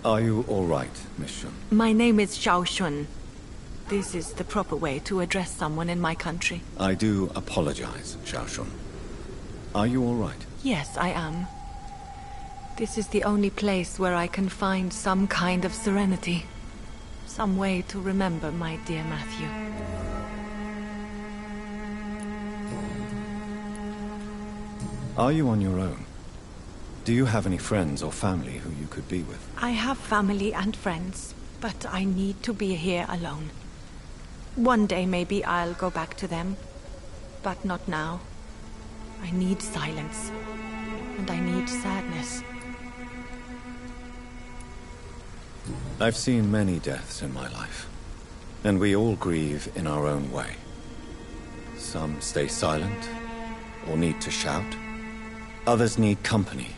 Are you all right, Miss Shun? My name is Xiao Shun. This is the proper way to address someone in my country. I do apologize, Xiao Shun. Are you all right? Yes, I am. This is the only place where I can find some kind of serenity. Some way to remember my dear Matthew. Are you on your own? Do you have any friends or family who you could be with? I have family and friends, but I need to be here alone. One day maybe I'll go back to them, but not now. I need silence, and I need sadness. I've seen many deaths in my life, and we all grieve in our own way. Some stay silent, or need to shout. Others need company,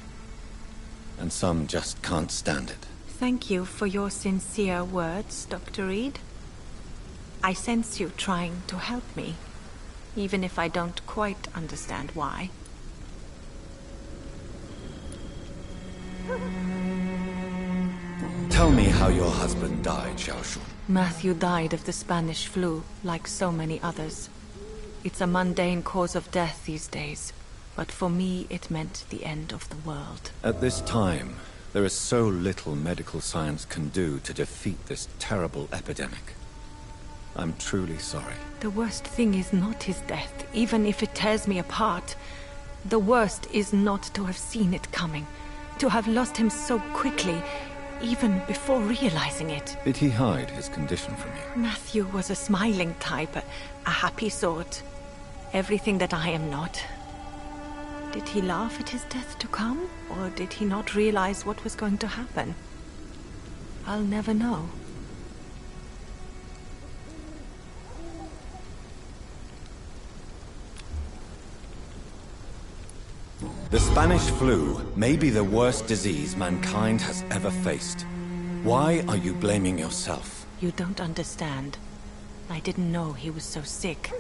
and some just can't stand it. Thank you for your sincere words, Dr. Reed. I sense you trying to help me, even if I don't quite understand why. Tell me how your husband died, Xiao Shun. Matthew died of the Spanish flu, like so many others. It's a mundane cause of death these days, but for me it meant the end of the world. At this time, there is so little medical science can do to defeat this terrible epidemic. I'm truly sorry. The worst thing is not his death, even if it tears me apart. The worst is not to have seen it coming, to have lost him so quickly, even before realizing it. Did he hide his condition from you? Matthew was a smiling type, a happy sort. Everything that I am not. Did he laugh at his death to come, or did he not realize what was going to happen? I'll never know. The Spanish flu may be the worst disease mankind has ever faced. Why are you blaming yourself? You don't understand. I didn't know he was so sick.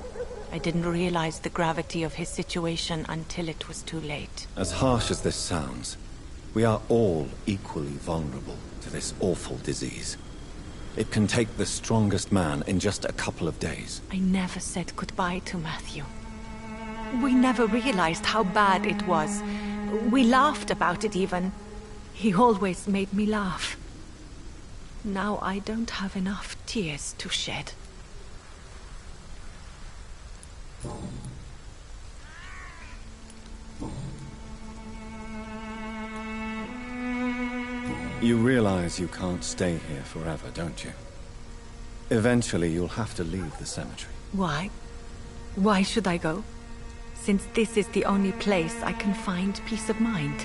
I didn't realize the gravity of his situation until it was too late. As harsh as this sounds, we are all equally vulnerable to this awful disease. It can take the strongest man in just a couple of days. I never said goodbye to Matthew. We never realized how bad it was. We laughed about it even. He always made me laugh. Now I don't have enough tears to shed. You realize you can't stay here forever, don't you? Eventually you'll have to leave the cemetery. Why? Why should I go? Since this is the only place I can find peace of mind.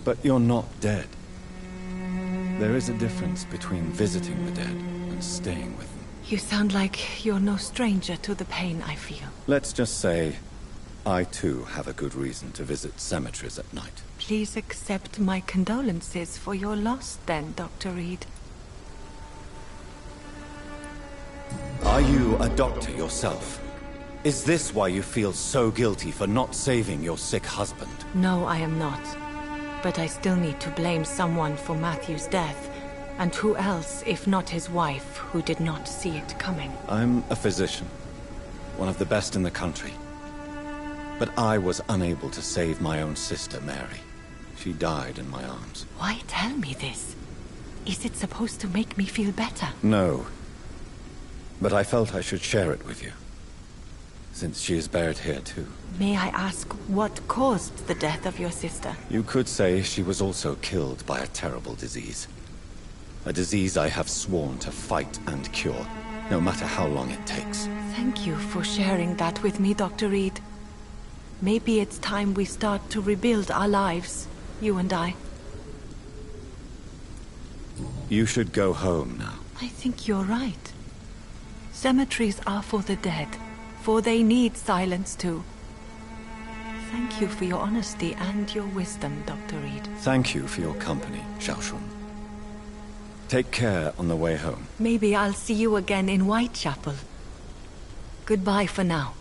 But you're not dead. There is a difference between visiting the dead and staying with them. You sound like you're no stranger to the pain I feel. Let's just say, I too have a good reason to visit cemeteries at night. Please accept my condolences for your loss then, Dr. Reed. Are you a doctor yourself? Is this why you feel so guilty for not saving your sick husband? No, I am not. But I still need to blame someone for Matthew's death. And who else, if not his wife, who did not see it coming? I'm a physician, one of the best in the country. But I was unable to save my own sister, Mary. She died in my arms. Why tell me this? Is it supposed to make me feel better? No. But I felt I should share it with you, since she is buried here too. May I ask what caused the death of your sister? You could say she was also killed by a terrible disease. A disease I have sworn to fight and cure, no matter how long it takes. Thank you for sharing that with me, Dr. Reed. Maybe it's time we start to rebuild our lives, you and I. You should go home now. I think you're right. Cemeteries are for the dead, for they need silence too. Thank you for your honesty and your wisdom, Dr. Reed. Thank you for your company, Xiaoshun. Take care on the way home. Maybe I'll see you again in Whitechapel. Goodbye for now.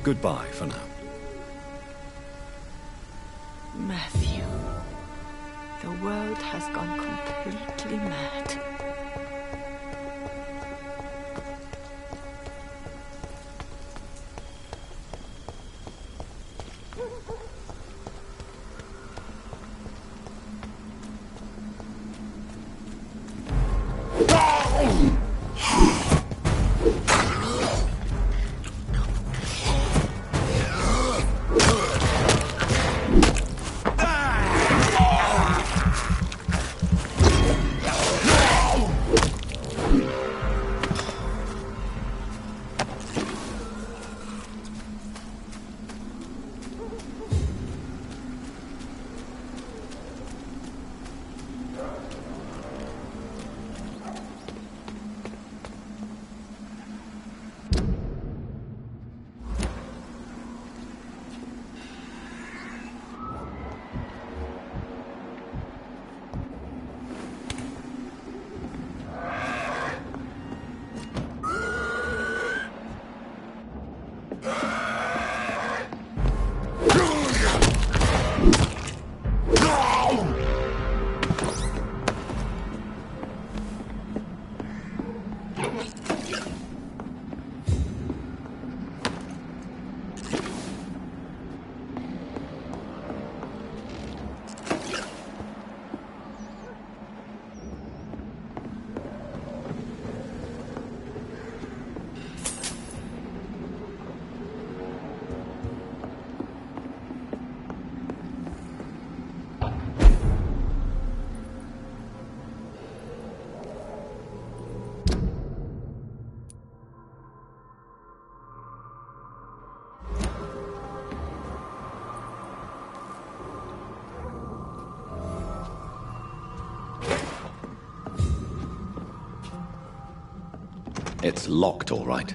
Goodbye for now. Matthew, the world has gone completely mad. It's locked, all right.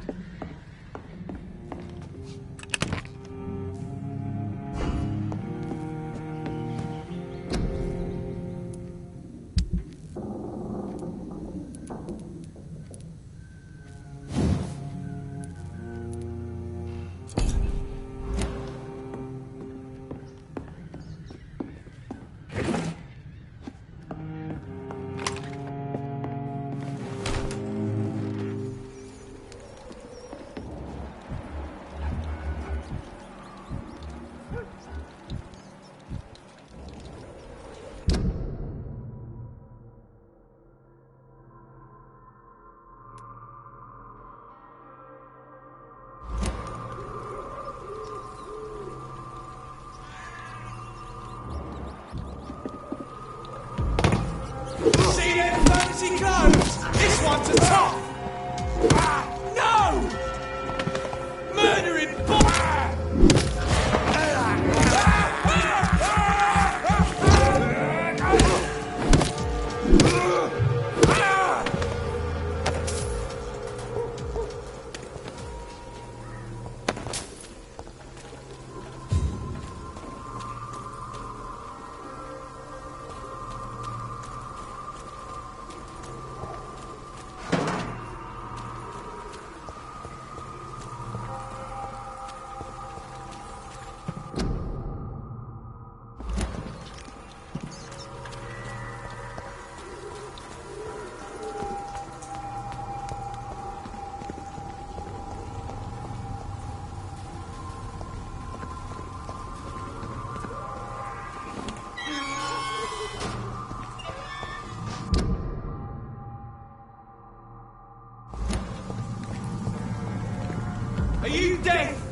See them fancy clothes? This one's a top! No! Murdering Are you deaf?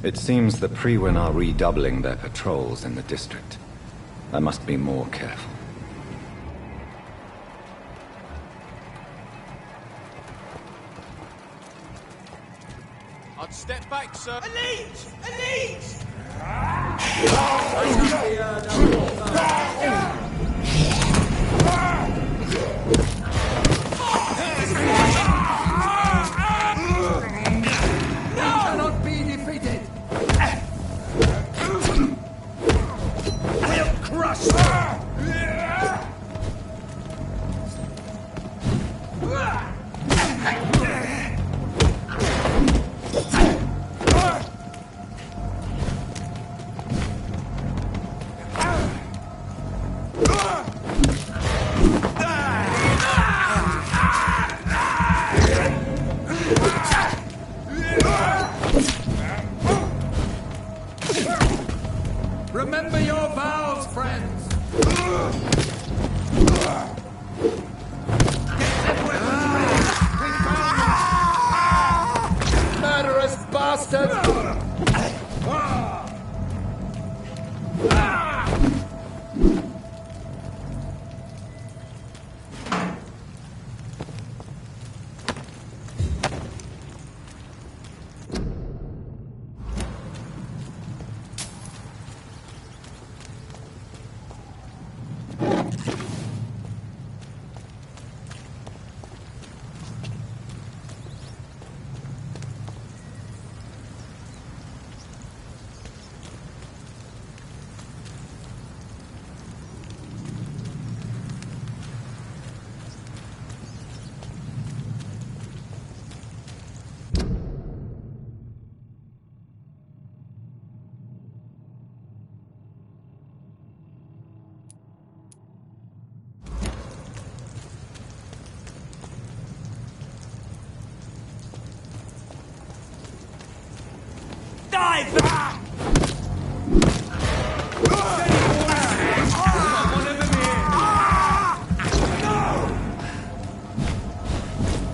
It seems the Priwen are redoubling their patrols in the district. I must be more careful. I'd step back, sir. Elite! Elite! Cannot be defeated. We'll crush Remember your vows, friends. Murderous bastard!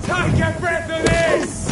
Take a breath of this!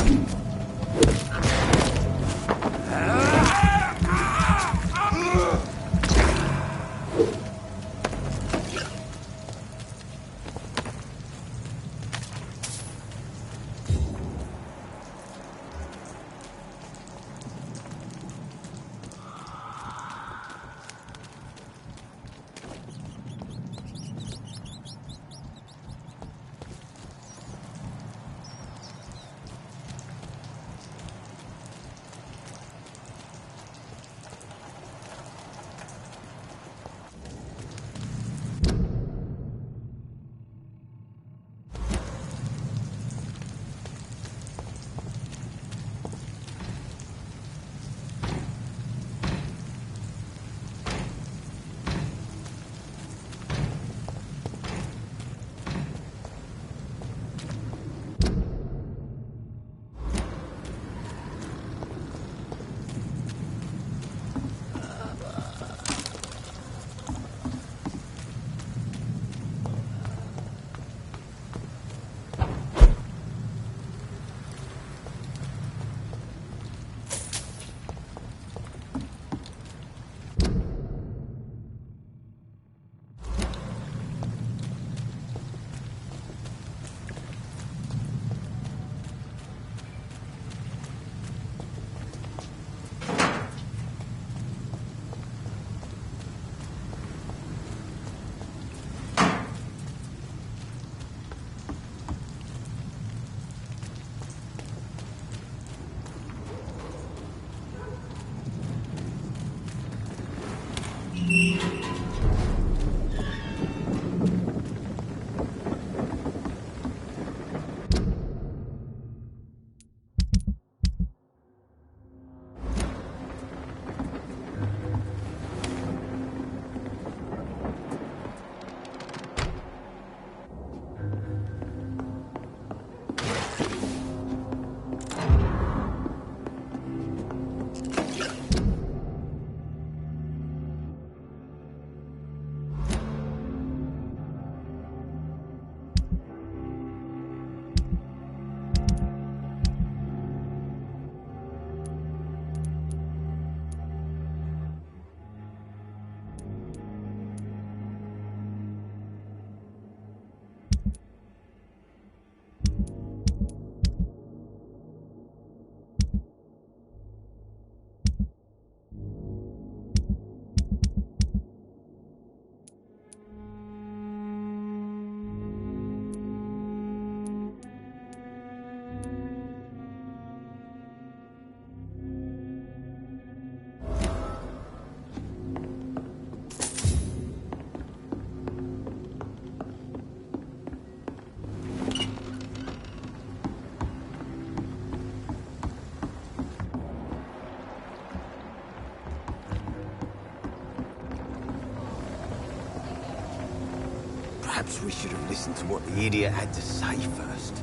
Perhaps we should have listened to what the idiot had to say first.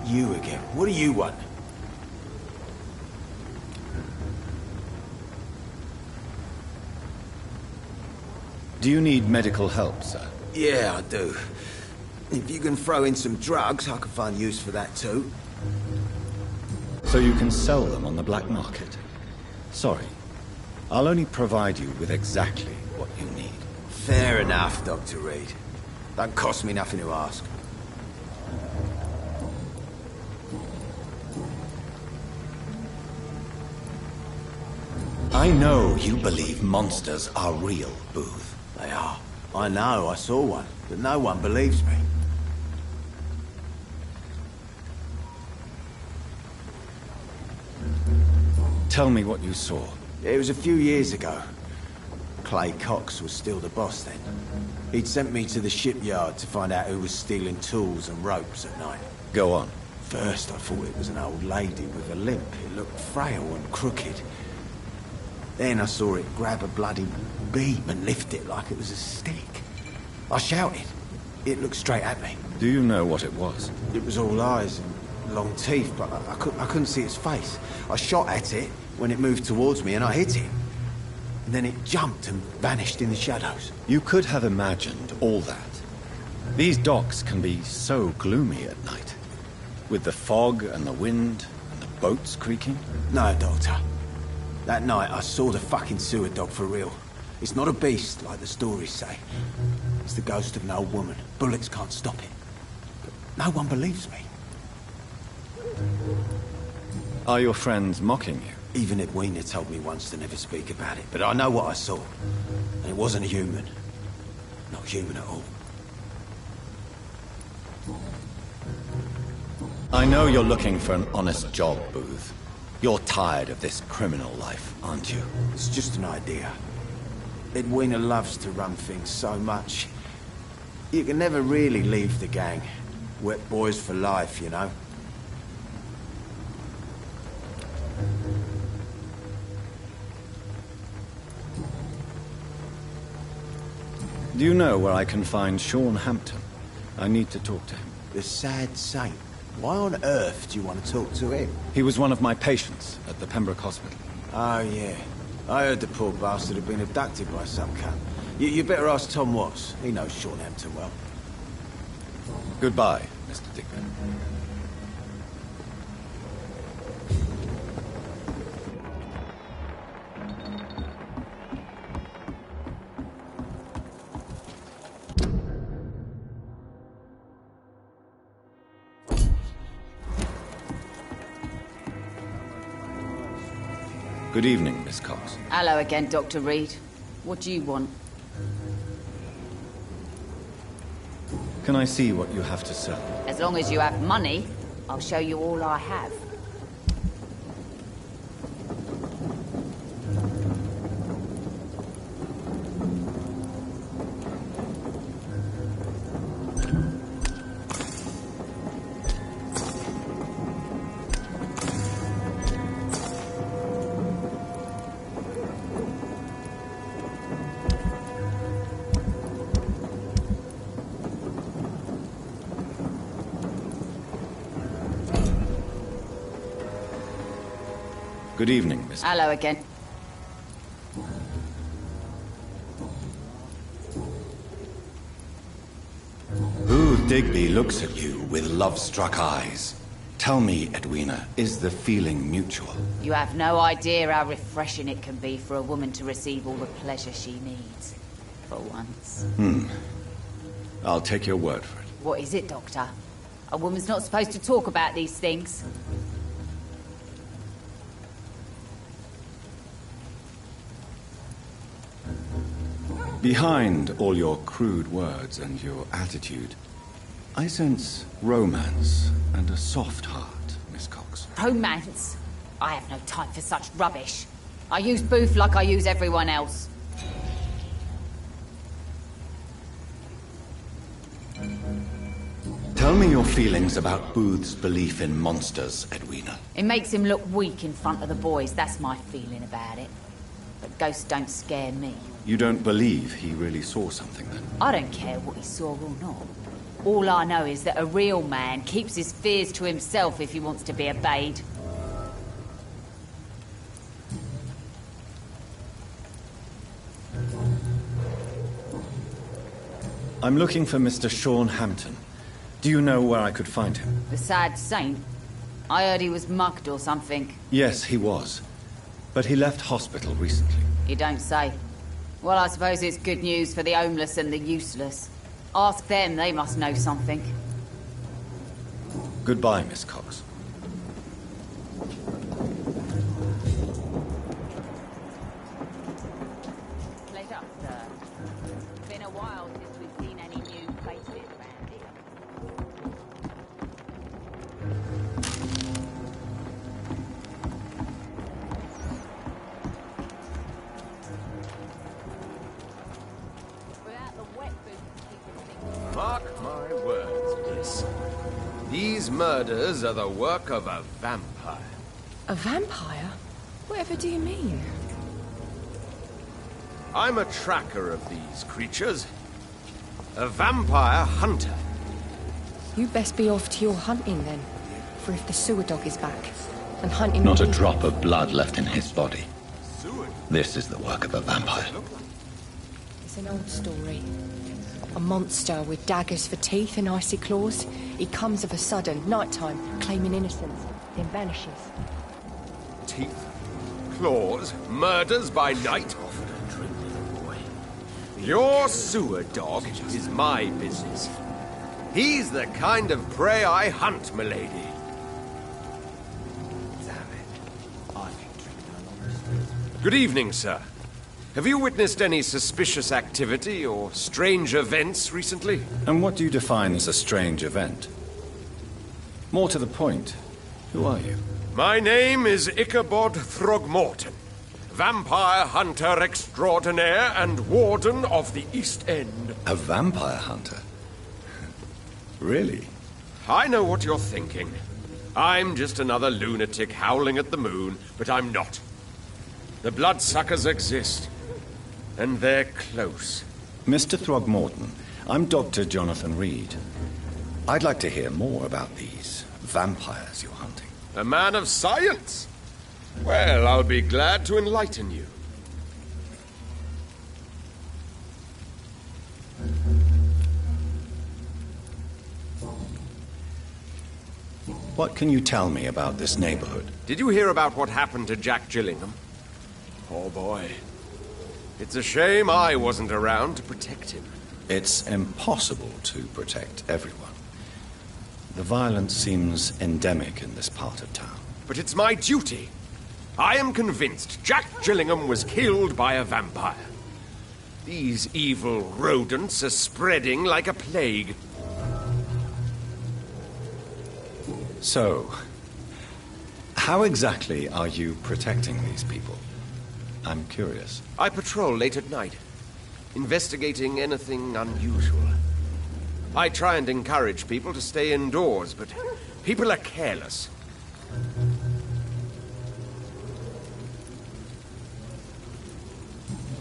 You again. What do you want? Do you need medical help, sir? Yeah, I do. If you can throw in some drugs, I can find use for that too. So you can sell them on the black market? Sorry. I'll only provide you with exactly what you need. Fair enough, Dr. Reed. Don't cost me nothing to ask. I know you believe monsters are real, Booth. They are. I know, I saw one, but no one believes me. Tell me what you saw. It was a few years ago. Clay Cox was still the boss then. He'd sent me to the shipyard to find out who was stealing tools and ropes at night. Go on. First I thought it was an old lady with a limp. It looked frail and crooked. Then I saw it grab a bloody beam and lift it like it was a stick. I shouted. It looked straight at me. Do you know what it was? It was all eyes and long teeth, but I couldn't see its face. I shot at it when it moved towards me and I hit it. And then it jumped and vanished in the shadows. You could have imagined all that. These docks can be so gloomy at night. With the fog and the wind and the boats creaking. No, Doctor. That night I saw the fucking sewer dog for real. It's not a beast like the stories say. It's the ghost of an old woman. Bullets can't stop it. But no one believes me. Are your friends mocking you? Even Edwina told me once to never speak about it, but I know what I saw. And it wasn't a human. Not human at all. I know you're looking for an honest job, Booth. You're tired of this criminal life, aren't you? It's just an idea. Edwina loves to run things so much. You can never really leave the gang. Wet boys for life, you know? Do you know where I can find Sean Hampton? I need to talk to him. The sad saint. Why on earth do you want to talk to him? He was one of my patients at the Pembroke Hospital. Oh, yeah. I heard the poor bastard had been abducted by some cunt. You better ask Tom Watts. He knows Sean Hampton well. Goodbye, Mr. Digby. Good evening, Miss Cox. Hello again, Dr. Reed. What do you want? Can I see what you have to sell? As long as you have money, I'll show you all I have. Good evening, Miss... Hello again. Booth Digby looks at you with love-struck eyes. Tell me, Edwina, is the feeling mutual? You have no idea how refreshing it can be for a woman to receive all the pleasure she needs. For once. I'll take your word for it. What is it, Doctor? A woman's not supposed to talk about these things. Behind all your crude words and your attitude, I sense romance and a soft heart, Miss Cox. Romance? I have no time for such rubbish. I use Booth like I use everyone else. Tell Tell me your feelings about Booth's belief in monsters, Edwina. It makes him look weak in front of the boys, that's my feeling about it. But ghosts don't scare me. You don't believe he really saw something, then? I don't care what he saw or not. All I know is that a real man keeps his fears to himself if he wants to be obeyed. I'm looking for Mr. Sean Hampton. Do you know where I could find him? The sad saint? I heard he was mugged or something. Yes, he was. But he left hospital recently. You don't say. Well, I suppose it's good news for the homeless and the useless. Ask them, they must know something. Goodbye, Miss Cox. Pleasure, sir. Been a while since we've seen any new faces around here. Without the wet boots, people think... Mark my words, Bliss. These murders are the work of a vampire. A vampire? Whatever do you mean? I'm a tracker of these creatures. A vampire hunter. You best be off to your hunting then. For if the sewer dog is back, and hunting... Not a will be- drop of blood left in his body. This is the work of a vampire. It's an old story. A monster with daggers for teeth and icy claws. He comes of a sudden, nighttime, claiming innocence, then vanishes. Teeth, claws, murders by night. Your sewer dog is my business. He's the kind of prey I hunt, milady. Good evening, sir. Have you witnessed any suspicious activity or strange events recently? And what do you define as a strange event? More to the point, who are you? My name is Ichabod Throgmorton, vampire hunter extraordinaire and warden of the East End. A vampire hunter? Really? I know what you're thinking. I'm just another lunatic howling at the moon, but I'm not. The bloodsuckers exist, and they're close. Mr. Throgmorton, I'm Dr. Jonathan Reed. I'd like to hear more about these vampires you're hunting. A man of science? Well, I'll be glad to enlighten you. What can you tell me about this neighborhood? Did you hear about what happened to Jack Gillingham? Oh boy. It's a shame I wasn't around to protect him. It's impossible to protect everyone. The violence seems endemic in this part of town. But it's my duty. I am convinced Jack Gillingham was killed by a vampire. These evil rodents are spreading like a plague. So, how exactly are you protecting these people? I'm curious. I patrol late at night, investigating anything unusual. I try and encourage people to stay indoors, but people are careless.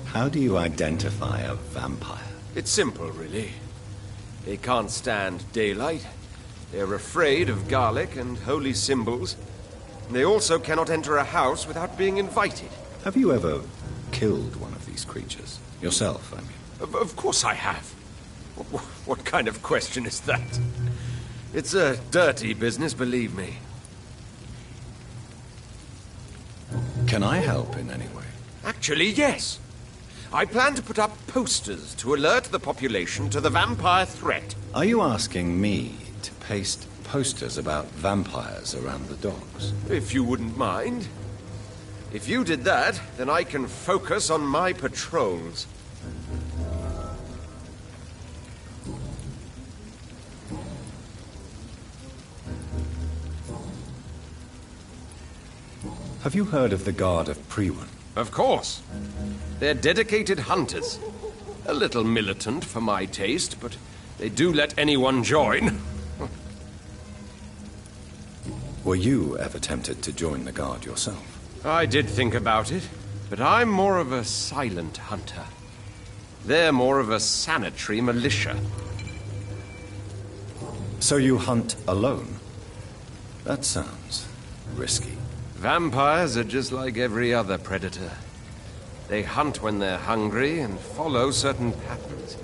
How do you identify a vampire? It's simple, really. They can't stand daylight. They're afraid of garlic and holy symbols. They also cannot enter a house without being invited. Have you ever killed one of these creatures? Yourself, I mean. Of course I have. What kind of question is that? It's a dirty business, believe me. Can I help in any way? Actually, yes. I plan to put up posters to alert the population to the vampire threat. Are you asking me to paste posters about vampires around the docks? If you wouldn't mind. If you did that, then I can focus on my patrols. Have you heard of the Guard of Priwen? Of course. They're dedicated hunters. A little militant for my taste, but they do let anyone join. Were you ever tempted to join the Guard yourself? I did think about it, but I'm more of a silent hunter. They're more of a sanitary militia. So you hunt alone? That sounds risky. Vampires are just like every other predator. They hunt when they're hungry and follow certain patterns.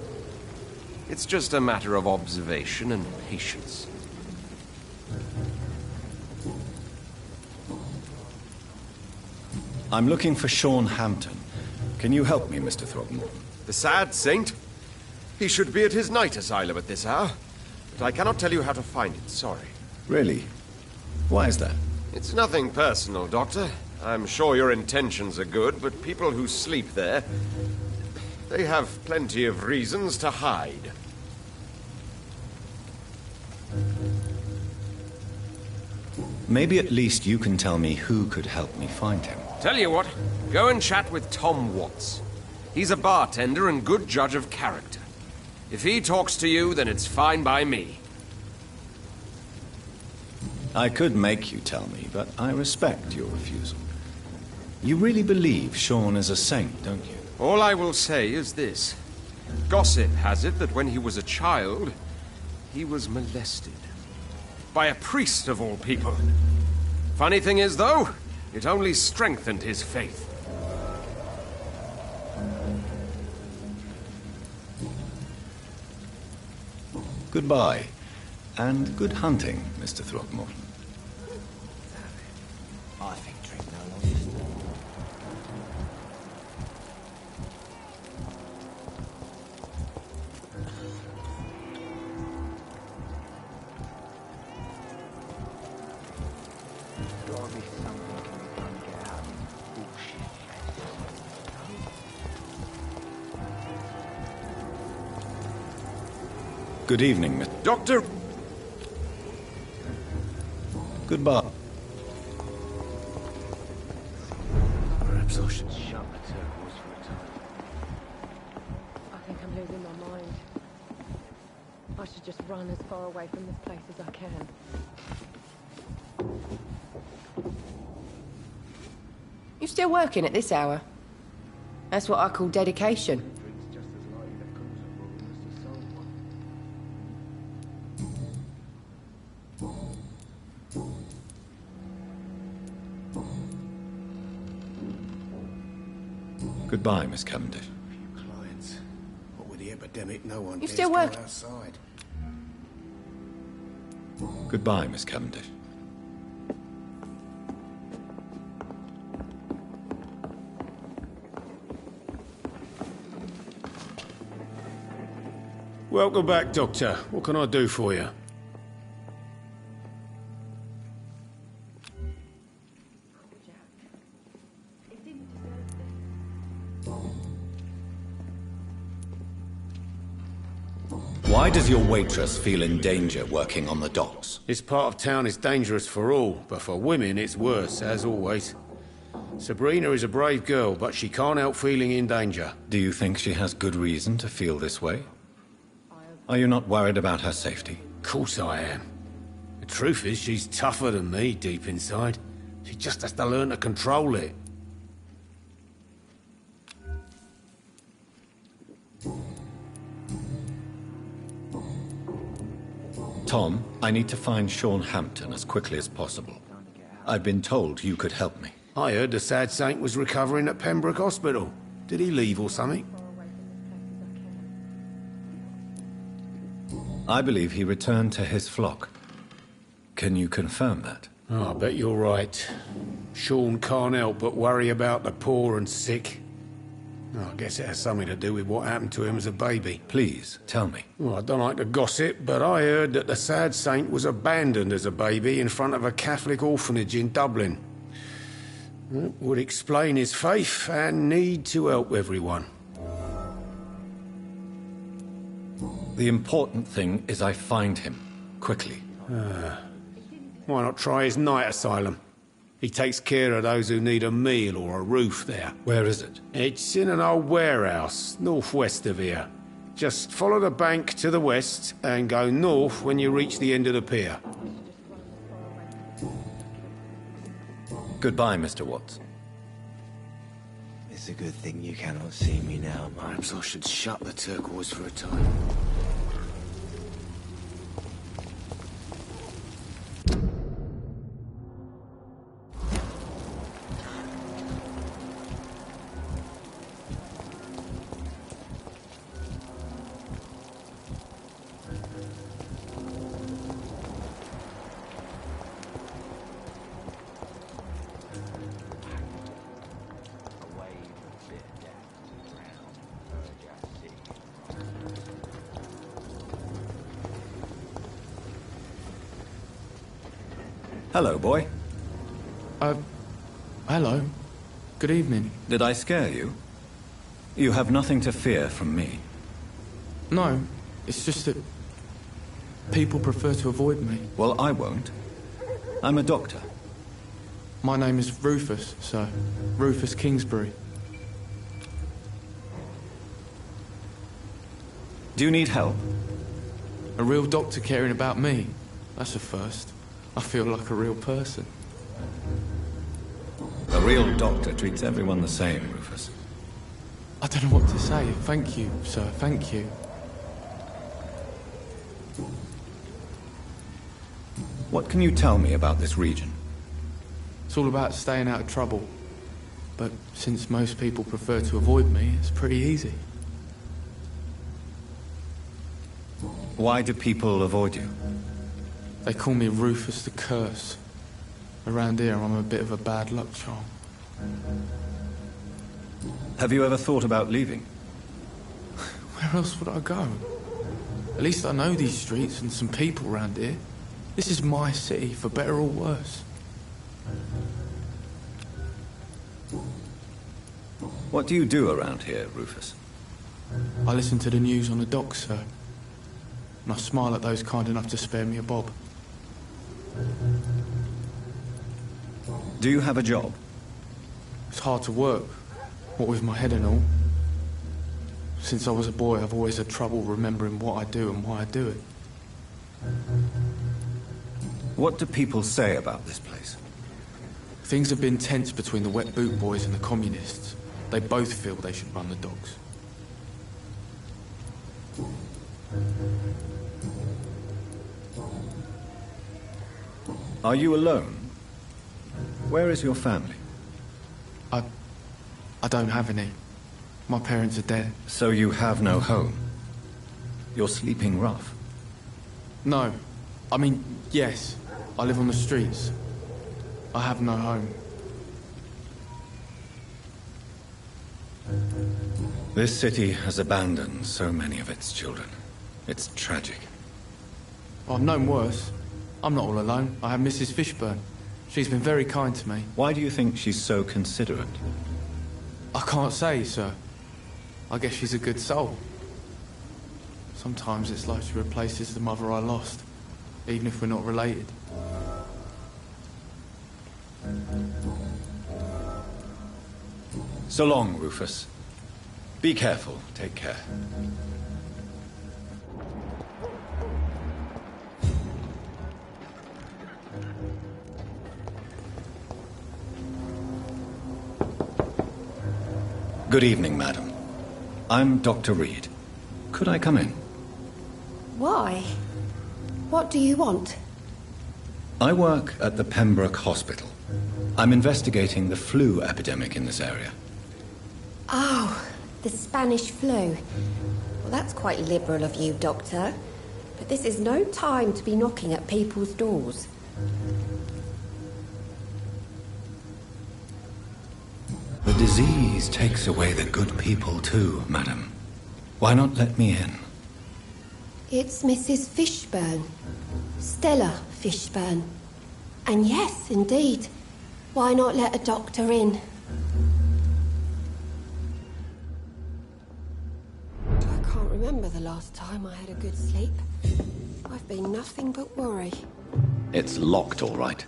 It's just a matter of observation and patience. I'm looking for Sean Hampton. Can you help me, Mr. Throgmorton? The sad saint? He should be at his night asylum at this hour. But I cannot tell you how to find it, sorry. Really? Why is that? It's nothing personal, Doctor. I'm sure your intentions are good, but people who sleep there, they have plenty of reasons to hide. Maybe at least you can tell me who could help me find him. Tell you what, go and chat with Tom Watts. He's a bartender and good judge of character. If he talks to you, then it's fine by me. I could make you tell me, but I respect your refusal. You really believe Sean is a saint, don't you? All I will say is this. Gossip has it that when he was a child, he was molested. By a priest of all people. Funny thing is, though, it only strengthened his faith. Goodbye, and good hunting, Mr. Throgmorton. I think drink no longer. Gotta be something can be done to get out of this bullshit. Good evening, Miss... Doctor! Goodbye. Perhaps I should shut the turquoise for a time. I think I'm losing my mind. I should just run as far away from this place as I can. You still working at this hour? That's what I call dedication. Drink's just as likely to cause a problem as to solve one. Goodbye, Miss Cavendish. Few clients. What with the epidemic, no one You dares still go work- outside. Goodbye, Miss Cavendish. Welcome back, Doctor. What can I do for you? Why does your waitress feel in danger working on the docks? This part of town is dangerous for all, but for women it's worse, as always. Sabrina is a brave girl, but she can't help feeling in danger. Do you think she has good reason to feel this way? Are you not worried about her safety? Of course I am. The truth is, she's tougher than me deep inside. She just has to learn to control it. Tom, I need to find Sean Hampton as quickly as possible. I've been told you could help me. I heard the sad saint was recovering at Pembroke Hospital. Did he leave or something? I believe he returned to his flock. Can you confirm that? Oh, I bet you're right. Sean can't help but worry about the poor and sick. Oh, I guess it has something to do with what happened to him as a baby. Please, tell me. Well, I don't like to gossip, but I heard that the sad saint was abandoned as a baby in front of a Catholic orphanage in Dublin. That would explain his faith and need to help everyone. The important thing is I find him, quickly. Why not try his night asylum? He takes care of those who need a meal or a roof there. Where is it? It's in an old warehouse, northwest of here. Just follow the bank to the west and go north when you reach the end of the pier. Goodbye, Mr. Watts. It's a good thing you cannot see me now. Perhaps I should shut the turquoise for a time. Hello, boy. Hello. Good evening. Did I scare you? You have nothing to fear from me. No, it's just that people prefer to avoid me. Well, I won't. I'm a doctor. My name is Rufus, sir. Rufus Kingsbury. Do you need help? A real doctor caring about me. That's a first. I feel like a real person. A real doctor treats everyone the same, Rufus. I don't know what to say. Thank you, sir. Thank you. What can you tell me about this region? It's all about staying out of trouble. But since most people prefer to avoid me, it's pretty easy. Why do people avoid you? They call me Rufus the Curse. Around here, I'm a bit of a bad luck charm. Have you ever thought about leaving? Where else would I go? At least I know these streets and some people around here. This is my city, for better or worse. What do you do around here, Rufus? I listen to the news on the dock, sir. And I smile at those kind enough to spare me a bob. Do you have a job? It's hard to work, what with my head and all. Since I was a boy, I've always had trouble remembering what I do and why I do it. What do people say about this place? Things have been tense between the wet boot boys and the communists. They both feel they should run the docks. Are you alone? Where is your family? I don't have any. My parents are dead. So you have no home? You're sleeping rough? No. I mean, yes. I live on the streets. I have no home. This city has abandoned so many of its children. It's tragic. I've known worse. I'm not all alone. I have Mrs. Fishburne. She's been very kind to me. Why do you think she's so considerate? I can't say, sir. I guess she's a good soul. Sometimes it's like she replaces the mother I lost, even if we're not related. So long, Rufus. Be careful. Take care. Good evening, madam. I'm Dr. Reed. Could I come in? Why? What do you want? I work at the Pembroke Hospital. I'm investigating the flu epidemic in this area. Oh, the Spanish flu. Well, that's quite liberal of you, Doctor. But this is no time to be knocking at people's doors. The disease takes away the good people too, madam. Why not let me in? It's Mrs. Fishburne. Stella Fishburne. And yes, indeed. Why not let a doctor in? I can't remember the last time I had a good sleep. I've been nothing but worry. It's locked, all right.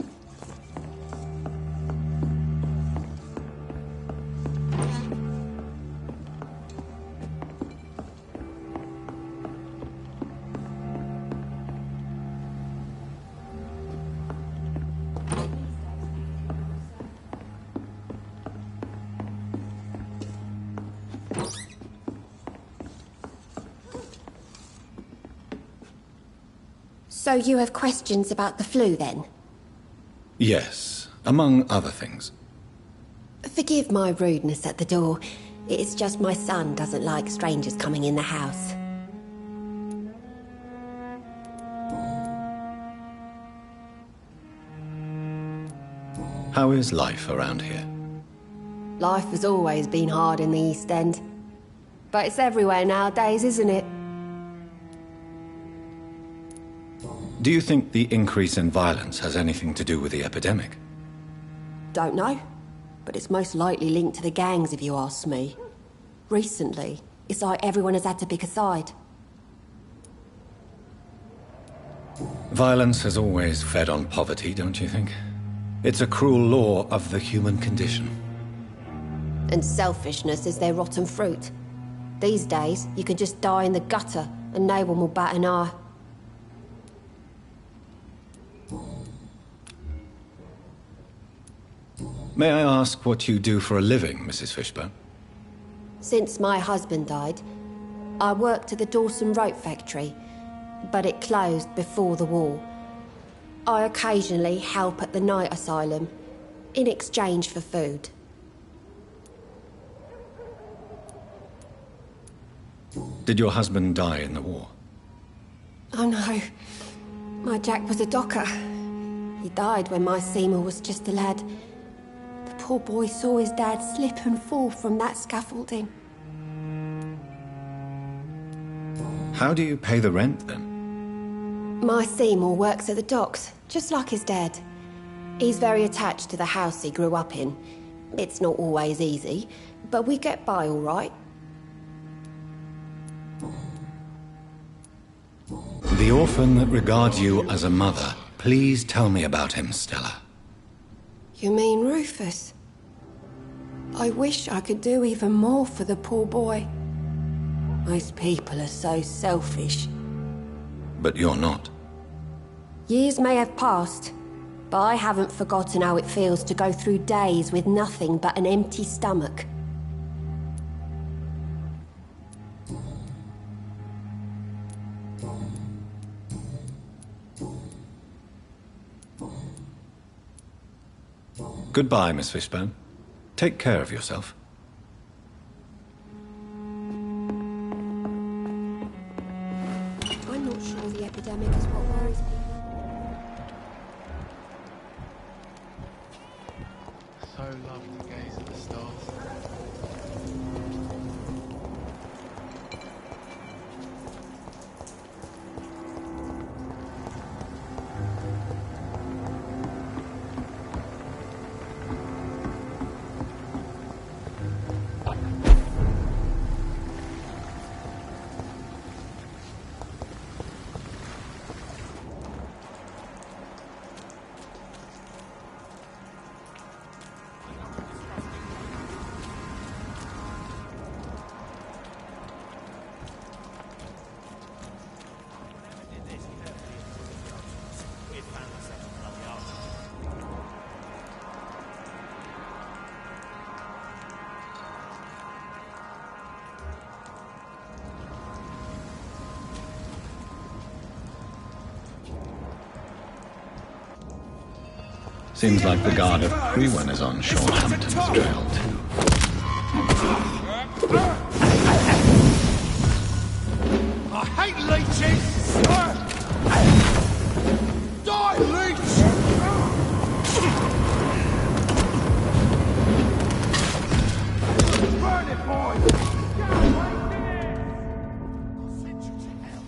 So you have questions about the flu, then? Yes, among other things. Forgive my rudeness at the door. It's just my son doesn't like strangers coming in the house. How is life around here? Life has always been hard in the East End. But it's everywhere nowadays, isn't it? Do you think the increase in violence has anything to do with the epidemic? Don't know. But it's most likely linked to the gangs, if you ask me. Recently, it's like everyone has had to pick a side. Violence has always fed on poverty, don't you think? It's a cruel law of the human condition. And selfishness is their rotten fruit. These days, you can just die in the gutter, and no one will bat an eye. May I ask what you do for a living, Mrs. Fishburne? Since my husband died, I worked at the Dawson Rope factory, but it closed before the war. I occasionally help at the night asylum, in exchange for food. Did your husband die in the war? Oh no, my Jack was a docker. He died when my Seymour was just a lad. The poor boy saw his dad slip and fall from that scaffolding. How do you pay the rent, then? My Seymour works at the docks, just like his dad. He's very attached to the house he grew up in. It's not always easy, but we get by all right. The orphan that regards you as a mother. Please tell me about him, Stella. You mean Rufus? I wish I could do even more for the poor boy. Most people are so selfish. But you're not. Years may have passed, but I haven't forgotten how it feels to go through days with nothing but an empty stomach. Goodbye, Miss Fishburne. Take care of yourself. I'm not sure the epidemic is what worries me. So lovely to gaze at the stars. Seems like the guard of Crewen is on Sean Hampton's trail, too. I hate leeches! Die, leech! Burn it, boy! I'll send you to hell.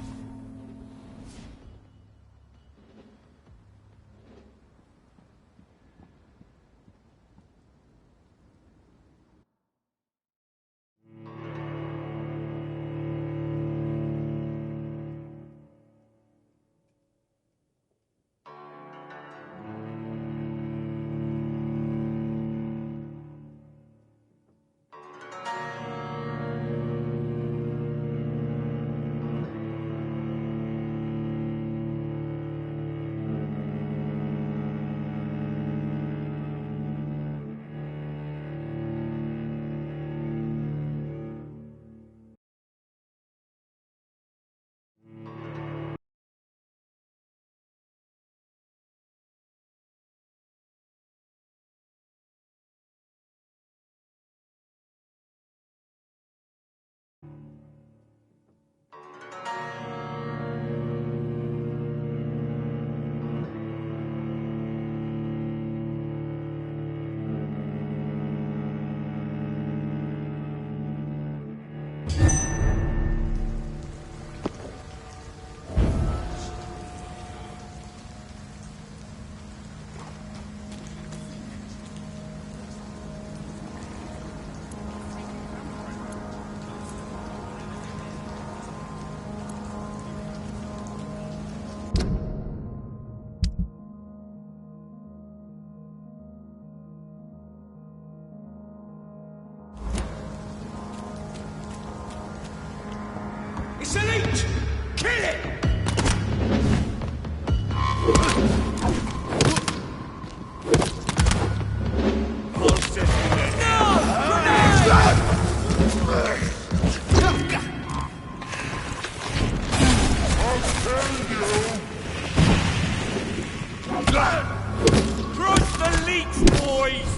Cross the leech, boys!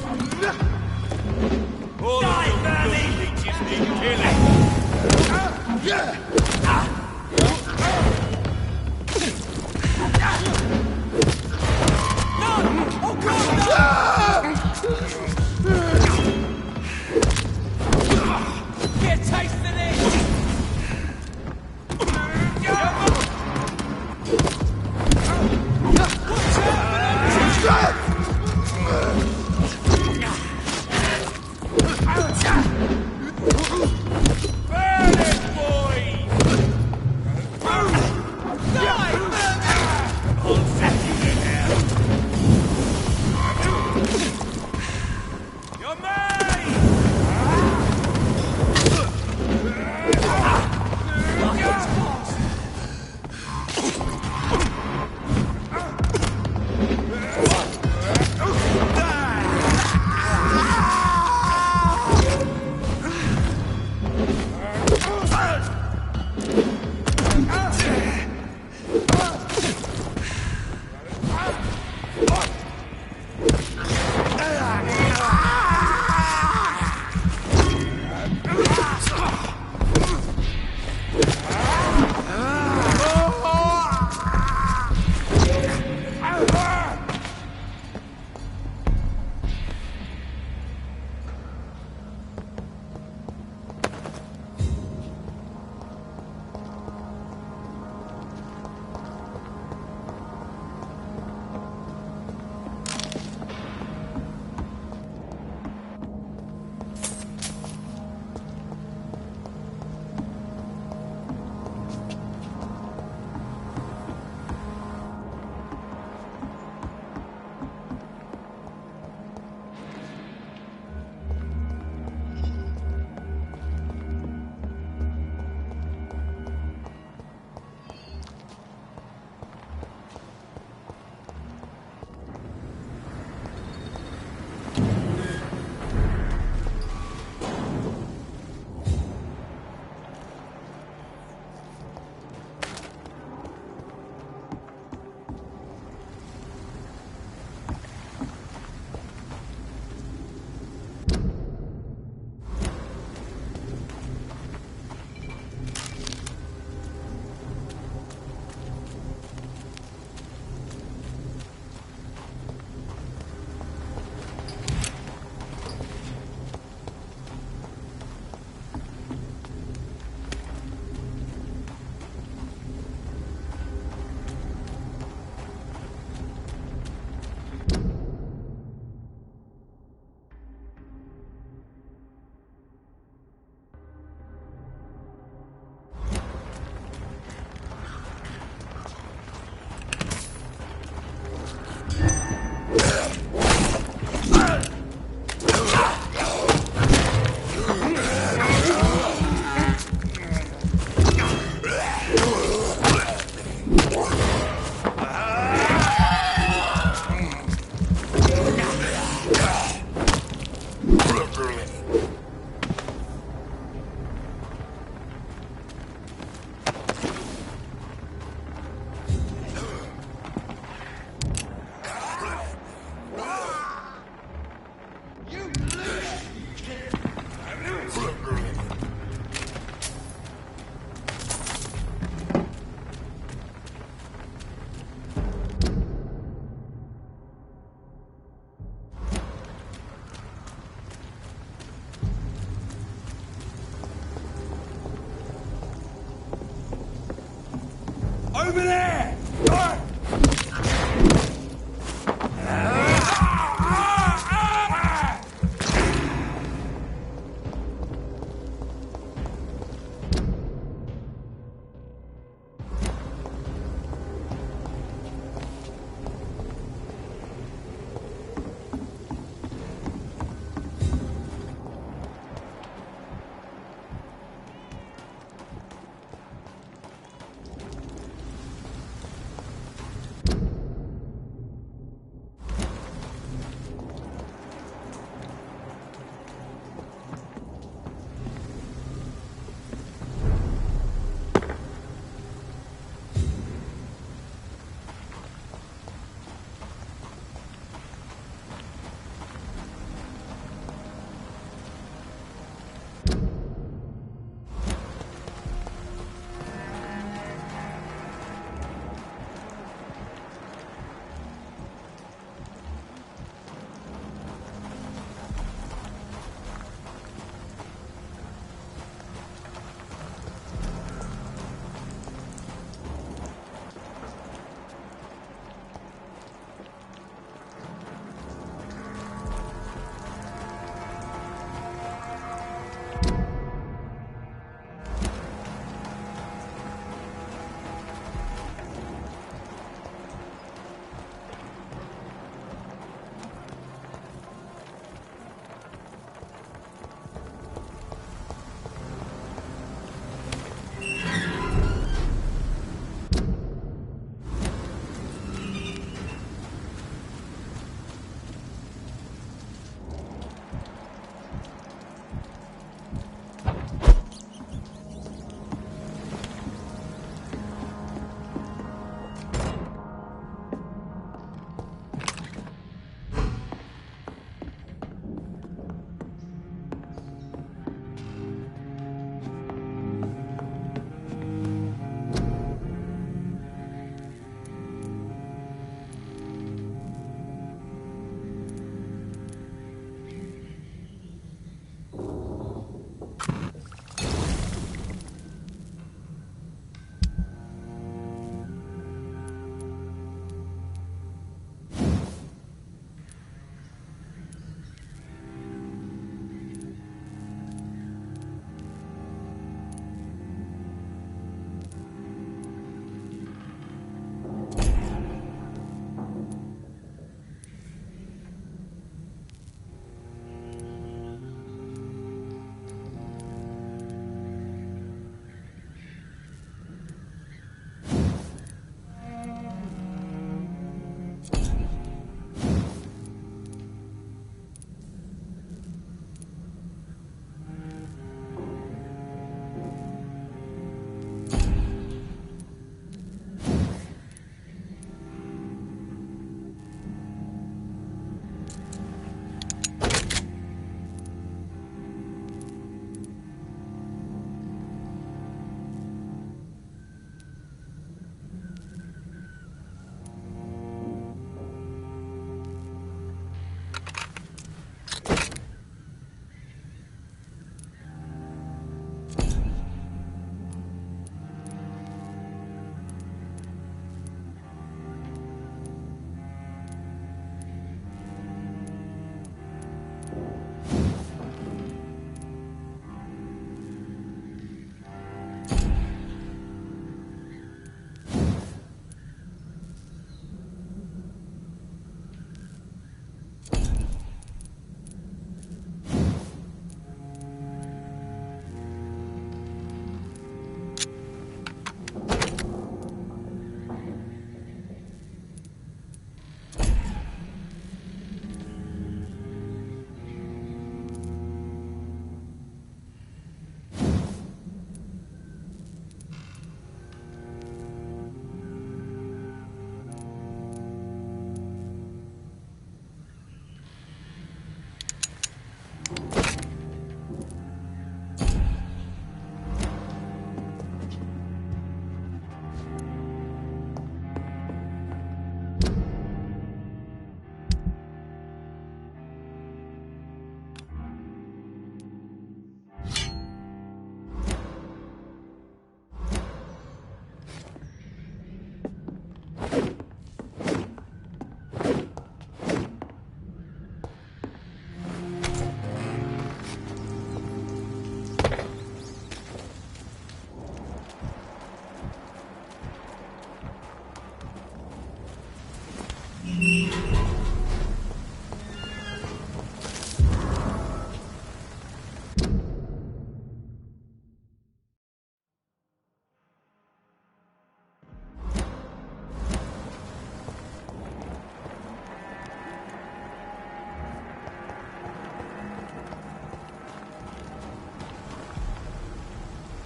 All of your bloody leeches need killing! No! Oh God, no! Get a taste of this! Over there!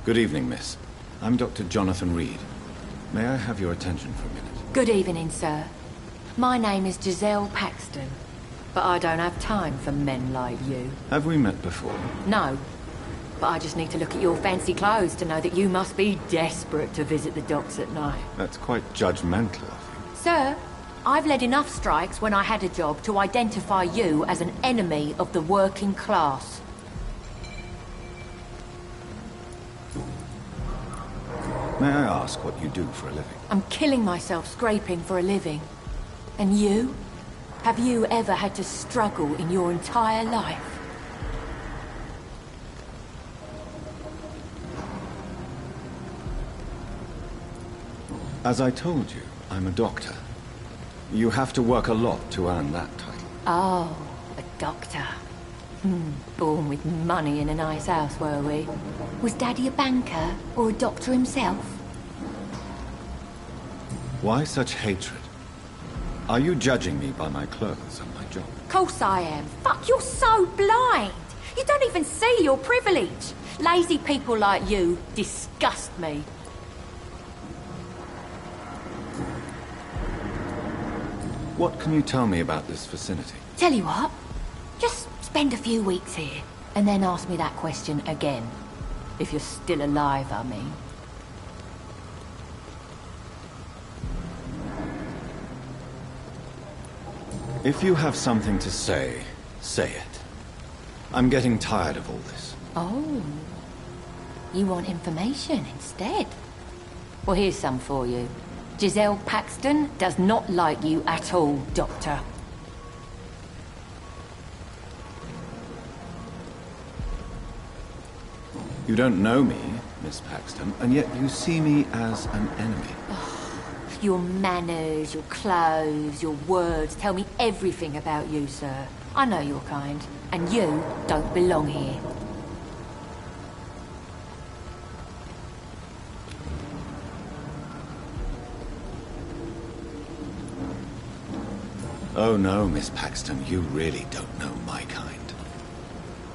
Good evening, miss. I'm Dr. Jonathan Reed. May I have your attention for a minute? Good evening, sir. My name is Giselle Paxton, but I don't have time for men like you. Have we met before? No, but I just need to look at your fancy clothes to know that you must be desperate to visit the docks at night. That's quite judgmental of you. Sir, I've led enough strikes when I had a job to identify you as an enemy of the working class. May I ask what you do for a living? I'm killing myself scraping for a living. And you? Have you ever had to struggle in your entire life? As I told you, I'm a doctor. You have to work a lot to earn that title. Oh, a doctor. Born with money in a nice house, were we? Was Daddy a banker or a doctor himself? Why such hatred? Are you judging me by my clothes and my job? Course I am. Fuck, you're so blind. You don't even see your privilege. Lazy people like you disgust me. What can you tell me about this vicinity? Tell you what, just spend a few weeks here, and then ask me that question again. If you're still alive, I mean. If you have something to say, say it. I'm getting tired of all this. Oh. You want information instead? Well, here's some for you. Giselle Paxton does not like you at all, Doctor. You don't know me, Miss Paxton, and yet you see me as an enemy. Your manners, your clothes, your words tell me everything about you, sir. I know your kind, and you don't belong here. Oh no, Miss Paxton, you really don't know my kind.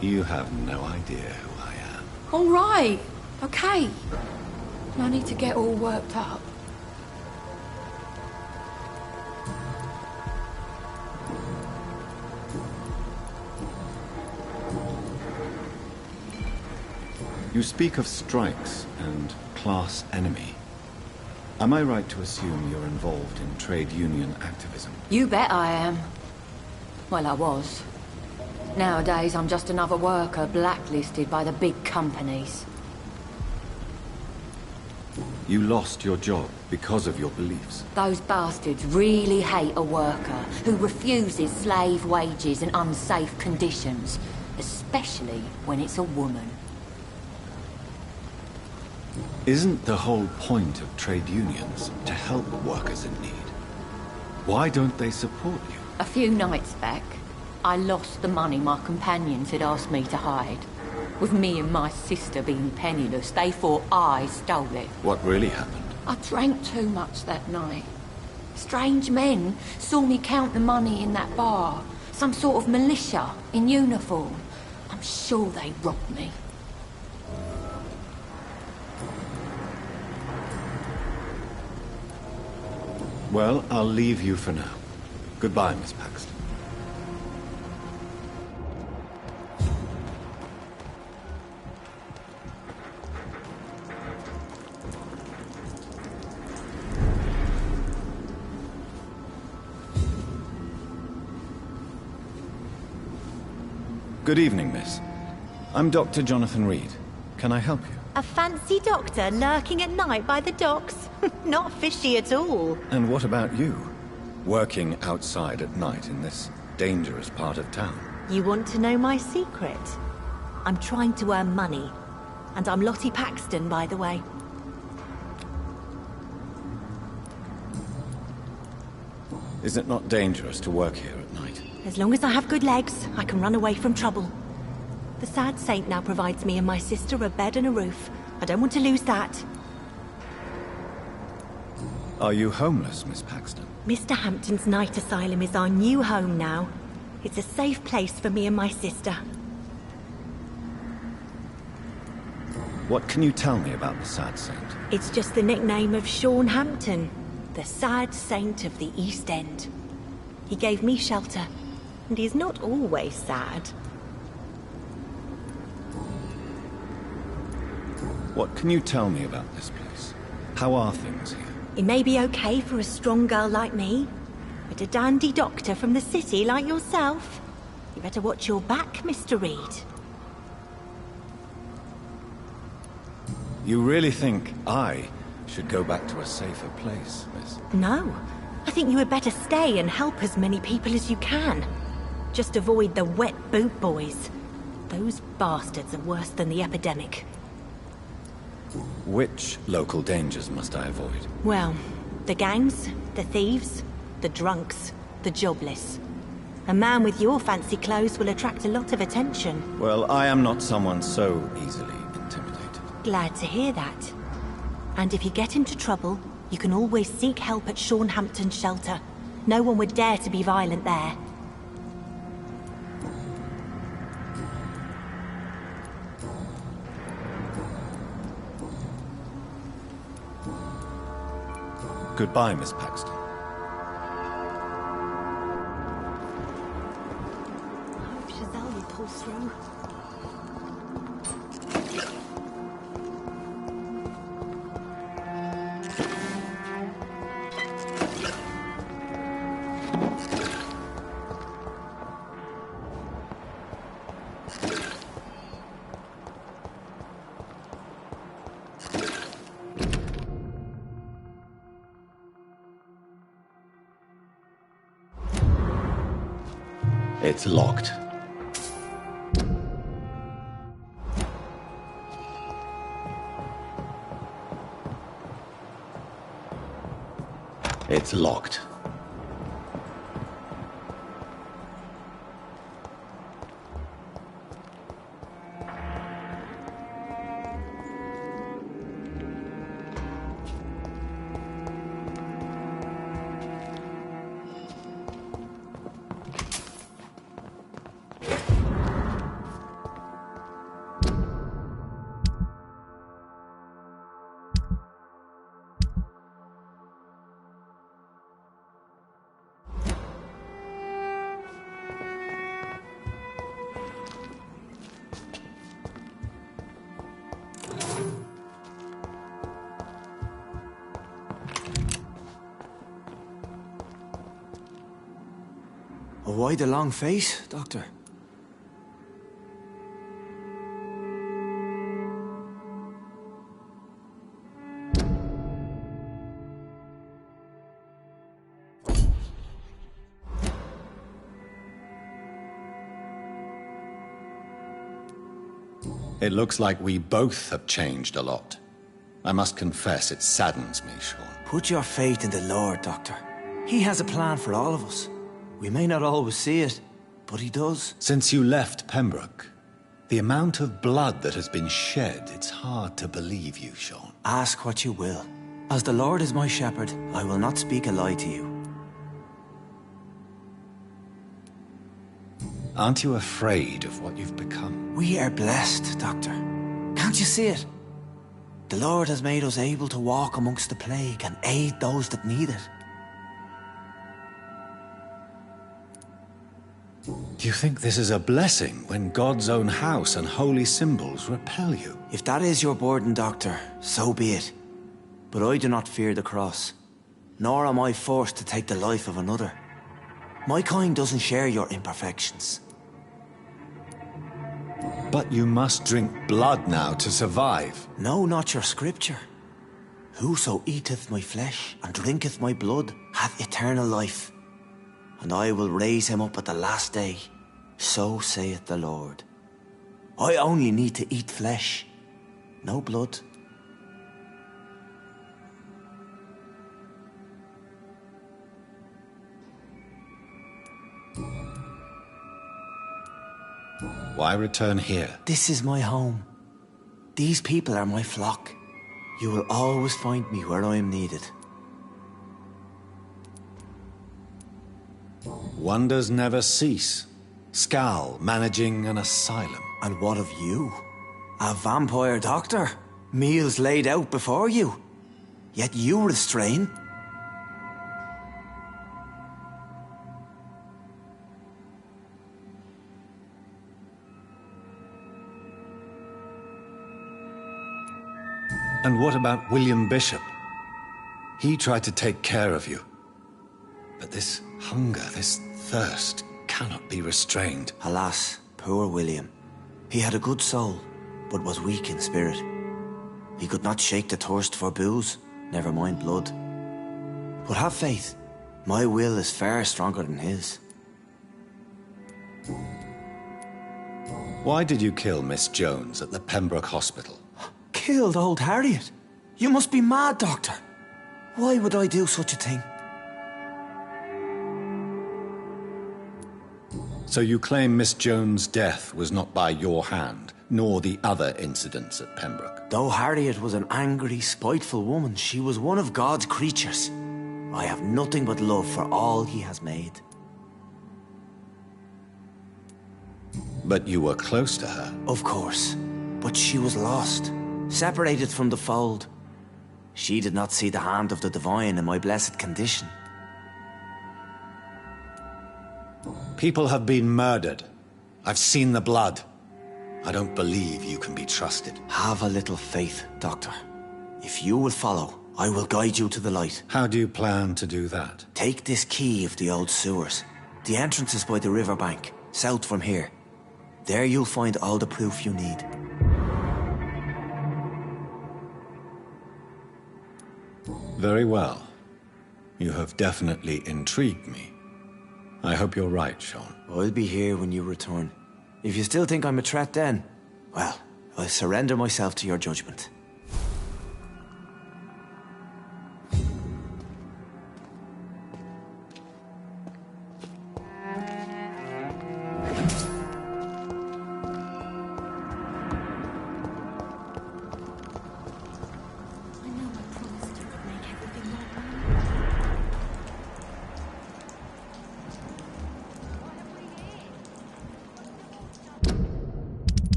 You have no idea who I am. All right, okay. No need to get all worked up. You speak of strikes and class enemy. Am I right to assume you're involved in trade union activism? You bet I am. Well, I was. Nowadays, I'm just another worker blacklisted by the big companies. You lost your job because of your beliefs. Those bastards really hate a worker who refuses slave wages and unsafe conditions, especially when it's a woman. Isn't the whole point of trade unions to help workers in need? Why don't they support you? A few nights back, I lost the money my companions had asked me to hide. With me and my sister being penniless, they thought I stole it. What really happened? I drank too much that night. Strange men saw me count the money in that bar. Some sort of militia in uniform. I'm sure they robbed me. Well, I'll leave you for now. Goodbye, Miss Paxton. Good evening, miss. I'm Dr. Jonathan Reed. Can I help you? A fancy doctor lurking at night by the docks? Not fishy at all. And what about you? Working outside at night in this dangerous part of town? You want to know my secret? I'm trying to earn money. And I'm Lottie Paxton, by the way. Is it not dangerous to work here at night? As long as I have good legs, I can run away from trouble. The sad saint now provides me and my sister a bed and a roof. I don't want to lose that. Are you homeless, Miss Paxton? Mr. Hampton's night asylum is our new home now. It's a safe place for me and my sister. What can you tell me about the Sad Saint? It's just the nickname of Sean Hampton, the sad saint of the East End. He gave me shelter, and he's not always sad. What can you tell me about this place? How are things here? It may be okay for a strong girl like me, but a dandy doctor from the city like yourself, you better watch your back, Mr. Reed. You really think I should go back to a safer place, miss? No. I think you had better stay and help as many people as you can. Just avoid the wet boot boys. Those bastards are worse than the epidemic. Which local dangers must I avoid? Well, the gangs, the thieves, the drunks, the jobless. A man with your fancy clothes will attract a lot of attention. Well, I am not someone so easily intimidated. Glad to hear that. And if you get into trouble, you can always seek help at Sean Hampton's shelter. No one would dare to be violent there. Goodbye, Miss Paxton. I hope Giselle will pull through. It's locked. It's locked. Why the long face, Doctor? It looks like we both have changed a lot. I must confess, it saddens me, Sean. Put your faith in the Lord, Doctor. He has a plan for all of us. We may not always see it, but he does. Since you left Pembroke, the amount of blood that has been shed, it's hard to believe you, Sean. Ask what you will. As the Lord is my shepherd, I will not speak a lie to you. Aren't you afraid of what you've become? We are blessed, Doctor. Can't you see it? The Lord has made us able to walk amongst the plague and aid those that need it. Do you think this is a blessing when God's own house and holy symbols repel you? If that is your burden, Doctor, so be it. But I do not fear the cross, nor am I forced to take the life of another. My kind doesn't share your imperfections. But you must drink blood now to survive. No, not your scripture. Whoso eateth my flesh and drinketh my blood hath eternal life, and I will raise him up at the last day. So saith the Lord. I only need to eat flesh, no blood. Why return here? This is my home. These people are my flock. You will always find me where I am needed. Wonders never cease. Scal managing an asylum. And what of you? A vampire doctor? Meals laid out before you? Yet you restrain? And what about William Bishop? He tried to take care of you. But this hunger, this thirst, cannot be restrained. Alas, poor William. He had a good soul, but was weak in spirit. He could not shake the thirst for booze, never mind blood. But have faith. My will is far stronger than his. Why did you kill Miss Jones at the Pembroke Hospital? Killed old Harriet? You must be mad, Doctor. Why would I do such a thing? So you claim Miss Jones' death was not by your hand, nor the other incidents at Pembroke? Though Harriet was an angry, spiteful woman, she was one of God's creatures. I have nothing but love for all he has made. But you were close to her. Of course. But she was lost, separated from the fold. She did not see the hand of the divine in my blessed condition. People have been murdered. I've seen the blood. I don't believe you can be trusted. Have a little faith, Doctor. If you will follow, I will guide you to the light. How do you plan to do that? Take this key of the old sewers. The entrance is by the riverbank, south from here. There you'll find all the proof you need. Very well. You have definitely intrigued me. I hope you're right, Sean. I'll be here when you return. If you still think I'm a threat then, well, I'll surrender myself to your judgment.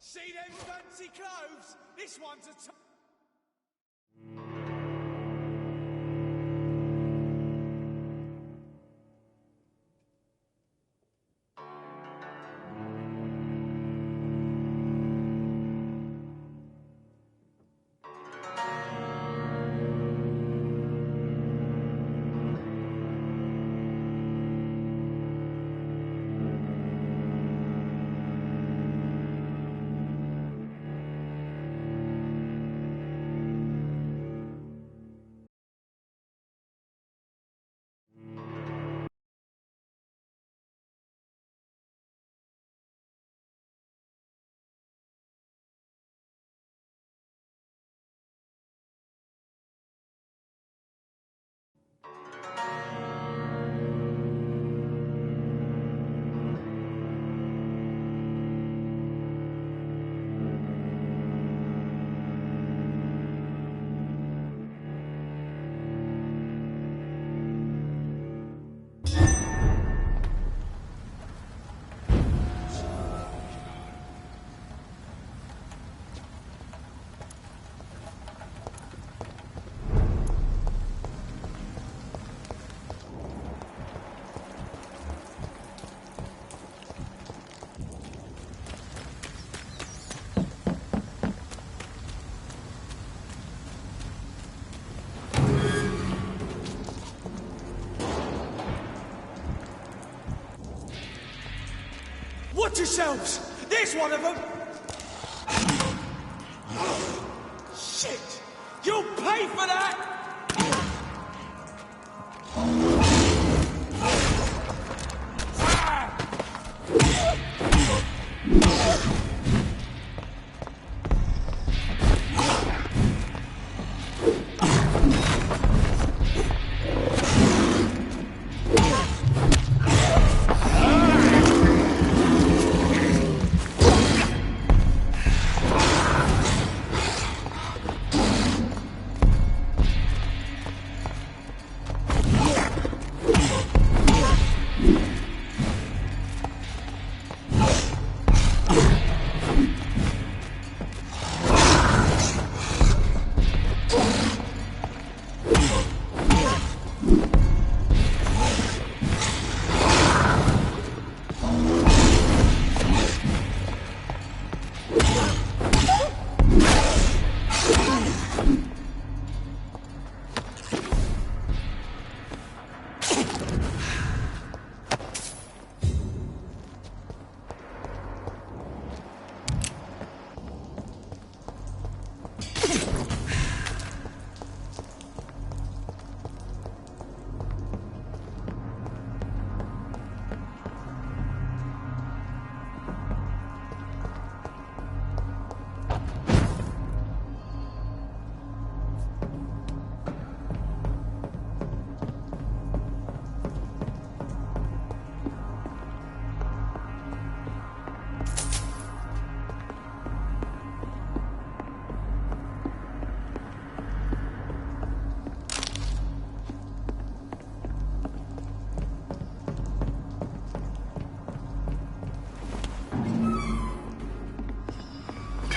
See them fancy clothes? This one's a yourselves! There's one of them! Shit! You'll pay for that!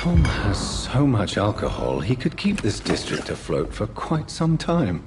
Tom has so much alcohol, he could keep this district afloat for quite some time.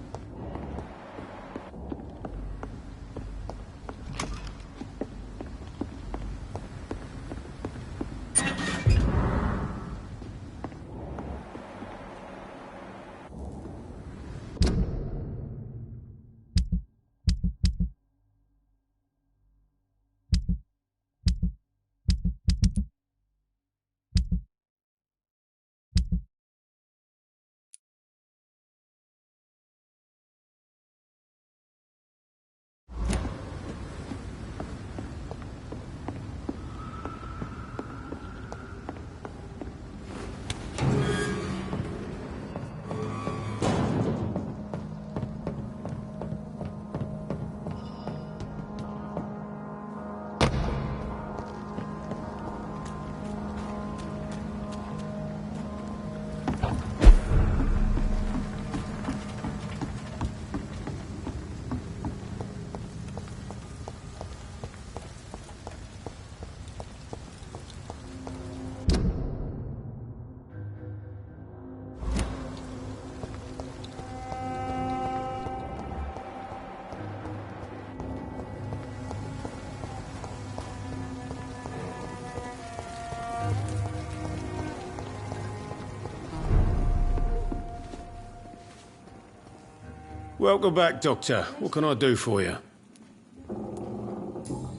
Welcome back, Doctor. What can I do for you?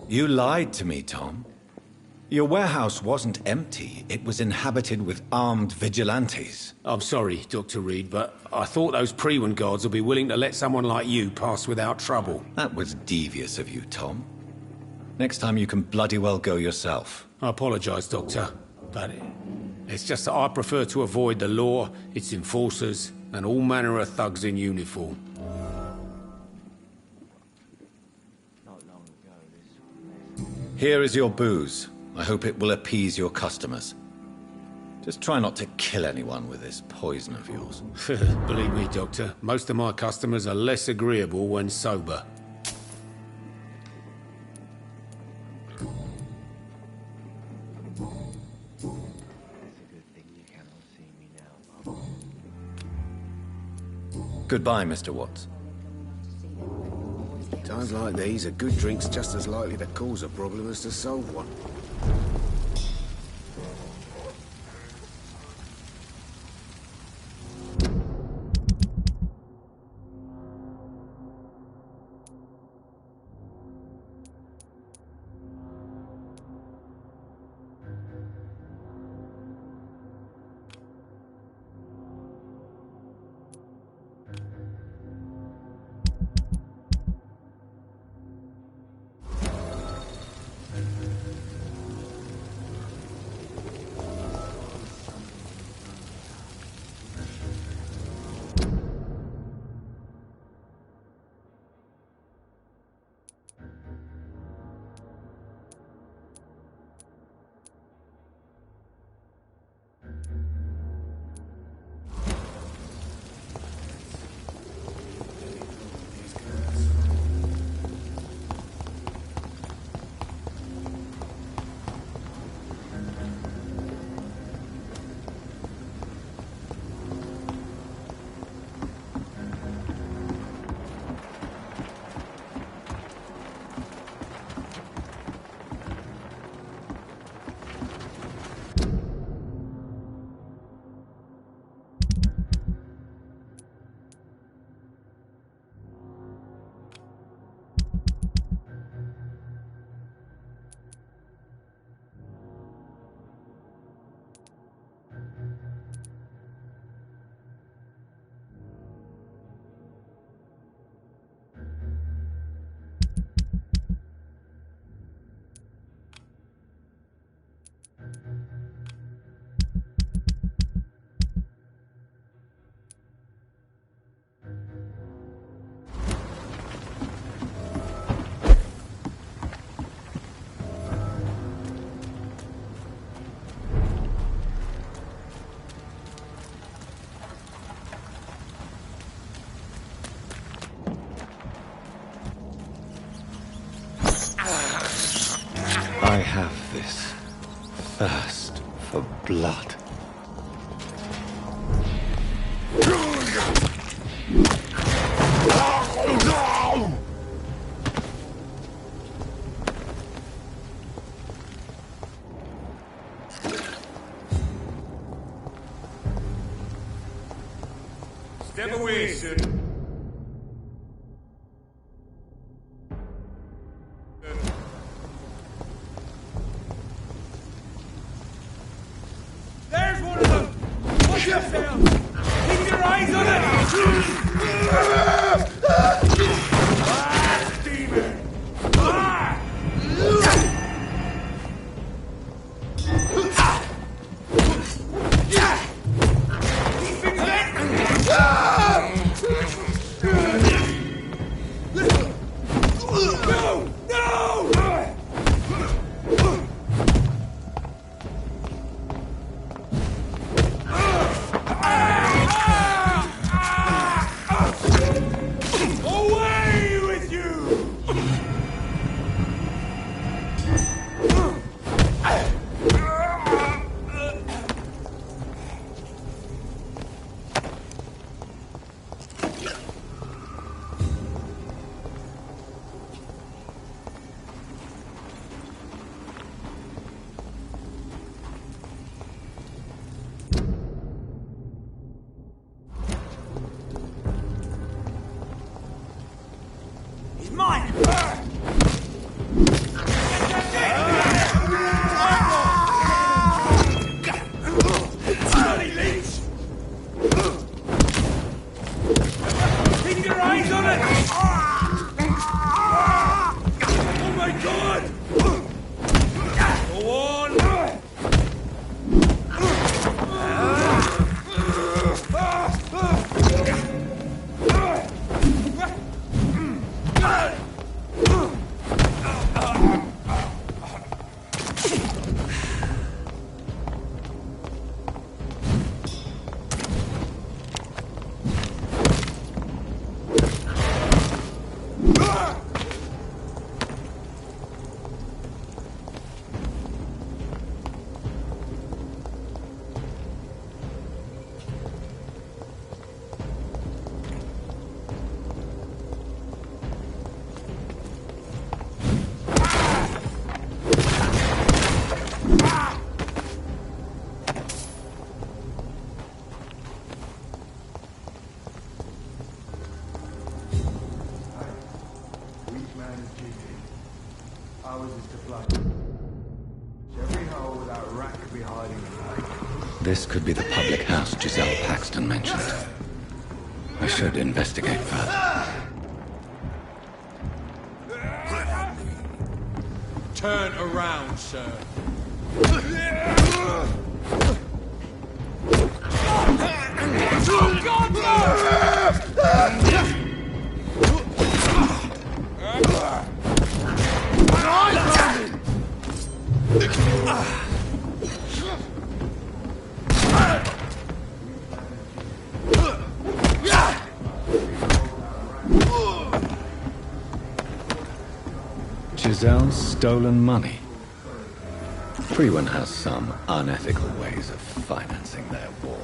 You lied to me, Tom. Your warehouse wasn't empty. It was inhabited with armed vigilantes. I'm sorry, Dr. Reed, but I thought those Prewen guards would be willing to let someone like you pass without trouble. That was devious of you, Tom. Next time you can bloody well go yourself. I apologize, Doctor, but it's just that I prefer to avoid the law, its enforcers, and all manner of thugs in uniform. Here is your booze. I hope it will appease your customers. Just try not to kill anyone with this poison of yours. Believe me, Doctor, most of my customers are less agreeable when sober. Goodbye, Mr. Watts. Times like these, a good drink's just as likely to cause a problem as to solve one. blood. Step away, sir. There's one of them! Watch yourself! Keep your eyes on it! Ah, demon! Ah! No! No! Away with you! He's mine! Bloody leech! Keep your eyes on it! Oh my god! Go on! This could be the public house Giselle Paxton mentioned. I should investigate further. Turn around, sir. God, Giselle's stolen money. Everyone has some unethical ways of financing their war.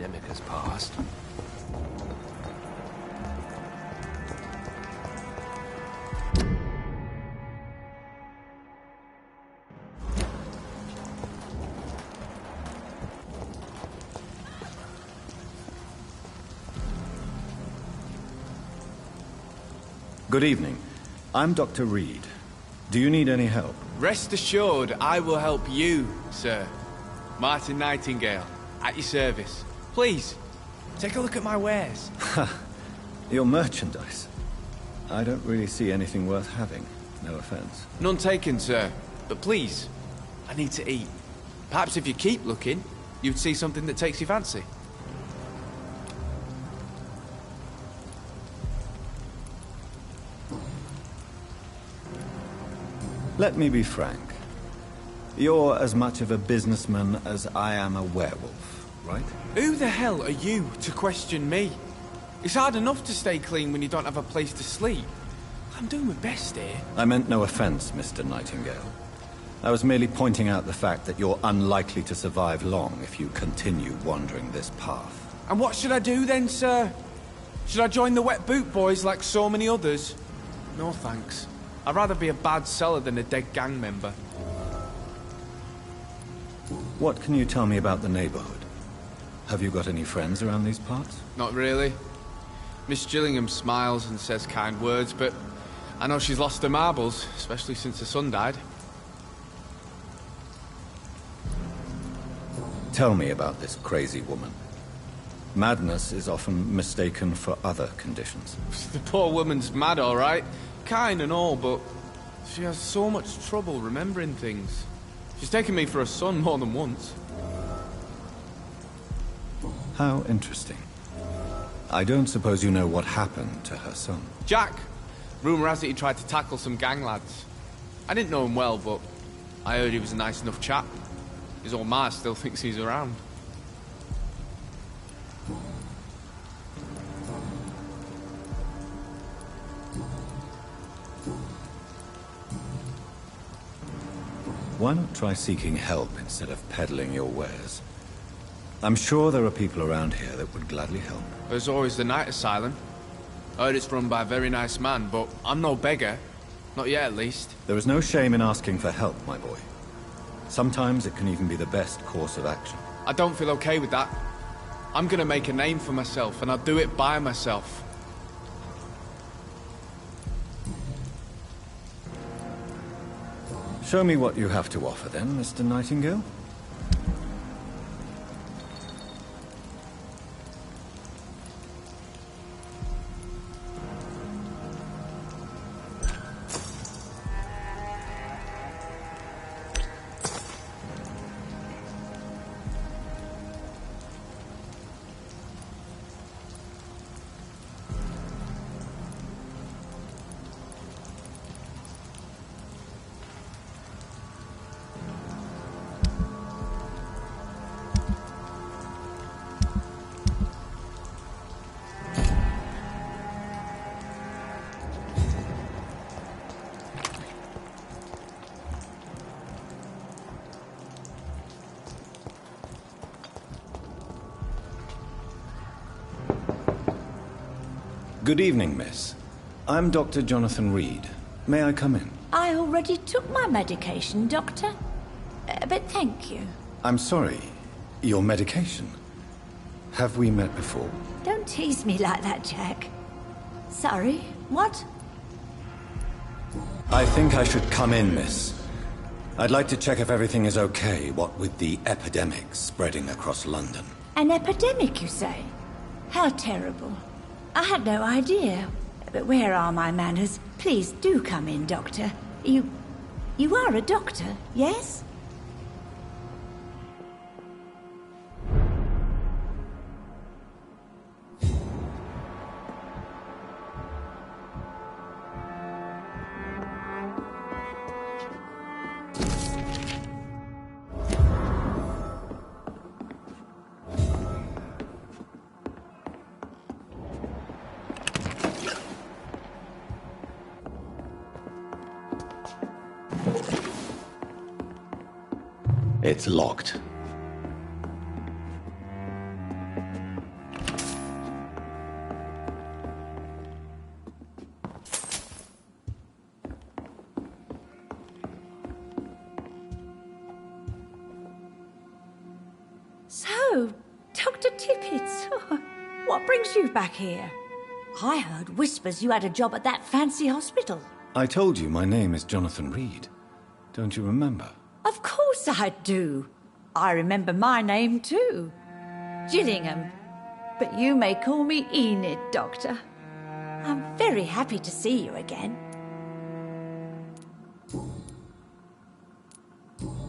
epidemic has passed. Good evening. I'm Dr. Reed. Do you need any help? Rest assured, I will help you, sir. Martin Nightingale, at your service. Please, take a look at my wares. Your merchandise. I don't really see anything worth having. No offense. None taken, sir. But please, I need to eat. Perhaps if you keep looking, you'd see something that takes your fancy. Let me be frank. You're as much of a businessman as I am a werewolf, right? Who the hell are you to question me? It's hard enough to stay clean when you don't have a place to sleep. I'm doing my best here. I meant no offense, Mr. Nightingale. I was merely pointing out the fact that you're unlikely to survive long if you continue wandering this path. And what should I do then, sir? Should I join the Wet Boot Boys like so many others? No thanks. I'd rather be a bad seller than a dead gang member. What can you tell me about the neighborhood? Have you got any friends around these parts? Not really. Miss Gillingham smiles and says kind words, but I know she's lost her marbles, especially since her son died. Tell me about this crazy woman. Madness is often mistaken for other conditions. The poor woman's mad, all right. Kind and all, but she has so much trouble remembering things. She's taken me for a son more than once. How interesting. I don't suppose you know what happened to her son. Jack! Rumour has it he tried to tackle some gang lads. I didn't know him well, but I heard he was a nice enough chap. His old ma still thinks he's around. Why not try seeking help instead of peddling your wares? I'm sure there are people around here that would gladly help. There's always the night asylum. I heard it's run by a very nice man, but I'm no beggar. Not yet, at least. There is no shame in asking for help, my boy. Sometimes it can even be the best course of action. I don't feel okay with that. I'm gonna make a name for myself, and I'll do it by myself. Show me what you have to offer then, Mr. Nightingale. Good evening, miss. I'm Dr. Jonathan Reed. May I come in? I already took my medication, Doctor. But thank you. I'm sorry. Your medication? Have we met before? Don't tease me like that, Jack. Sorry, what? I think I should come in, miss. I'd like to check if everything is okay, what with the epidemic spreading across London. An epidemic, you say? How terrible. I had no idea. But where are my manners? Please do come in, Doctor. You are a doctor, yes? It's locked. Tippets, what brings you back here? I heard whispers you had a job at that fancy hospital. I told you my name is Jonathan Reed. Don't you remember? Of course I do. I remember my name too. Gillingham. But you may call me Enid, Doctor. I'm very happy to see you again.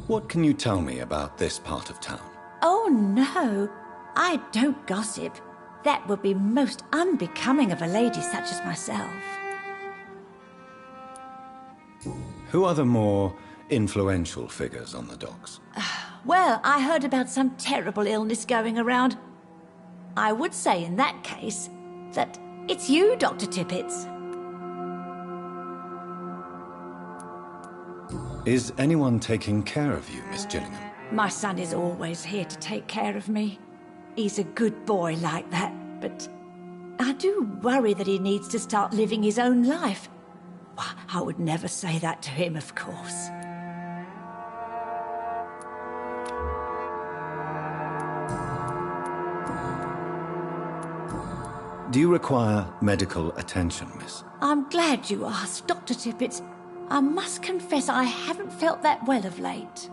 What can you tell me about this part of town? Oh no, I don't gossip. That would be most unbecoming of a lady such as myself. Who are the more influential figures on the docks? Well, I heard about some terrible illness going around. I would say in that case that it's you, Dr. Tippets. Is anyone taking care of you, Miss Gillingham? My son is always here to take care of me. He's a good boy like that, but I do worry that he needs to start living his own life. Well, I would never say that to him, of course. Do you require medical attention, miss? I'm glad you asked, Dr. Tippets. I must confess I haven't felt that well of late.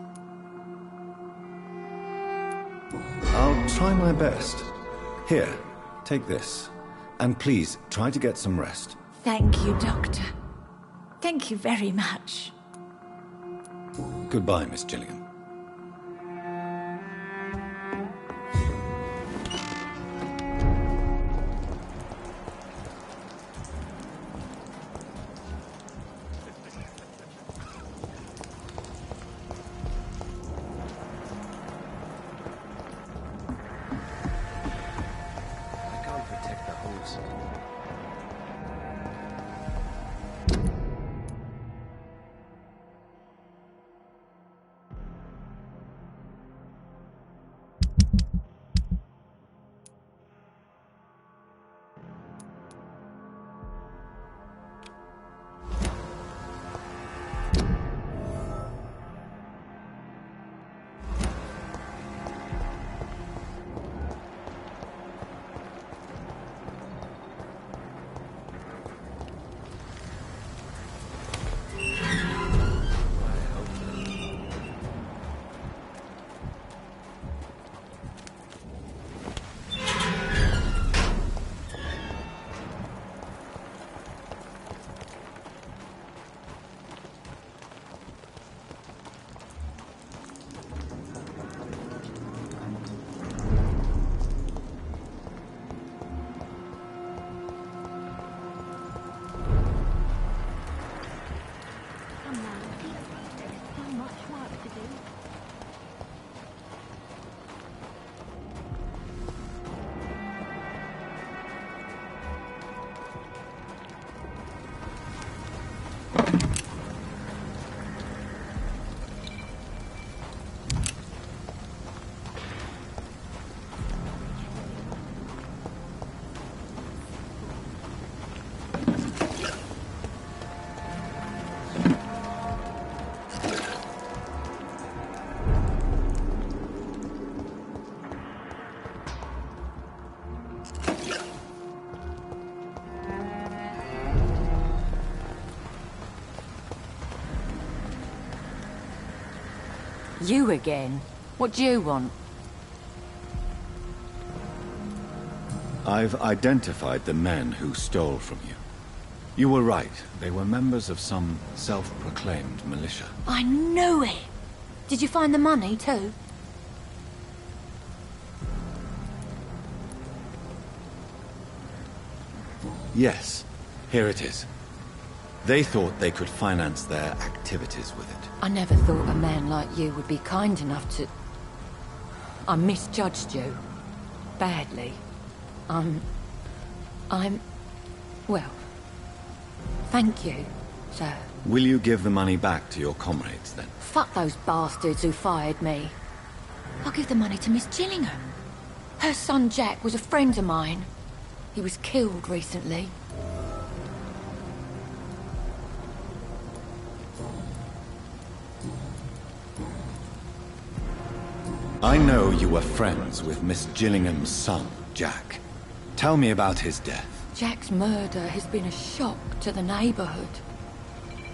I'll try my best. Here, take this. And please, try to get some rest. Thank you, Doctor. Thank you very much. Goodbye, Miss Gillingham. You again? What do you want? I've identified the men who stole from you. You were right. They were members of some self-proclaimed militia. I knew it! Did you find the money, too? Yes, here it is. They thought they could finance their activities with it. I never thought a man like you would be kind enough to... I misjudged you. Badly. Well, thank you, sir. Will you give the money back to your comrades, then? Fuck those bastards who fired me. I'll give the money to Miss Gillingham. Her son Jack was a friend of mine. He was killed recently. I know you were friends with Miss Gillingham's son, Jack. Tell me about his death. Jack's murder has been a shock to the neighborhood.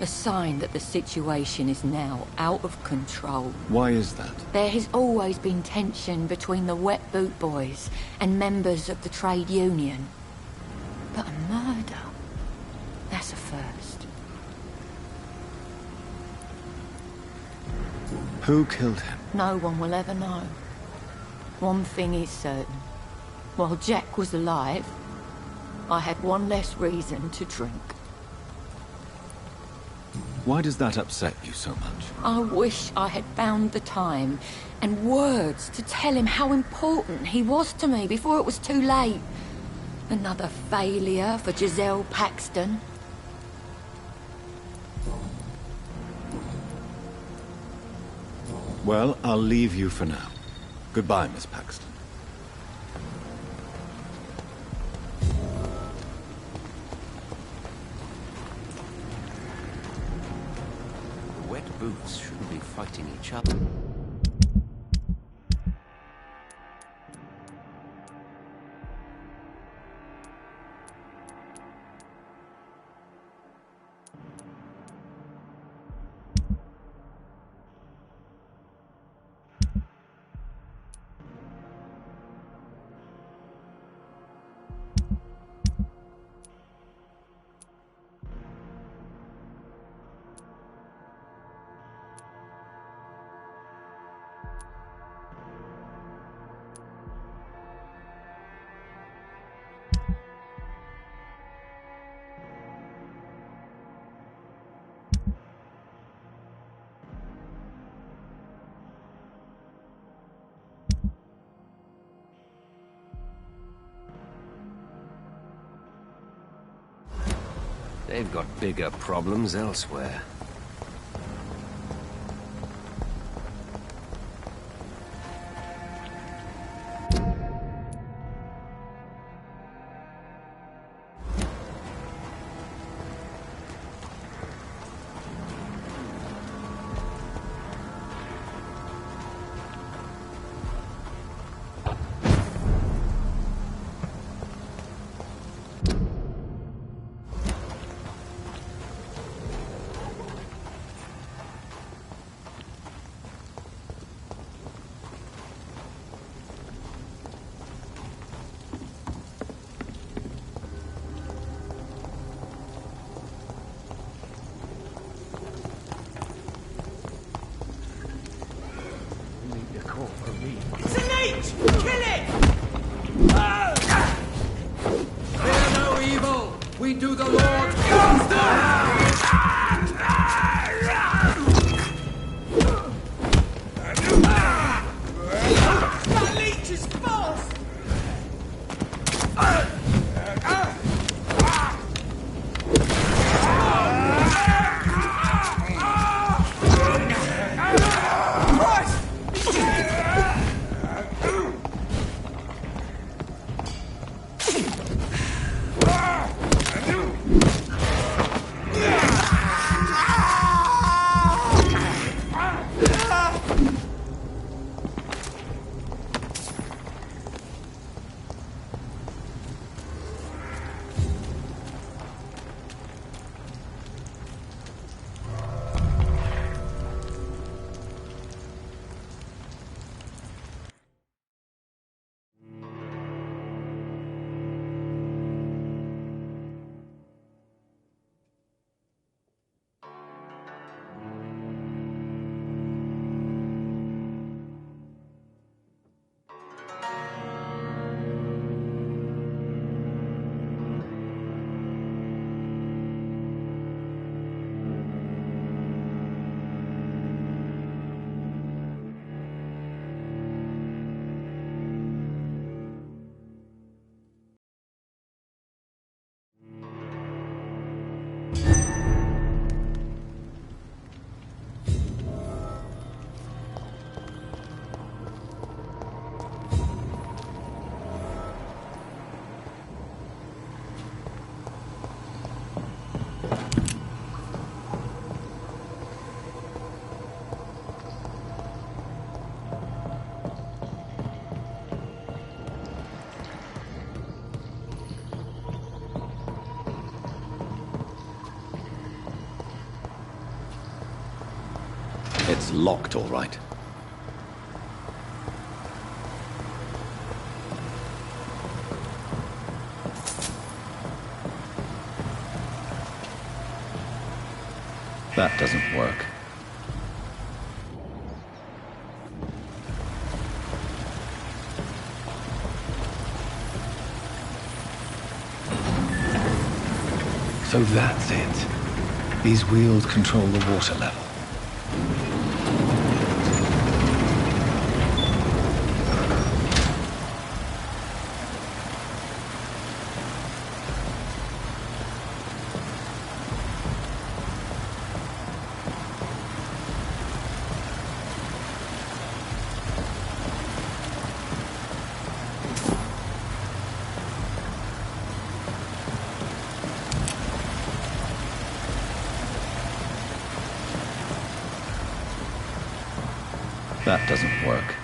A sign that the situation is now out of control. Why is that? There has always been tension between the Wet Boot Boys and members of the trade union. But a murder? That's a first. Who killed him? No one will ever know. One thing is certain. While Jack was alive, I had one less reason to drink. Why does that upset you so much? I wish I had found the time and words to tell him how important he was to me before it was too late. Another failure for Giselle Paxton. Well, I'll leave you for now. Goodbye, Miss Paxton. The wet boots shouldn't be fighting each other. They've got bigger problems elsewhere. It's innate! Kill it! Fear no evil. We do the Lord's justice. That leech is fast! It's locked, all right. That doesn't work. So that's it. These wheels control the water level. That doesn't work.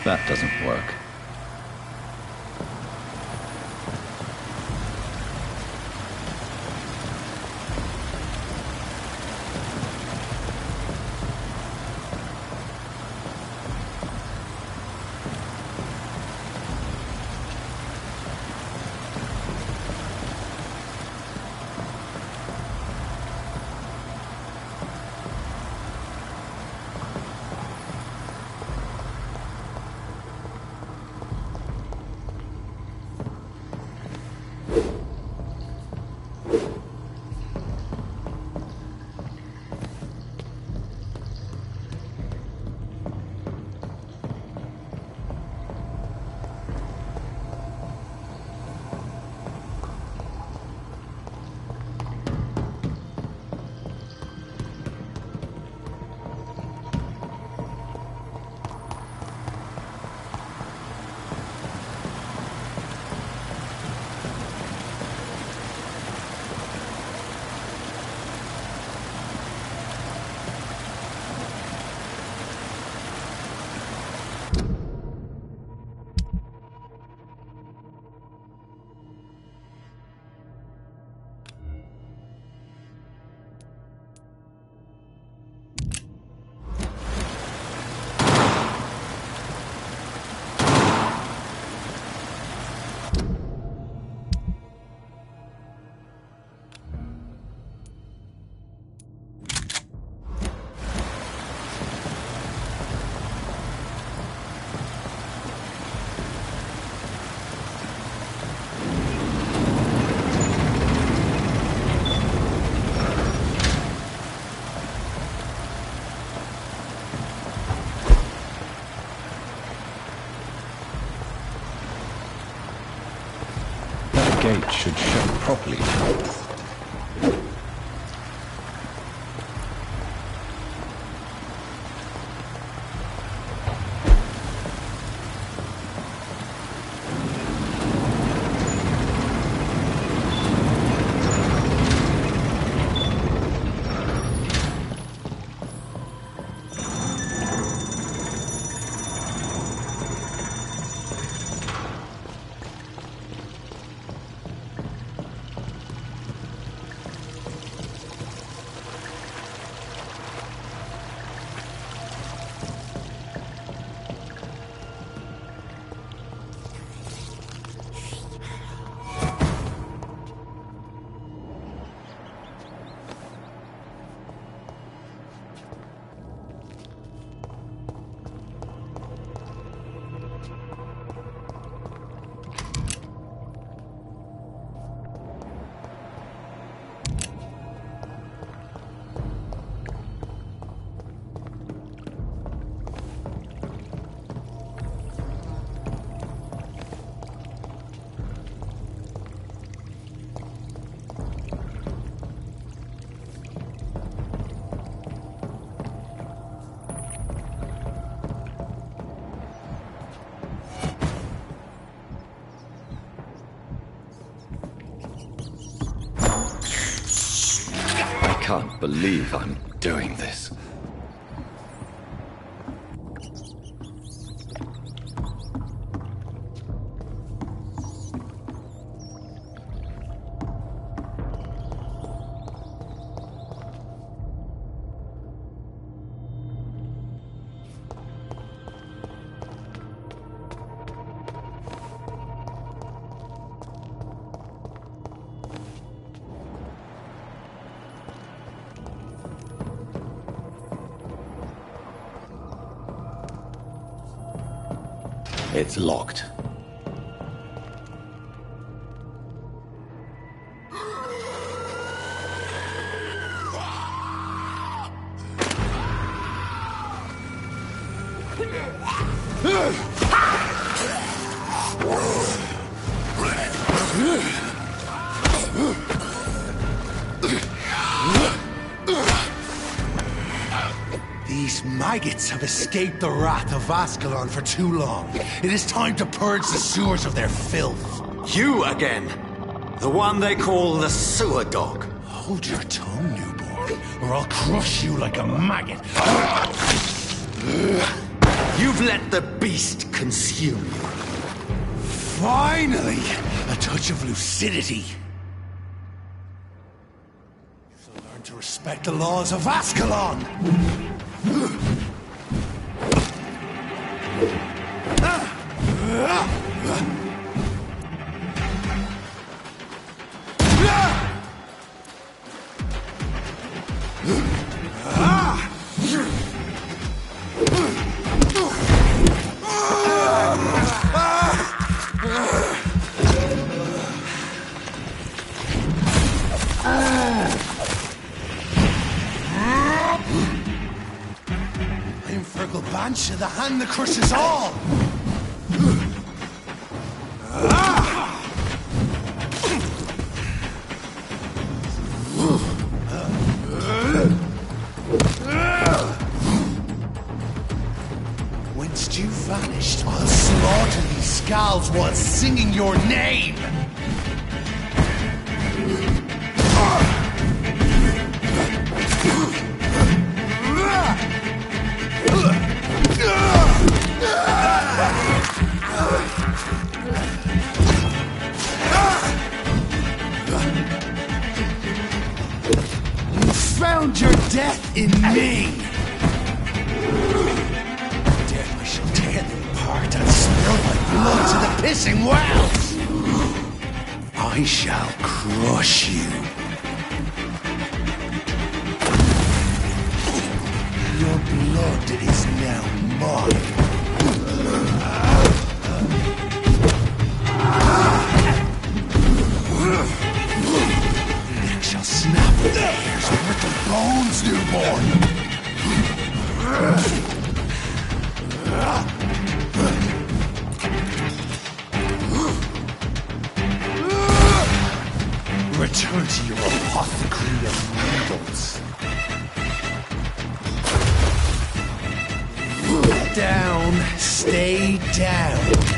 That doesn't work. gate should shut properly now. I can't believe I'm doing this. It's locked. These maggots have escaped the wrath of Ascalon for too long. It is time to purge the sewers of their filth. You again! The one they call the sewer dog. Hold your tongue, newborn, or I'll crush you like a maggot. You've let the beast consume you. Finally! A touch of lucidity. So learn to respect the laws of Ascalon! The hand that crushes all! Whence you vanished, I'll slaughter these skulls while singing your name! Found your death in me! Death, I shall tear them apart and spill my blood to the pissing wells! I shall crush you. Your blood is now mine. Neck shall snap with the hairs worth the bones, newborn. return to your apothecary of needles. Down, stay down.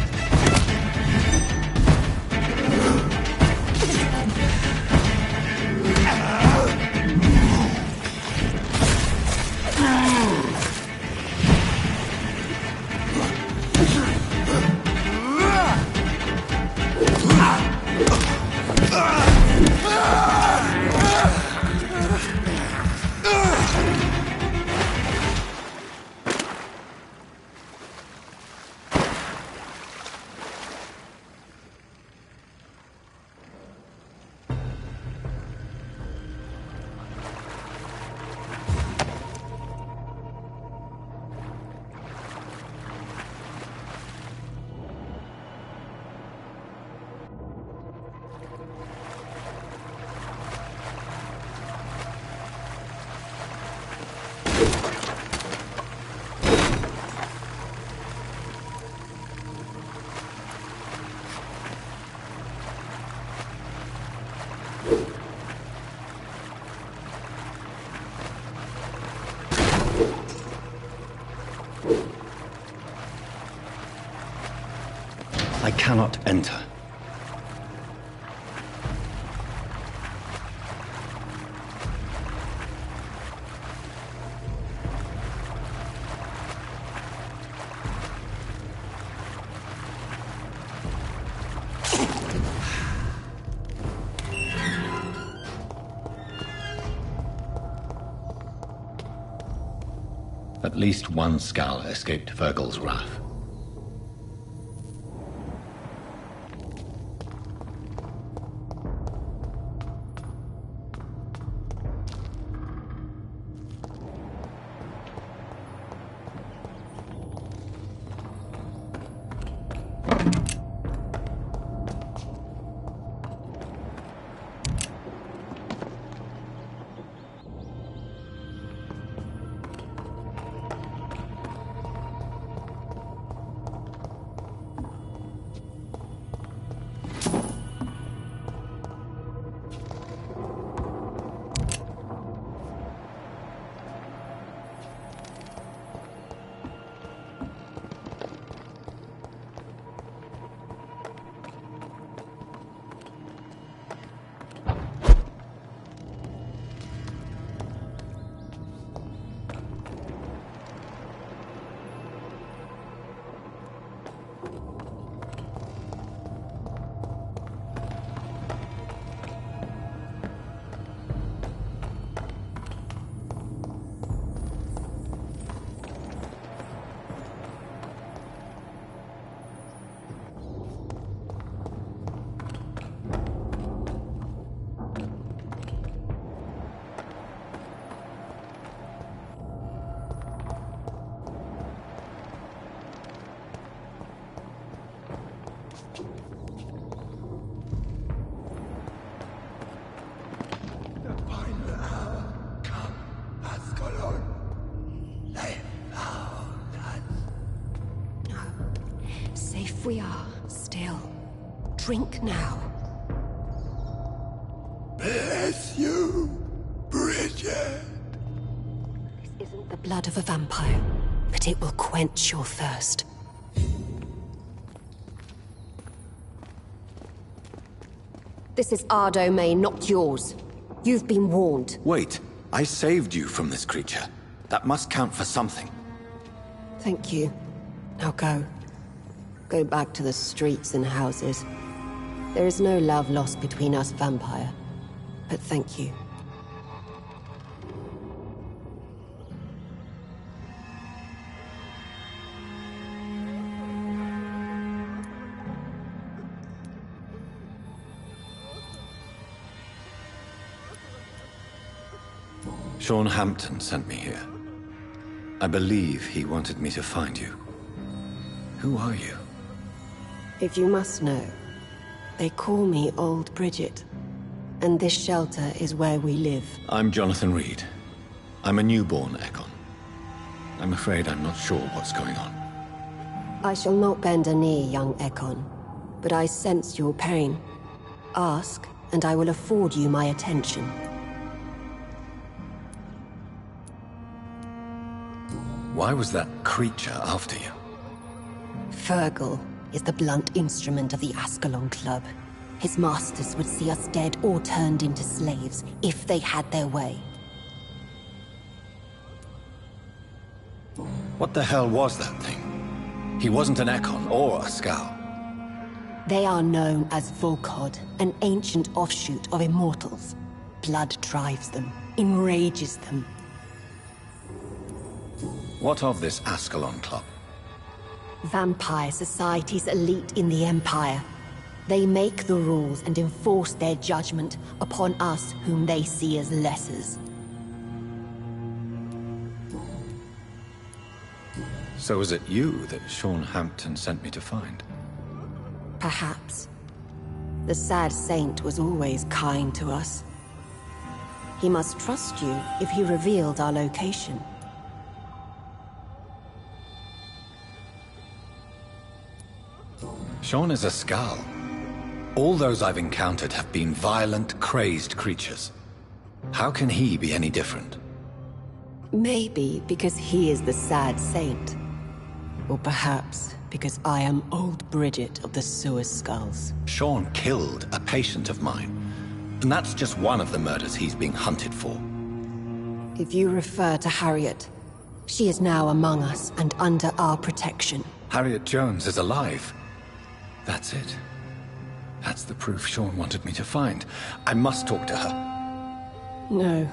I cannot enter. At least one Skal escaped Virgil's wrath. We are still. Drink now. Bless you, Bridget. This isn't the blood of a vampire, but it will quench your thirst. This is our domain, not yours. You've been warned. Wait, I saved you from this creature. That must count for something. Thank you. Now go. Go back to the streets and houses. There is no love lost between us, vampire. But thank you. Sean Hampton sent me here. I believe he wanted me to find you. Who are you? If you must know, they call me Old Bridget. And this shelter is where we live. I'm Jonathan Reed. I'm a newborn Ekon. I'm afraid I'm not sure what's going on. I shall not bend a knee, young Ekon. But I sense your pain. Ask, and I will afford you my attention. Why was that creature after you? Fergal is the blunt instrument of the Ascalon Club. His masters would see us dead or turned into slaves if they had their way. What the hell was that thing? He wasn't an Ekon or a Scowl. They are known as Volkod, an ancient offshoot of immortals. Blood drives them, enrages them. What of this Ascalon Club? Vampire Society's elite in the Empire. They make the rules and enforce their judgment upon us whom they see as lessers. So was it you that Sean Hampton sent me to find? Perhaps. The sad saint was always kind to us. He must trust you if he revealed our location. Sean is a Scowl. All those I've encountered have been violent, crazed creatures. How can he be any different? Maybe because he is the sad saint. Or perhaps because I am old Bridget of the Sewer Skulls. Sean killed a patient of mine. And that's just one of the murders he's being hunted for. If you refer to Harriet, she is now among us and under our protection. Harriet Jones is alive. That's it. That's the proof Sean wanted me to find. I must talk to her. No.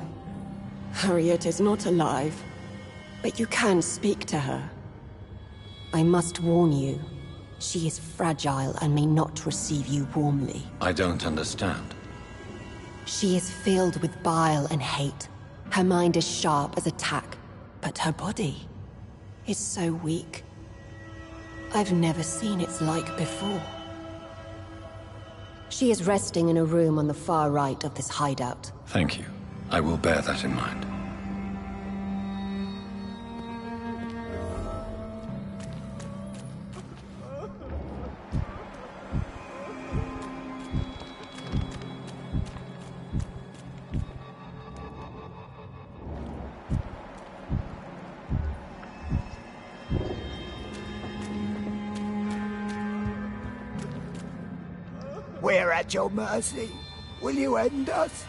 Harriet is not alive. But you can speak to her. I must warn you. She is fragile and may not receive you warmly. I don't understand. She is filled with bile and hate. Her mind is sharp as a tack, but her body is so weak. I've never seen its like before. She is resting in a room on the far right of this hideout. Thank you. I will bear that in mind. We're at your mercy. Will you end us?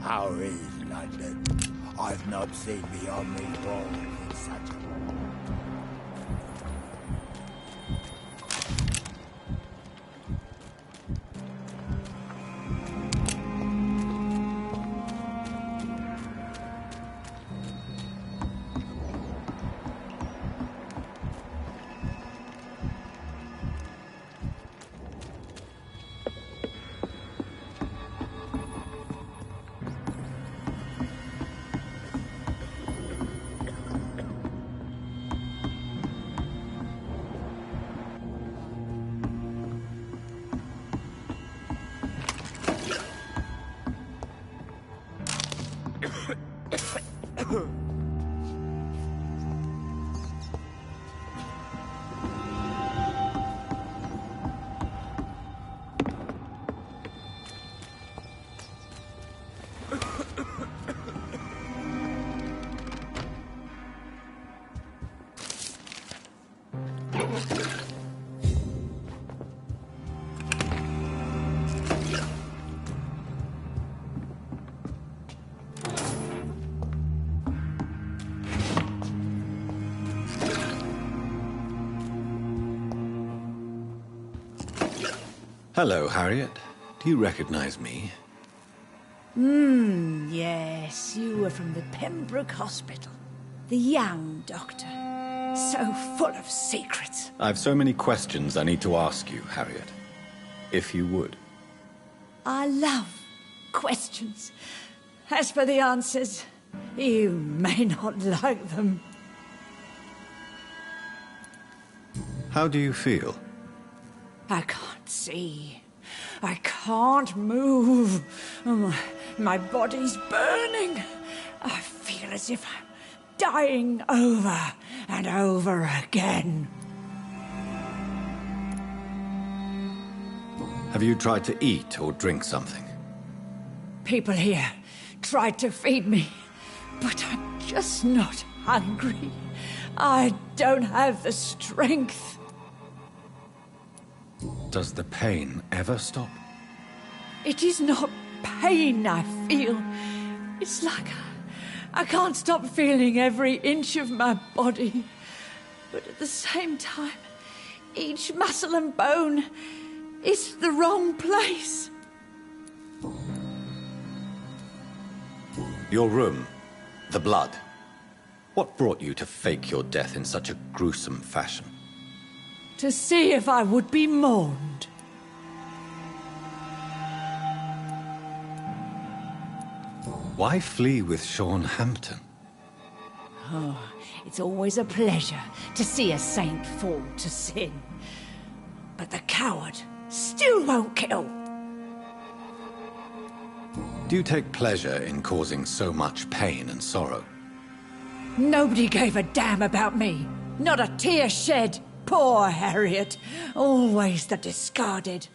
How is London? I've not seen beyond these walls in such a... Hello, Harriet. Do you recognize me? Yes, you were from the Pembroke Hospital. The young doctor. So full of secrets. I've so many questions I need to ask you, Harriet. If you would. I love questions. As for the answers, you may not like them. How do you feel? I can't see. I can't move. My body's burning. I feel as if I'm dying over and over again. Have you tried to eat or drink something? People here tried to feed me, but I'm just not hungry. I don't have the strength. Does the pain ever stop? It is not pain I feel. It's like I can't stop feeling every inch of my body. But at the same time, each muscle and bone is the wrong place. Your room, the blood. What brought you to fake your death in such a gruesome fashion? To see if I would be mourned. Why flee with Sean Hampton? Oh, it's always a pleasure to see a saint fall to sin. But the coward still won't kill. Do you take pleasure in causing so much pain and sorrow? Nobody gave a damn about me. Not a tear shed. Poor Harriet. Always the discarded.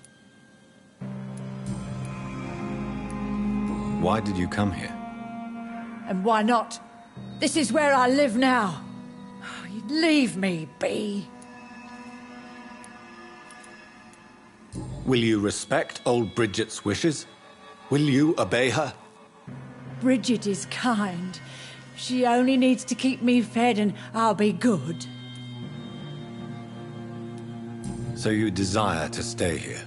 Why did you come here? And why not? This is where I live now. Leave me be. Will you respect old Bridget's wishes? Will you obey her? Bridget is kind. She only needs to keep me fed and I'll be good. So you desire to stay here?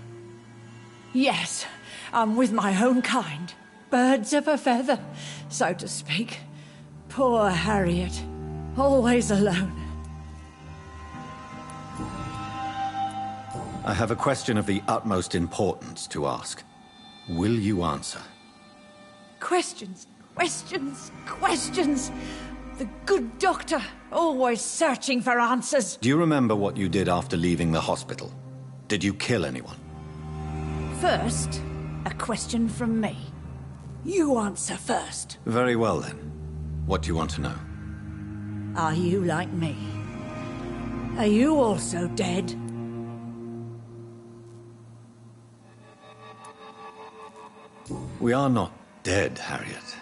Yes, I'm with my own kind. Birds of a feather, so to speak. Poor Harriet, always alone. I have a question of the utmost importance to ask. Will you answer? Questions, questions, questions. The good doctor, always searching for answers. Do you remember what you did after leaving the hospital? Did you kill anyone? First, a question from me. You answer first. Very well, then. What do you want to know? Are you like me? Are you also dead? We are not dead, Harriet.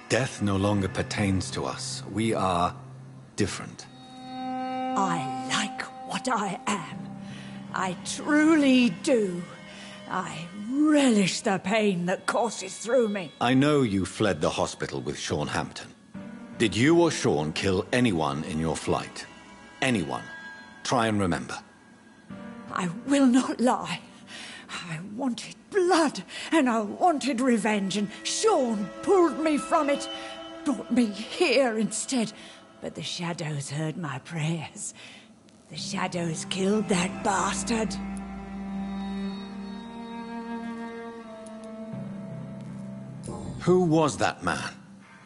Death no longer pertains to us. We are different. I like what I am. I truly do. I relish the pain that courses through me. I know you fled the hospital with Sean Hampton. Did you or Sean kill anyone in your flight? Anyone? Try and remember. I will not lie. I wanted blood, and I wanted revenge, and Sean pulled me from it, brought me here instead. But the shadows heard my prayers. The shadows killed that bastard. Who was that man?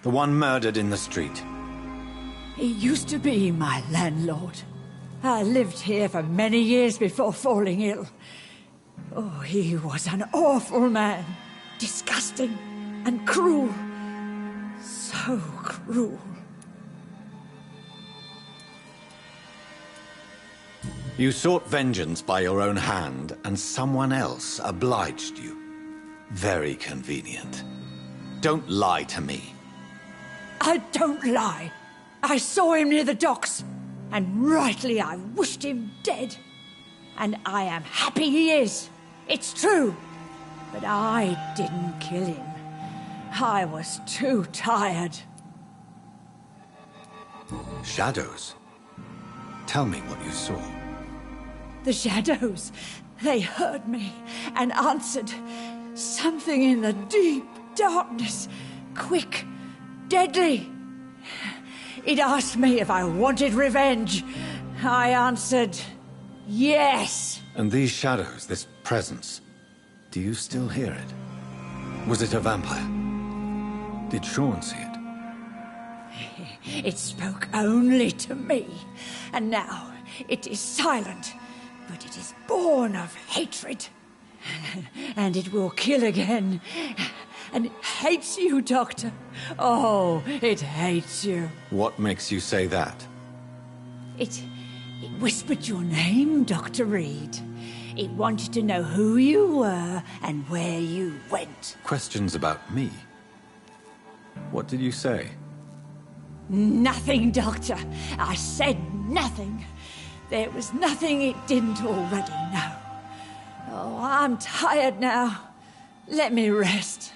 The one murdered in the street? He used to be my landlord. I lived here for many years before falling ill. Oh, he was an awful man. Disgusting and cruel. So cruel. You sought vengeance by your own hand, and someone else obliged you. Very convenient. Don't lie to me. I don't lie. I saw him near the docks, and rightly I wished him dead. And I am happy he is. It's true. But I didn't kill him. I was too tired. Shadows? Tell me what you saw. The shadows, they heard me and answered. Something in the deep darkness. Quick, deadly. It asked me if I wanted revenge. I answered, yes. And these shadows, this presence, do you still hear it? Was it a vampire? Did Sean see it? It spoke only to me, and now it is silent, but it is born of hatred. And it will kill again. And it hates you, Doctor. Oh, it hates you. What makes you say that? It whispered your name, Dr. Reed. It wanted to know who you were and where you went. Questions about me? What did you say? Nothing, Doctor. I said nothing. There was nothing it didn't already know. Oh, I'm tired now. Let me rest.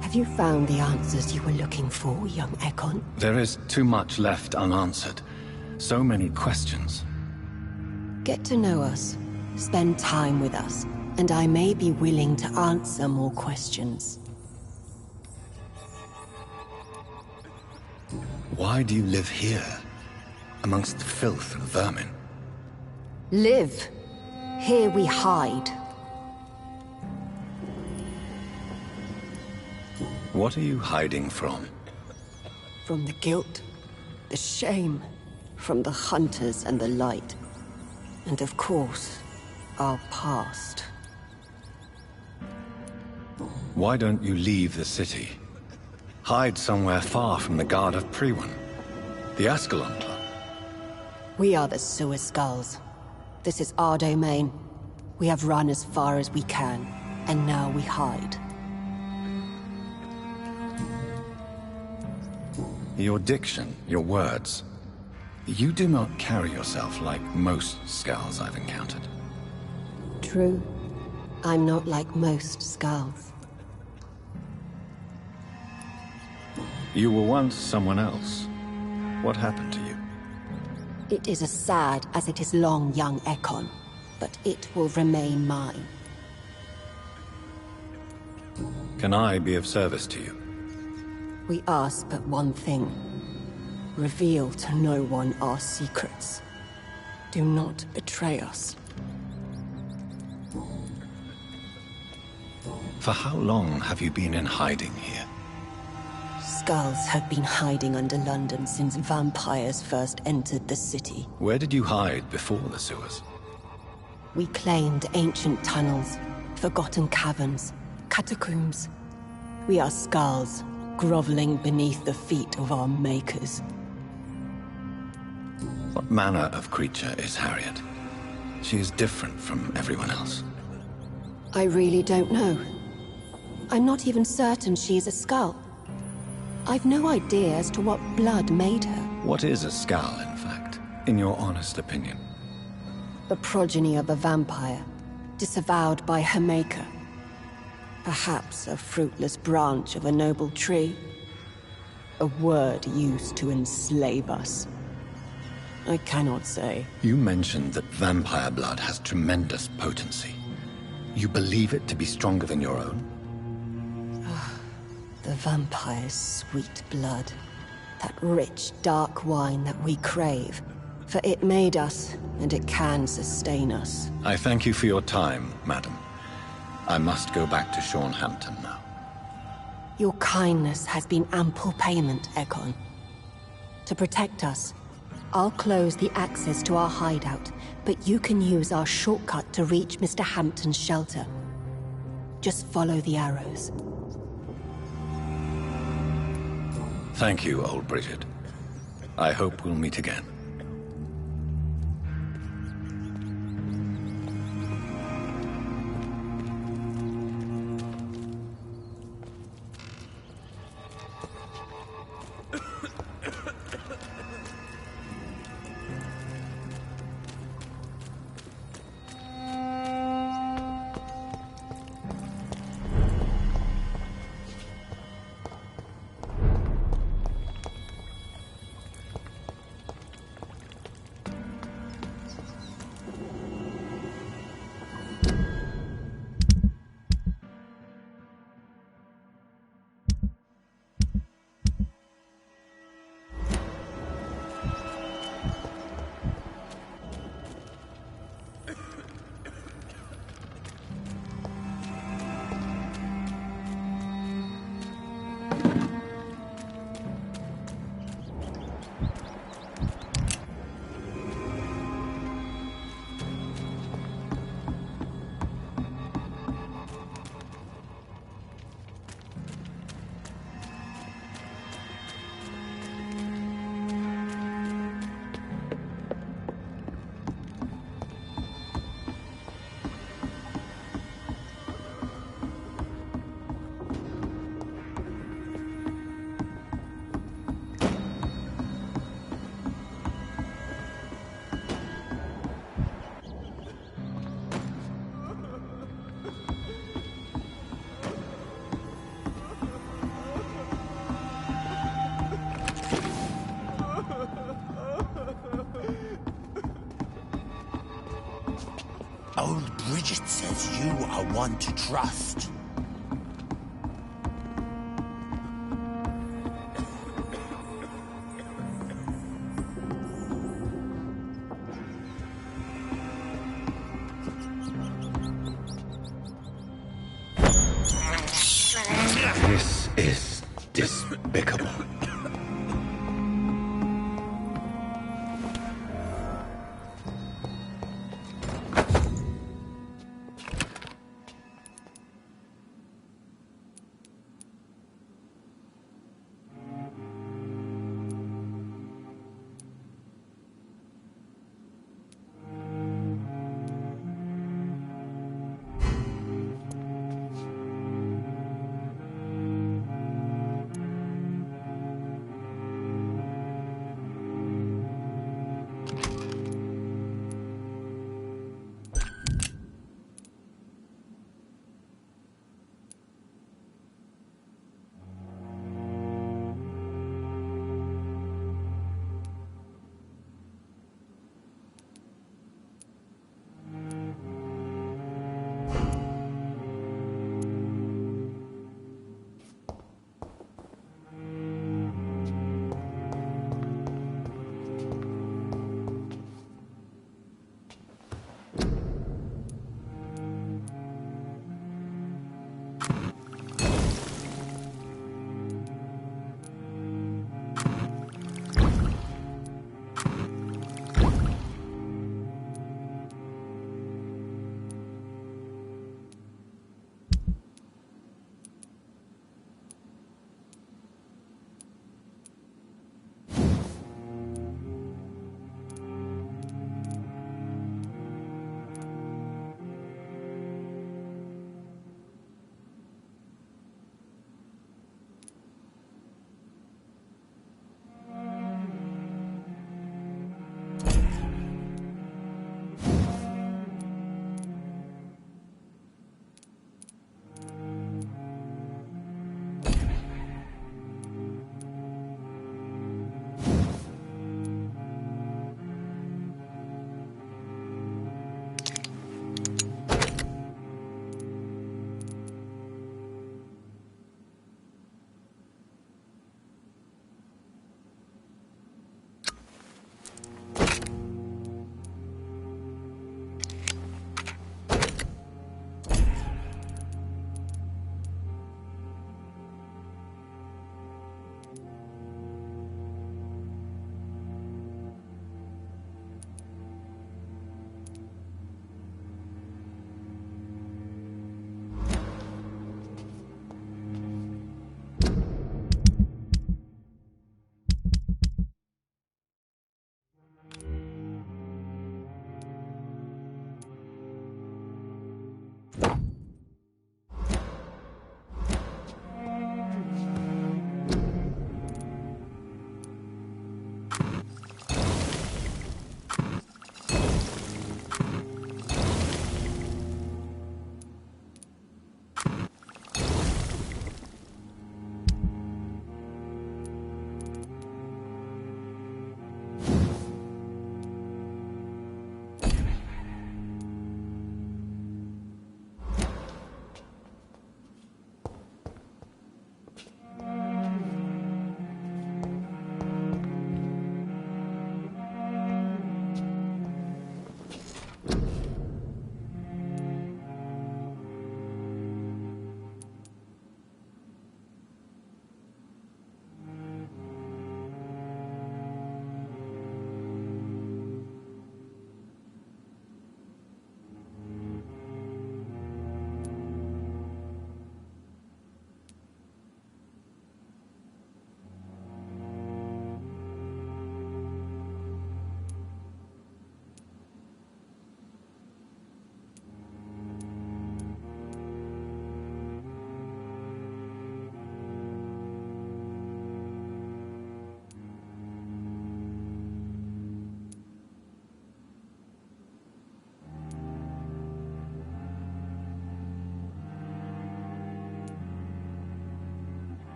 Have you found the answers you were looking for, young Ekon? There is too much left unanswered. So many questions. Get to know us. Spend time with us. And I may be willing to answer more questions. Why do you live here? Amongst the filth and vermin? Live. Here we hide. What are you hiding from? From the guilt, the shame, from the hunters and the light. And of course, our past. Why don't you leave the city? Hide somewhere far from the guard of Priwen. The Ascalon Club. We are the Sewer Skulls. This is our domain. We have run as far as we can, and now we hide. Your diction, your words. You do not carry yourself like most Skulls I've encountered. True. I'm not like most Skulls. You were once someone else. What happened to you? It is as sad as it is long, young Ekon, but it will remain mine. Can I be of service to you? We ask but one thing. Reveal to no one our secrets. Do not betray us. For how long have you been in hiding here? Skulls have been hiding under London since vampires first entered the city. Where did you hide before the sewers? We claimed ancient tunnels, forgotten caverns, catacombs. We are Skulls, groveling beneath the feet of our makers. What manner of creature is Harriet? She is different from everyone else. I really don't know. I'm not even certain she is a Skull. I've no idea as to what blood made her. What is a Skull, in fact, in your honest opinion? The progeny of a vampire, disavowed by her maker. Perhaps a fruitless branch of a noble tree. A word used to enslave us. I cannot say. You mentioned that vampire blood has tremendous potency. You believe it to be stronger than your own? The vampire's sweet blood. That rich, dark wine that we crave. For it made us, and it can sustain us. I thank you for your time, madam. I must go back to Shornhampton now. Your kindness has been ample payment, Ekon. To protect us, I'll close the access to our hideout, but you can use our shortcut to reach Mr. Hampton's shelter. Just follow the arrows. Thank you, old Bridget. I hope we'll meet again. Bridget says you are one to trust. This is despicable.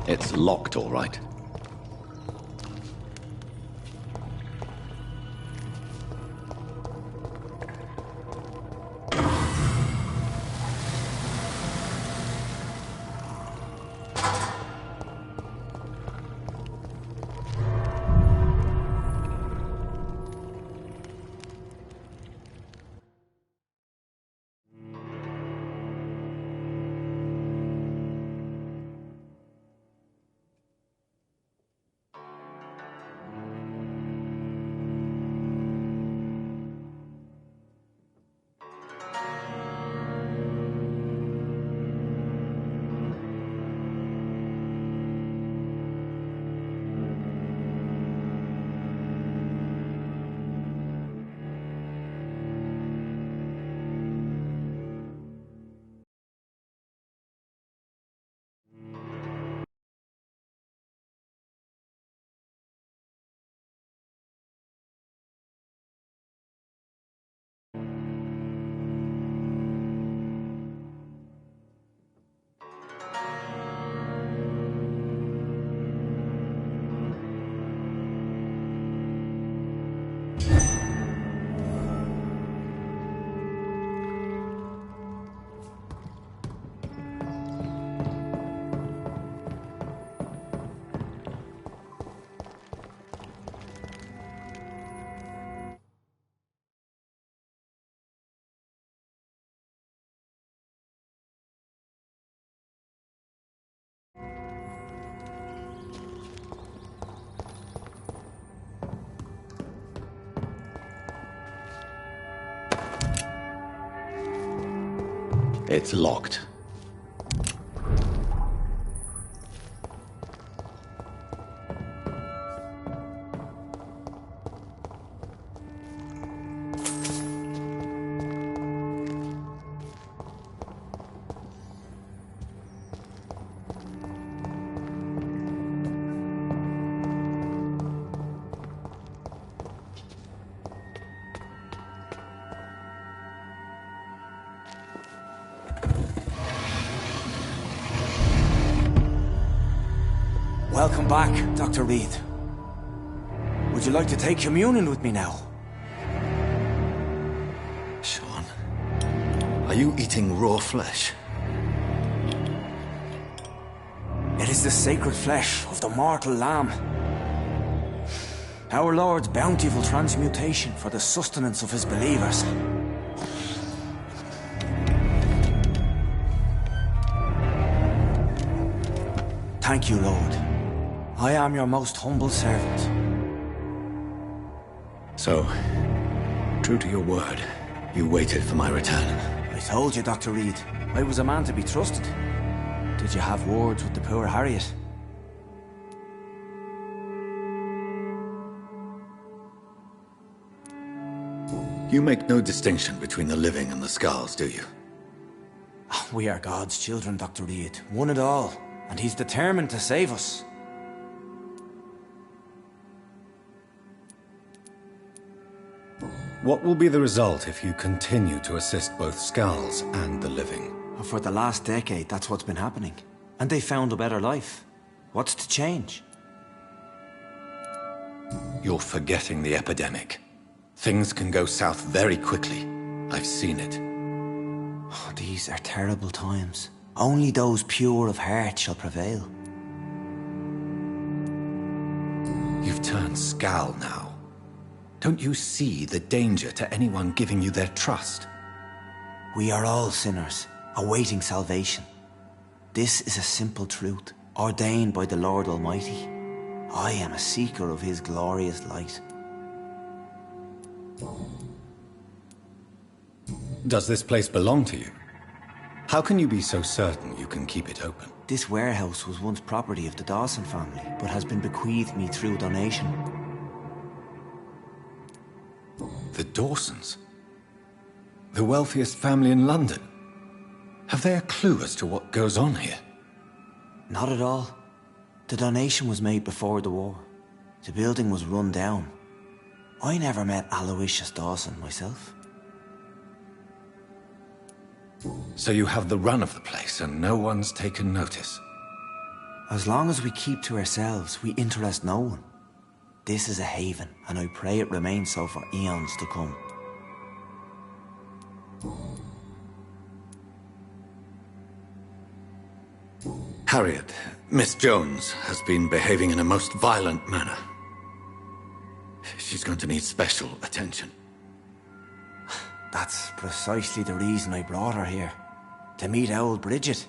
It's locked, all right. It's locked. Welcome back, Dr. Reed. Would you like to take communion with me now? Sean, are you eating raw flesh? It is the sacred flesh of the mortal lamb. Our Lord's bountiful transmutation for the sustenance of his believers. Thank you, Lord. I am your most humble servant. So, true to your word, you waited for my return. I told you, Dr. Reed, I was a man to be trusted. Did you have words with the poor Harriet? You make no distinction between the living and the skulls, do you? We are God's children, Dr. Reed. One and all. And he's determined to save us. What will be the result if you continue to assist both skulls and the living? For the last decade, that's what's been happening. And they found a better life. What's to change? You're forgetting the epidemic. Things can go south very quickly. I've seen it. Oh, these are terrible times. Only those pure of heart shall prevail. You've turned Skal now. Don't you see the danger to anyone giving you their trust? We are all sinners, awaiting salvation. This is a simple truth, ordained by the Lord Almighty. I am a seeker of his glorious light. Does this place belong to you? How can you be so certain you can keep it open? This warehouse was once property of the Dawson family, but has been bequeathed me through donation. The Dawsons? The wealthiest family in London? Have they a clue as to what goes on here? Not at all. The donation was made before the war. The building was run down. I never met Aloysius Dawson myself. So you have the run of the place and no one's taken notice? As long as we keep to ourselves, we interest no one. This is a haven, and I pray it remains so for eons to come. Harriet, Miss Jones has been behaving in a most violent manner. She's going to need special attention. That's precisely the reason I brought her here. To meet old Bridget.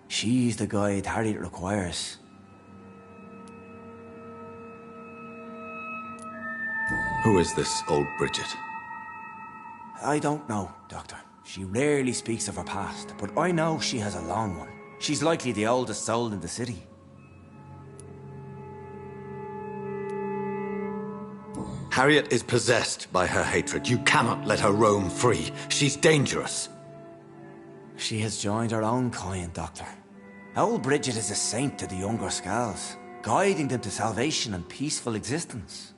She's the guide Harriet requires. Who is this old Bridget? I don't know, Doctor. She rarely speaks of her past, but I know she has a long one. She's likely the oldest soul in the city. Harriet is possessed by her hatred. You cannot let her roam free. She's dangerous. She has joined her own kind, Doctor. Old Bridget is a saint to the younger Scals, guiding them to salvation and peaceful existence.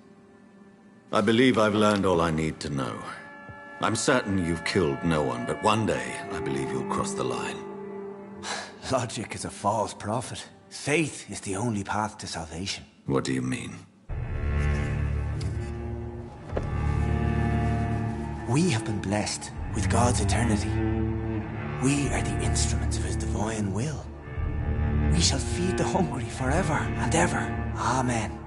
I believe I've learned all I need to know. I'm certain you've killed no one, but one day I believe you'll cross the line. Logic is a false prophet. Faith is the only path to salvation. What do you mean? We have been blessed with God's eternity. We are the instruments of His divine will. We shall feed the hungry forever and ever. Amen.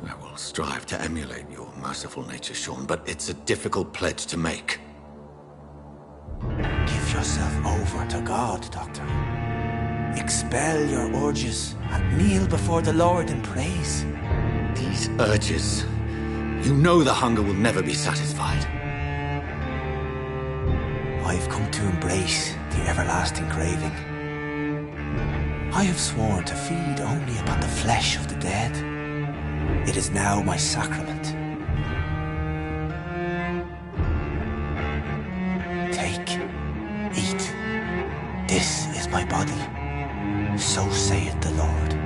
I will strive to emulate your merciful nature, Sean, but it's a difficult pledge to make. Give yourself over to God, Doctor. Expel your urges and kneel before the Lord in praise. These urges... You know the hunger will never be satisfied. I've come to embrace the everlasting craving. I have sworn to feed only upon the flesh of the dead. It is now my sacrament. Take, eat. This is my body. So saith the Lord.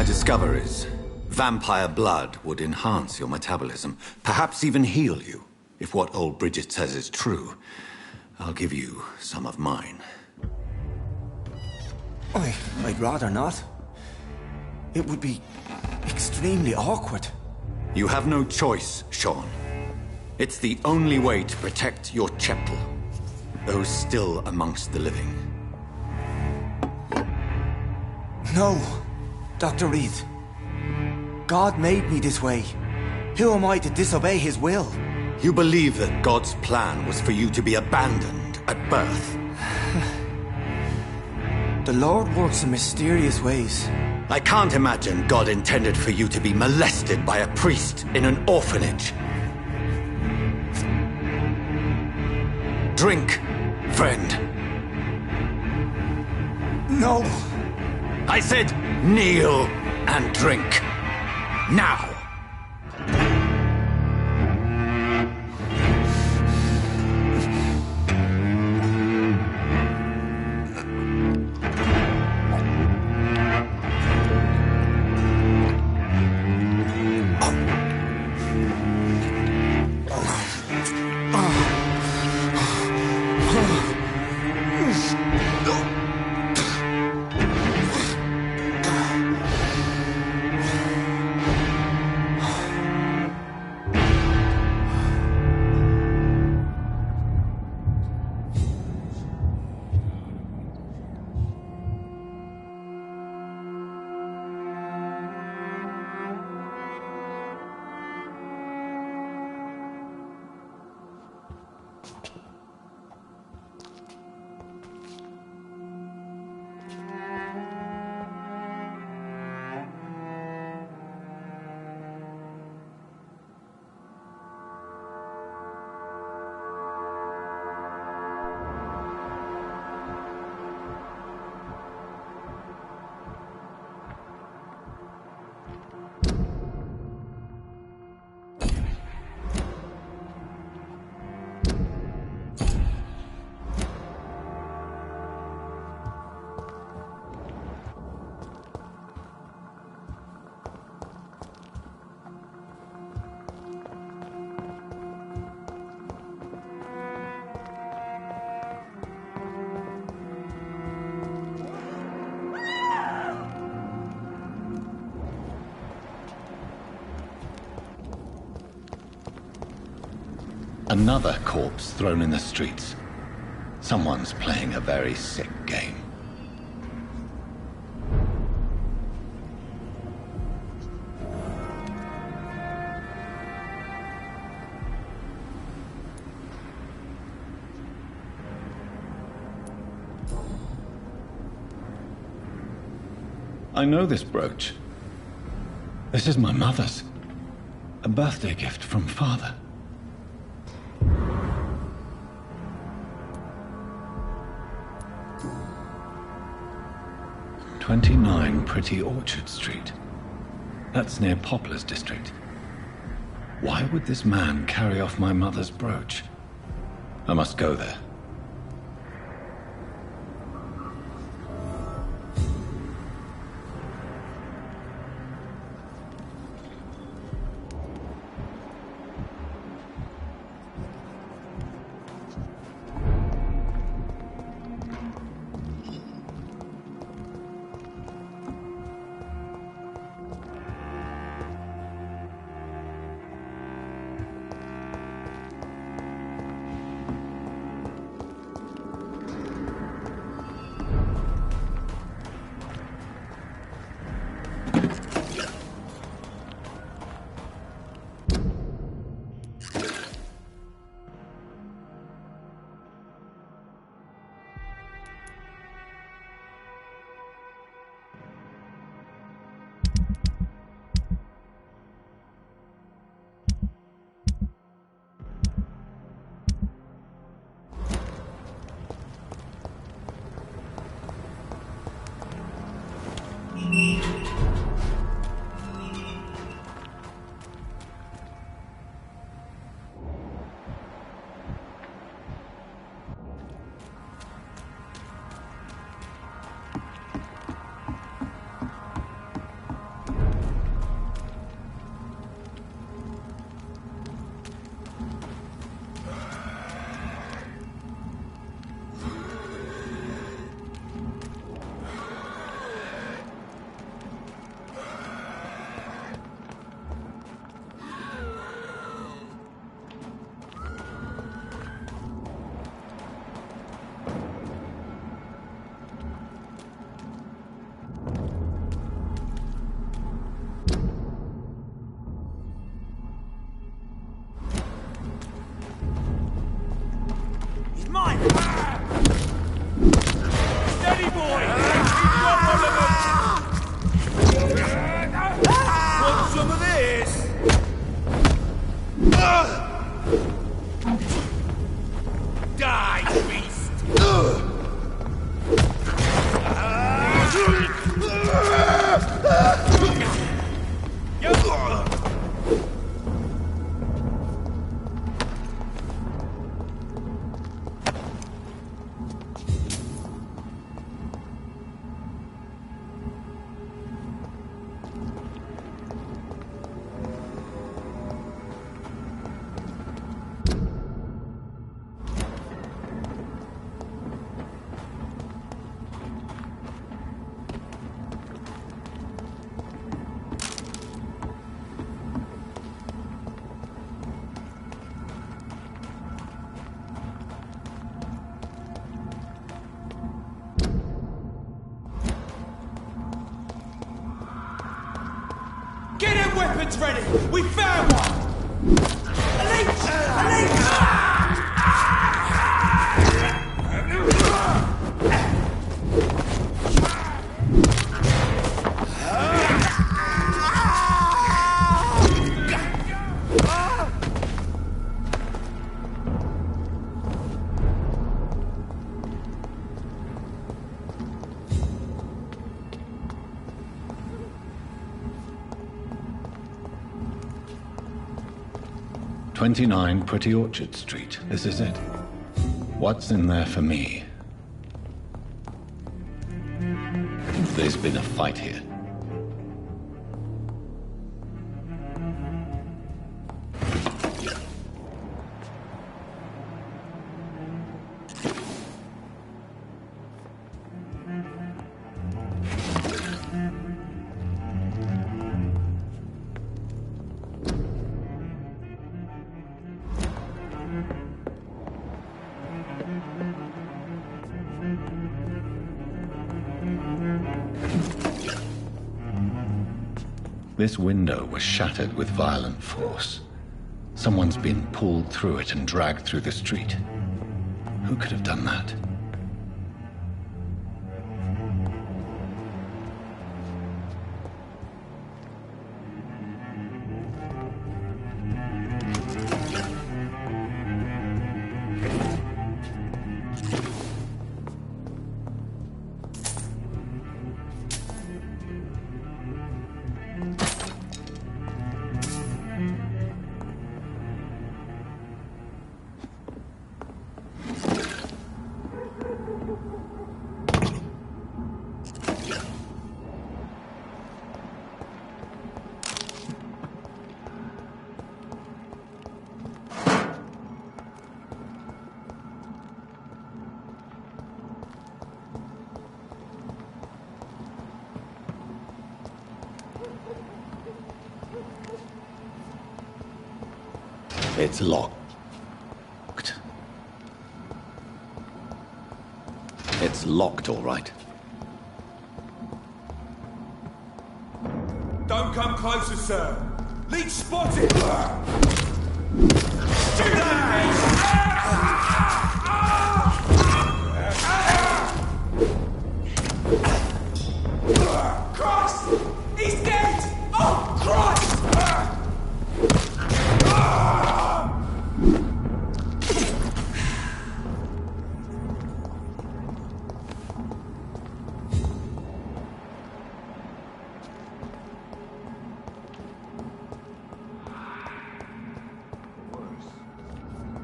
Discoveries. Vampire blood would enhance your metabolism, perhaps even heal you. If what old Bridget says is true, I'll give you some of mine. I'd rather not. It would be extremely awkward. You have no choice, Sean. It's the only way to protect your cheptel, those still amongst the living. No, Dr. Reed. God made me this way. Who am I to disobey His will? You believe that God's plan was for you to be abandoned at birth? The Lord works in mysterious ways. I can't imagine God intended for you to be molested by a priest in an orphanage. Drink, friend. No. I said kneel and drink. Now. Another corpse thrown in the streets. Someone's playing a very sick game. I know this brooch. This is my mother's. A birthday gift from father. "29 Pretty Orchard Street. That's near Poplar's district. Why would this man carry off my mother's brooch? I must go there. Weapons ready! We found one! Elite! Elite! "29 Pretty Orchard Street. This is it. What's in there for me? There's been a fight here. This window was shattered with violent force. Someone's been pulled through it and dragged through the street. Who could have done that? It's locked. It's locked, all right. Don't come closer, sir. Leech spotted! Christ! He's dead! Oh, Christ!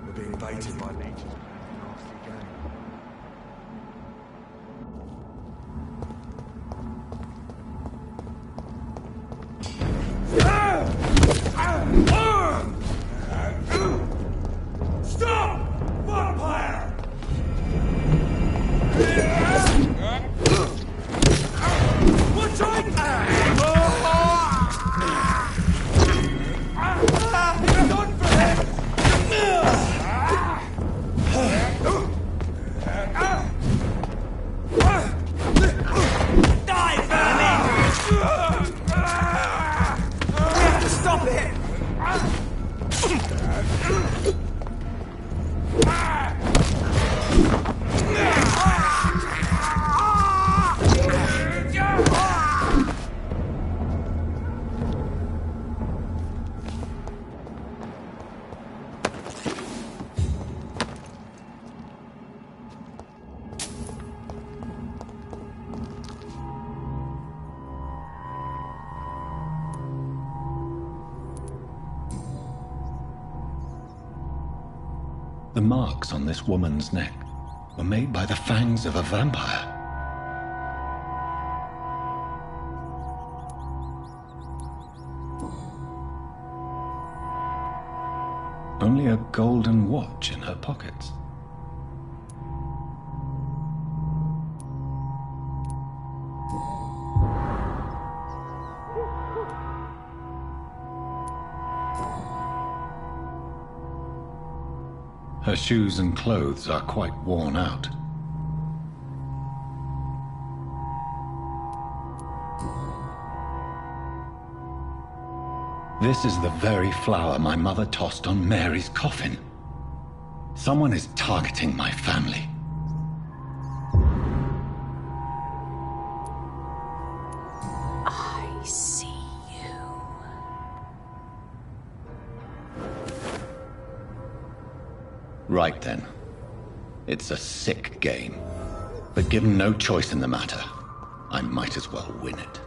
We're being baited by nature. Nasty game. Stop! Vampire! Watch out! Done for him! Die, vermin! We have to stop it! The marks on this woman's neck were made by the fangs of a vampire. Only a golden watch in her pockets. Her shoes and clothes are quite worn out. This is the very flower my mother tossed on Mary's coffin. Someone is targeting my family. I see you. Right then. It's a sick game. But given no choice in the matter, I might as well win it.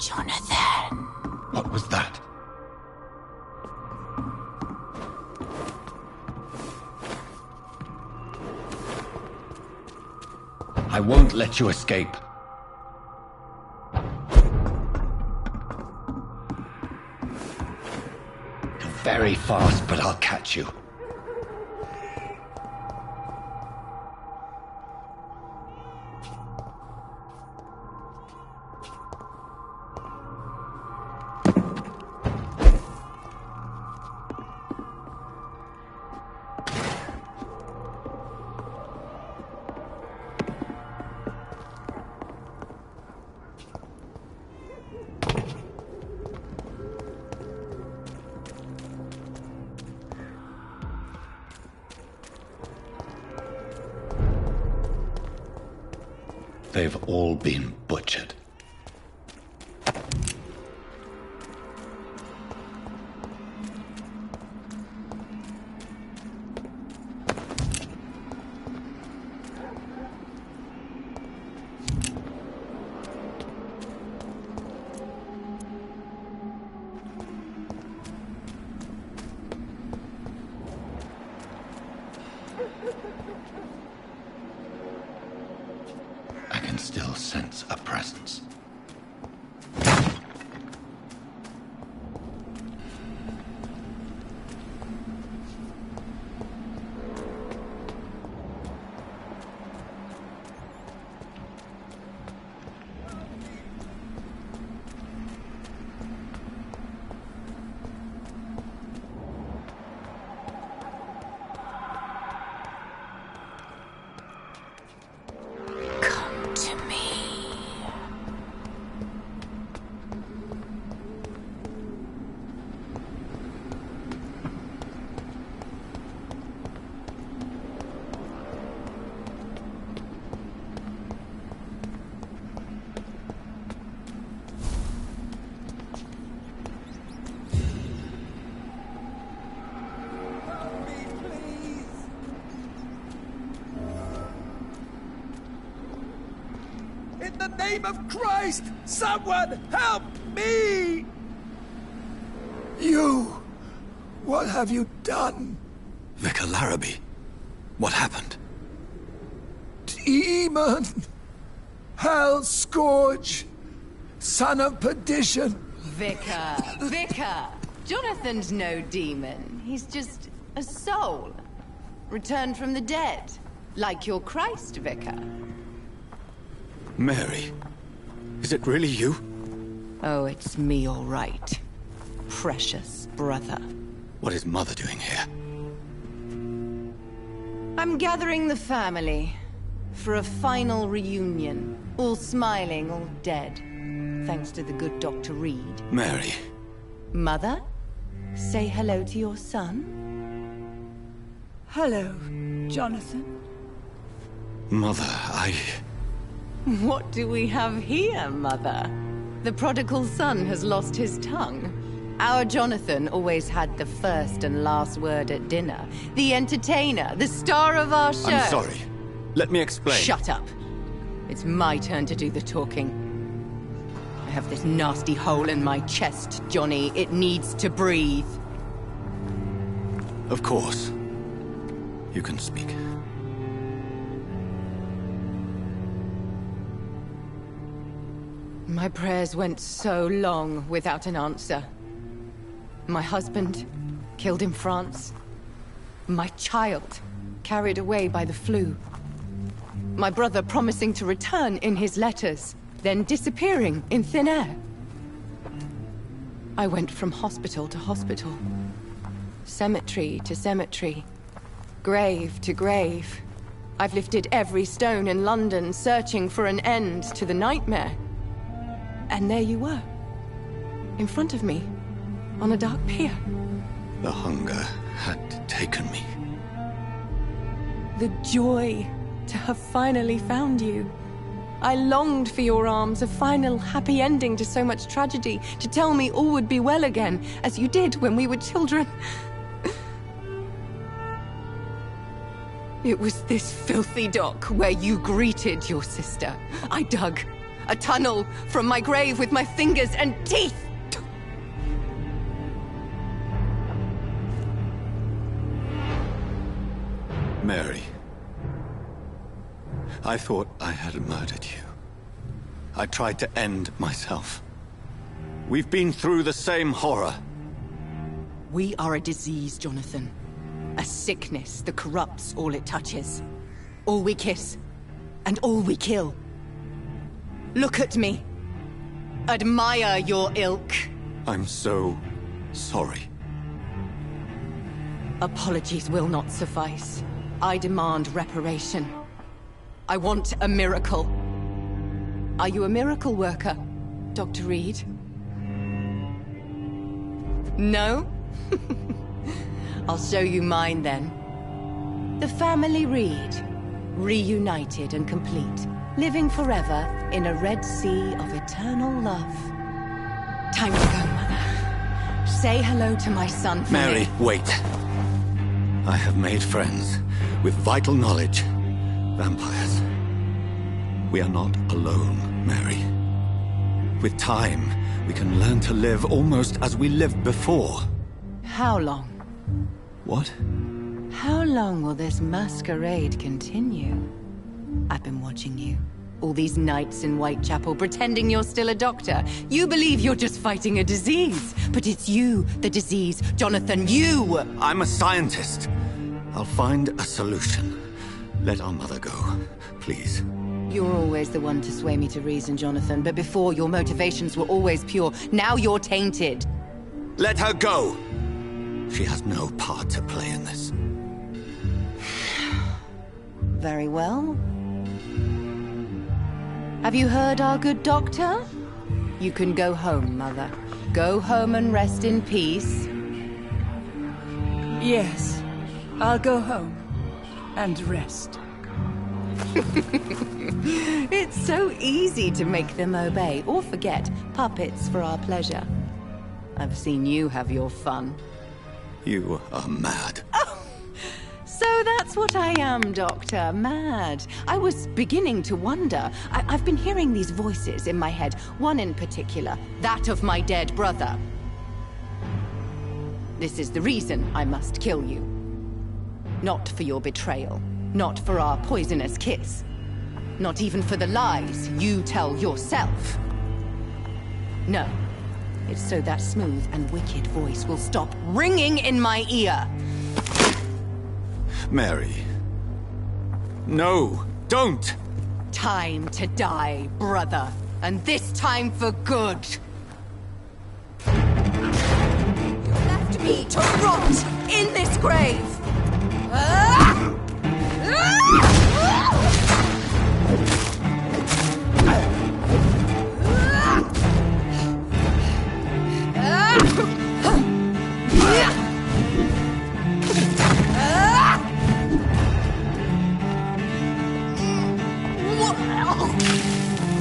Jonathan. What was that? I won't let you escape. You're very fast, but I'll catch you. They've all been butchered. I can still sense a presence. In the name of Christ, someone help me! You! What have you done? Vicar Larrabee, what happened? Demon! Hell Scourge! Son of perdition! Vicar! Jonathan's no demon. He's just a soul. Returned from the dead. Like your Christ, Vicar. Mary, is it really you? Oh, it's me, all right. Precious brother. What is Mother doing here? I'm gathering the family for a final reunion. All smiling, all dead. Thanks to the good Dr. Reed. Mary. Mother, say hello to your son. Hello, Jonathan. Mother, What do we have here, Mother? The prodigal son has lost his tongue. Our Jonathan always had the first and last word at dinner. The entertainer, the star of our show. I'm sorry. Let me explain. Shut up. It's my turn to do the talking. I have this nasty hole in my chest, Johnny. It needs to breathe. Of course. You can speak. My prayers went so long without an answer. My husband, killed in France. My child, carried away by the flu. My brother promising to return in his letters, then disappearing in thin air. I went from hospital to hospital, cemetery to cemetery, grave to grave. I've lifted every stone in London, searching for an end to the nightmare. And there you were, in front of me, on a dark pier. The hunger had taken me. The joy to have finally found you. I longed for your arms, a final happy ending to so much tragedy, to tell me all would be well again, as you did when we were children. It was this filthy dock where you greeted your sister. I dug. A tunnel from my grave with my fingers and teeth! Mary. I thought I had murdered you. I tried to end myself. We've been through the same horror. We are a disease, Jonathan. A sickness that corrupts all it touches. All we kiss, and all we kill. Look at me. Admire your ilk. I'm so sorry. Apologies will not suffice. I demand reparation. I want a miracle. Are you a miracle worker, Dr. Reed? No? I'll show you mine then. The family Reed, reunited and complete, living forever in a red sea of eternal love. Time to go, Mother. Say hello to my son for Mary, me. wait. I have made friends with vital knowledge. Vampires. We are not alone, Mary. With time, we can learn to live almost as we lived before. How long? What? How long will this masquerade continue? I've been watching you. All these nights in Whitechapel, pretending you're still a doctor. You believe you're just fighting a disease. But it's you, the disease. Jonathan, you! I'm a scientist. I'll find a solution. Let our mother go, please. You're always the one to sway me to reason, Jonathan. But before, your motivations were always pure. Now you're tainted. Let her go! She has no part to play in this. Very well. Have you heard our good doctor? You can go home, Mother. Go home and rest in peace. Yes, I'll go home and rest. It's so easy to make them obey or forget puppets for our pleasure. I've seen you have your fun. You are mad. So that's what I am, Doctor. Mad. I was beginning to wonder. I've been hearing these voices in my head. One in particular, that of my dead brother. This is the reason I must kill you. Not for your betrayal. Not for our poisonous kiss. Not even for the lies you tell yourself. No. It's so that smooth and wicked voice will stop ringing in my ear. Mary. No, don't! Time to die, brother. And this time for good. You left me to rot in this grave.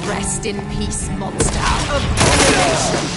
Rest in peace, monster. Abomination.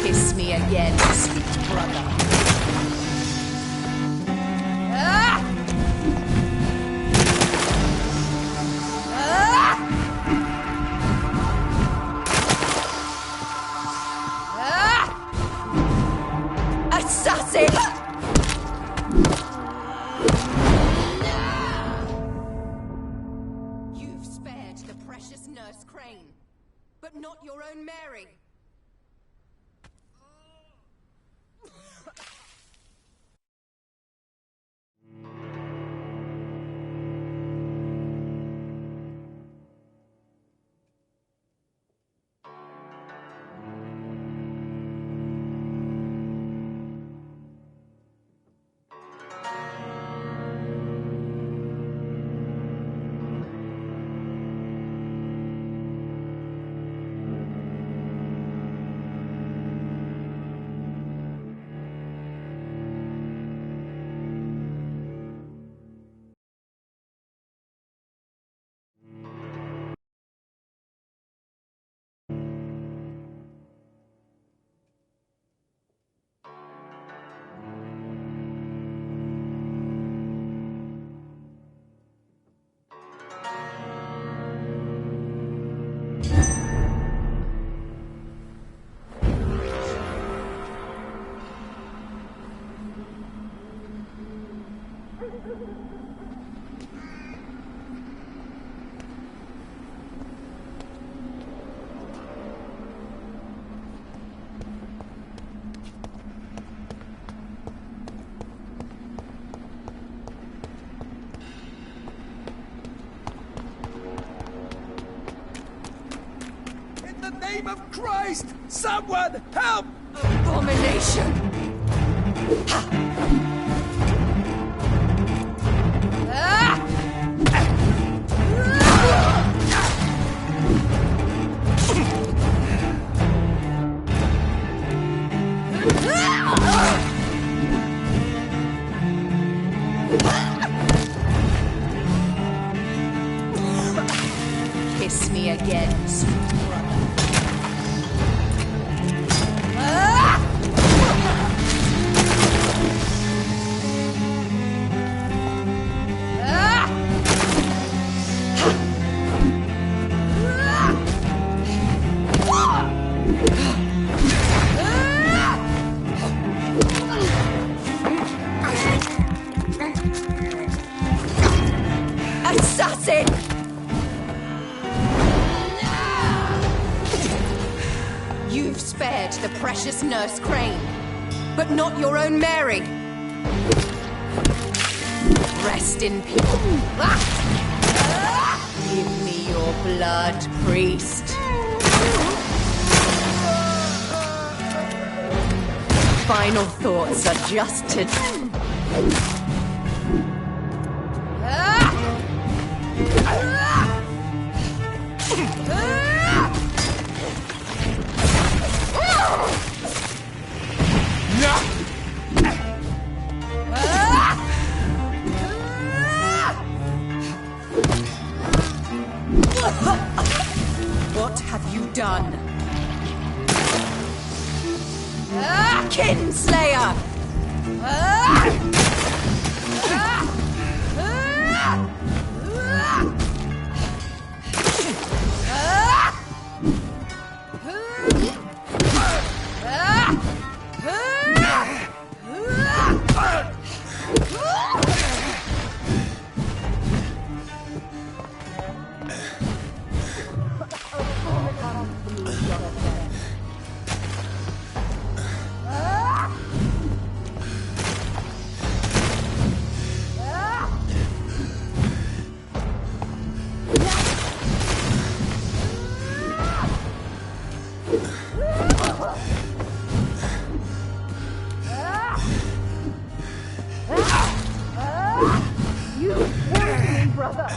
Kiss me again, sweet brother. Assassin! You've spared the precious Nurse Crane, but not your own Mary. In the name of Christ, someone help! Abomination! Kiss me again, sweet brother. Assassin! You've spared the precious Nurse Crane, but not your own Mary. Rest in peace. Give me your blood, priest. Final thoughts are just to... What have you done? Kinslayer! You warned me, brother!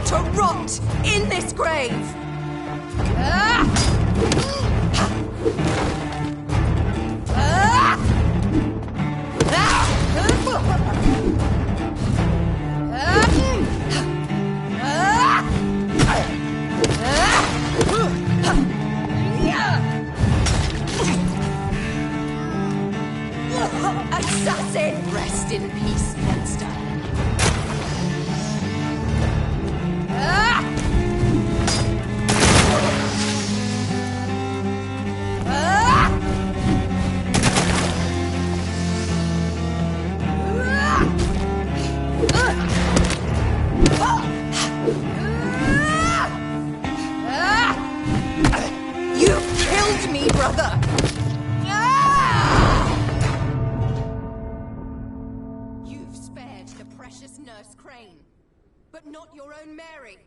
To rot in this grave! Assassin! Rest in peace, monster. brother! You've spared the precious Nurse Crane, but not your own Mary.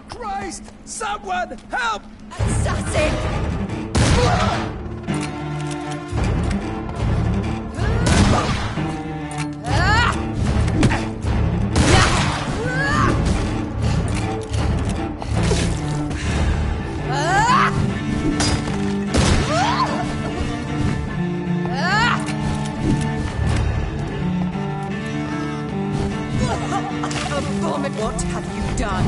Christ! Someone help! Assassin! What have you done?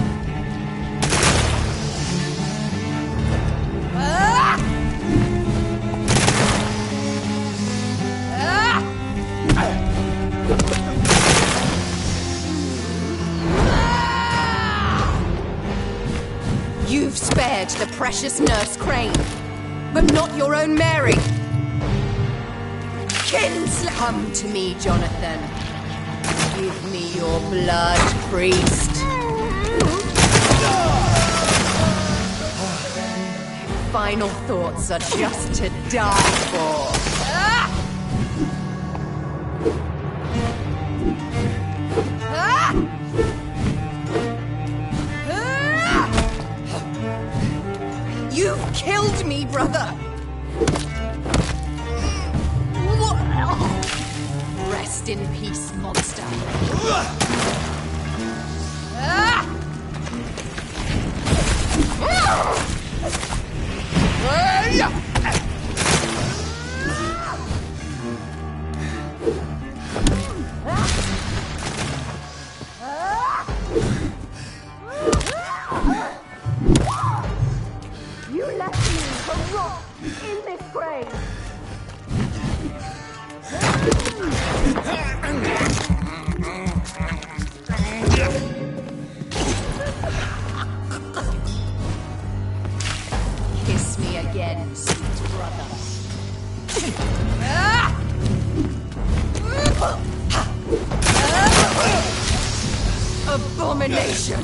You've spared the precious Nurse Crane, but not your own Mary. Kinsler, come to me, Jonathan. Give me your blood, priest. Final thoughts are just to die for. You've killed me, brother. Rest in peace, monster. You left me to rot in this grave. Kiss me again, sweet brother. Abomination!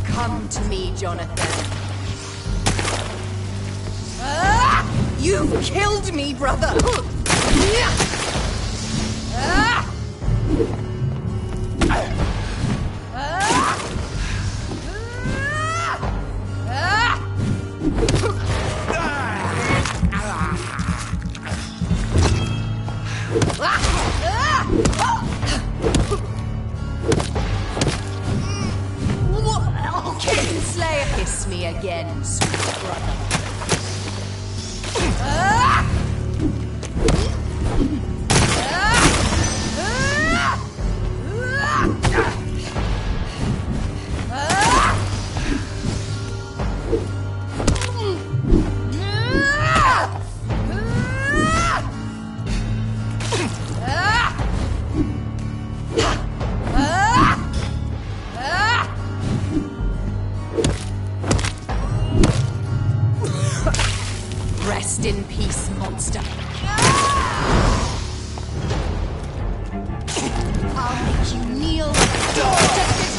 Come to me, Jonathan. You've killed me, brother! Kinslayer, kiss me again, sweet brother.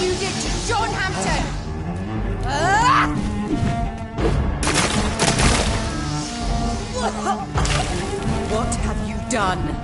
you did to John Hampton! What have you done?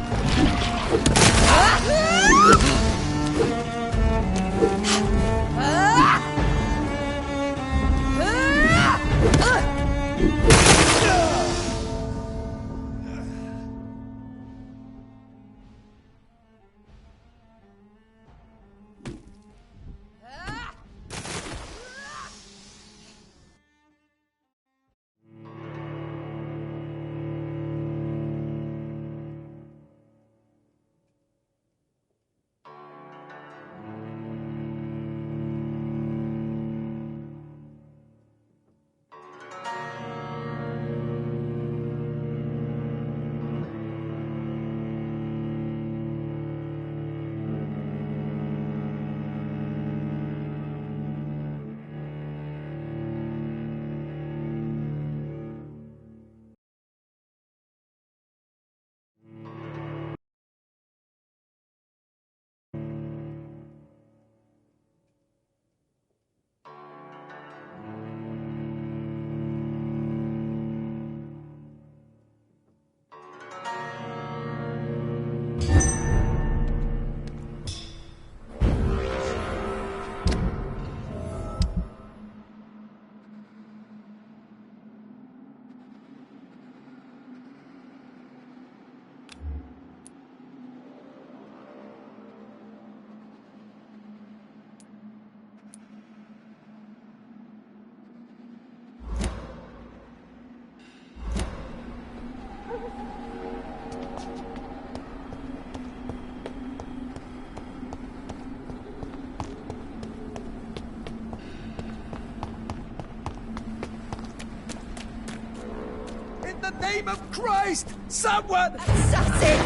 In the name of Christ, someone! Assassin!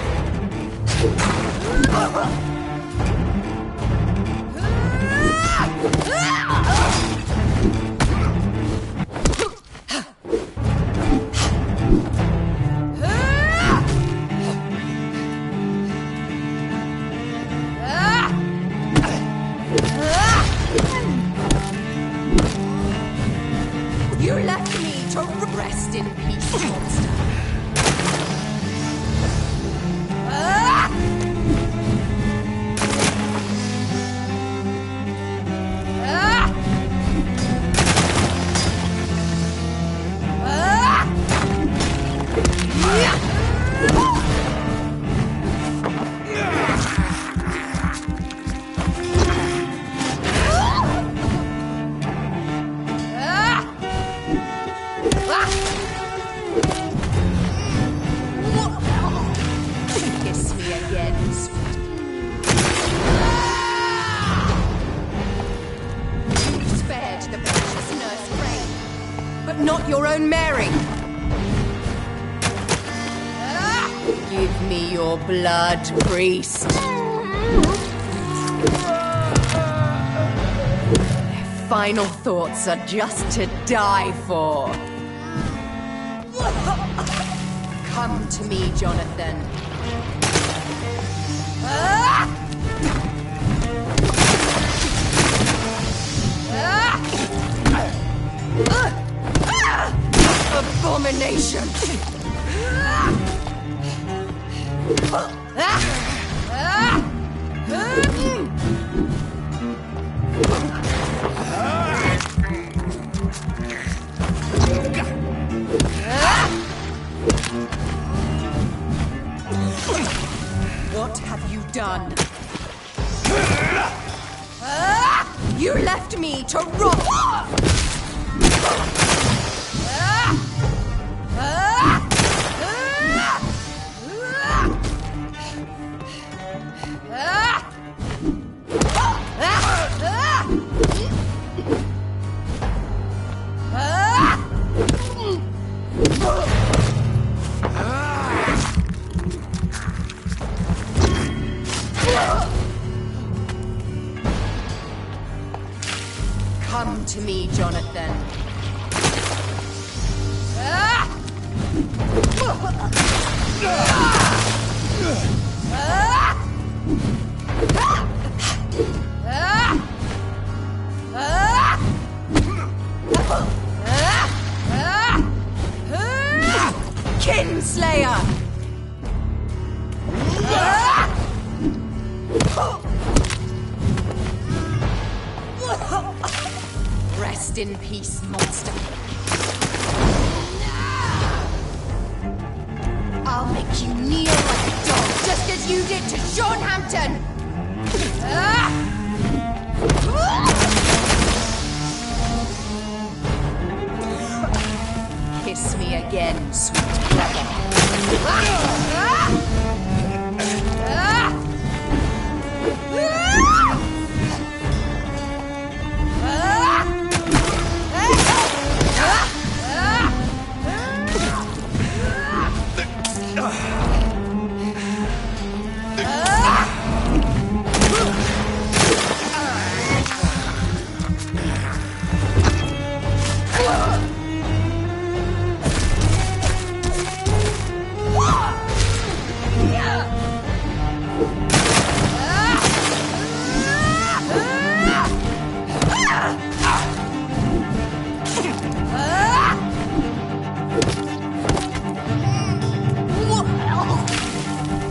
You left me to rest in peace, monster. Kiss me again, sweet. You spared the precious nurse Rain, but not your own Mary. Give me your blood, priest. Their final thoughts are just to die for. Come to me, Jonathan. Abomination! What have you done? You left me to rot! Come to me, Jonathan. in peace, monster. I'll make you kneel like a dog, just as you did to Sean Hampton! Kiss me again, sweet brother.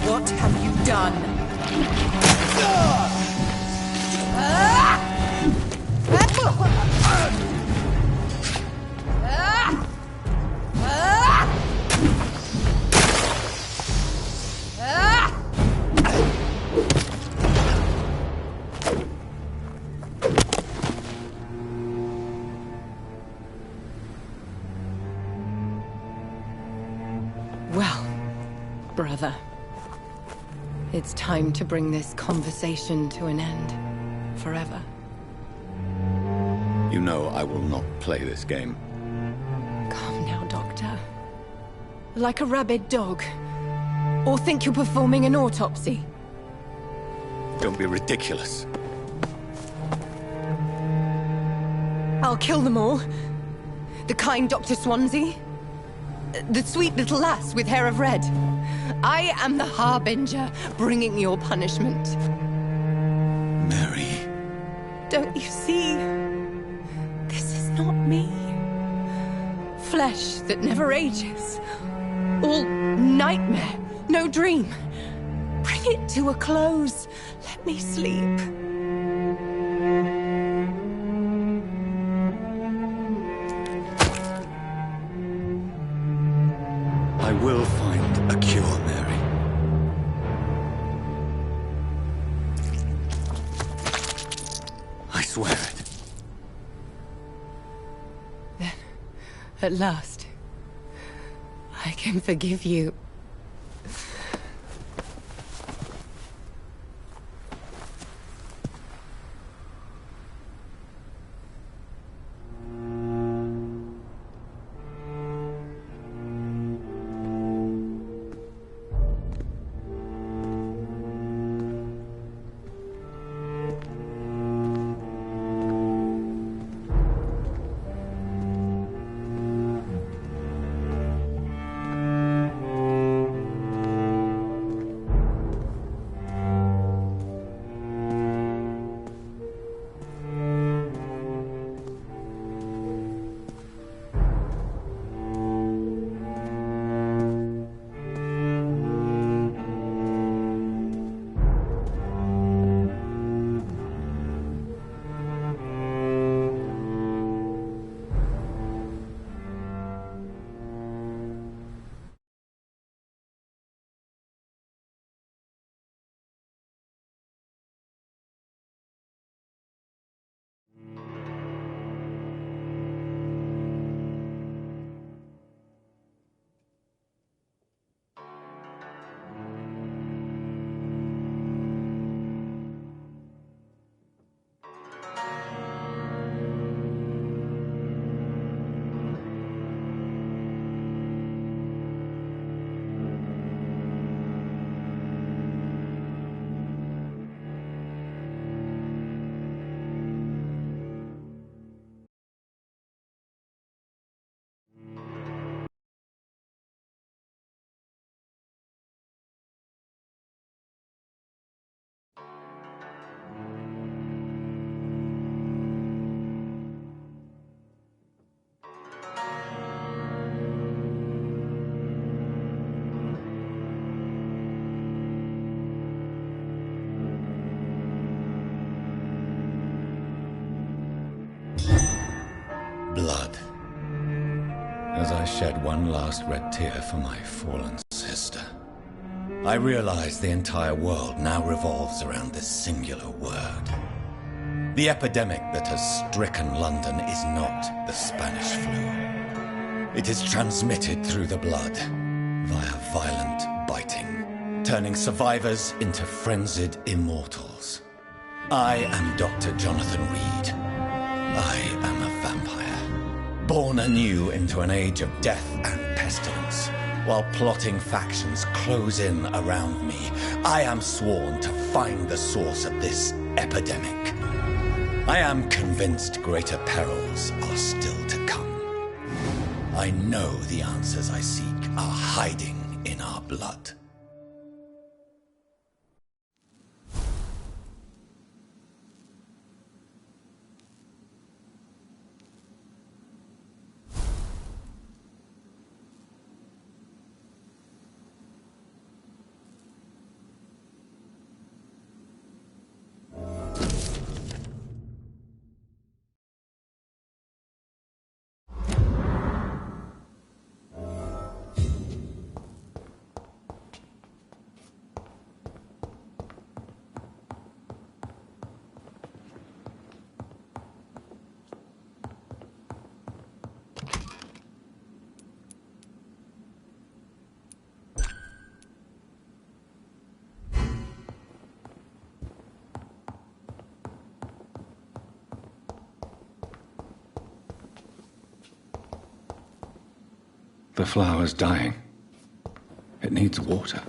What have you done? Well, brother, it's time to bring this conversation to an end. Forever. You know I will not play this game. Calm now, Doctor. Like a rabid dog. Or think you're performing an autopsy. Don't be ridiculous. I'll kill them all. The kind Dr. Swansea. The sweet little lass with hair of red. I am the Harbinger, bringing your punishment. Mary. Don't you see? This is not me. Flesh that never ages. All nightmare, no dream. Bring it to a close. Let me sleep. I will find a cure, Mary. I swear it. Then, at last, I can forgive you. blood. As I shed one last red tear for my fallen sister, I realize the entire world now revolves around this singular word. The epidemic that has stricken London is not the Spanish flu. It is transmitted through the blood, via violent biting, turning survivors into frenzied immortals. I am Dr. Jonathan Reed. I am a vampire, born anew into an age of death and pestilence. While plotting factions close in around me, I am sworn to find the source of this epidemic. I am convinced greater perils are still to come. I know the answers I seek are hiding in our blood. The flower's dying. It needs water.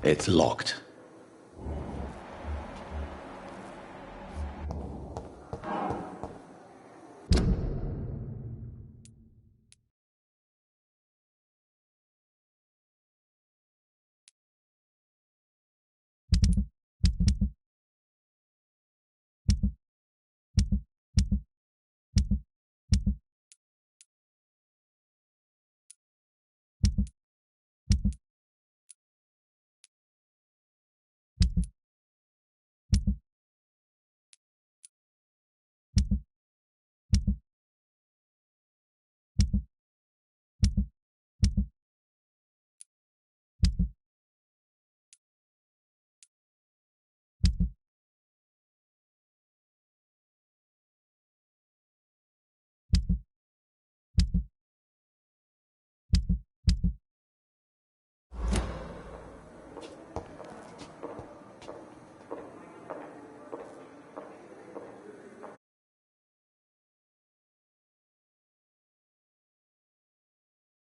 It's locked.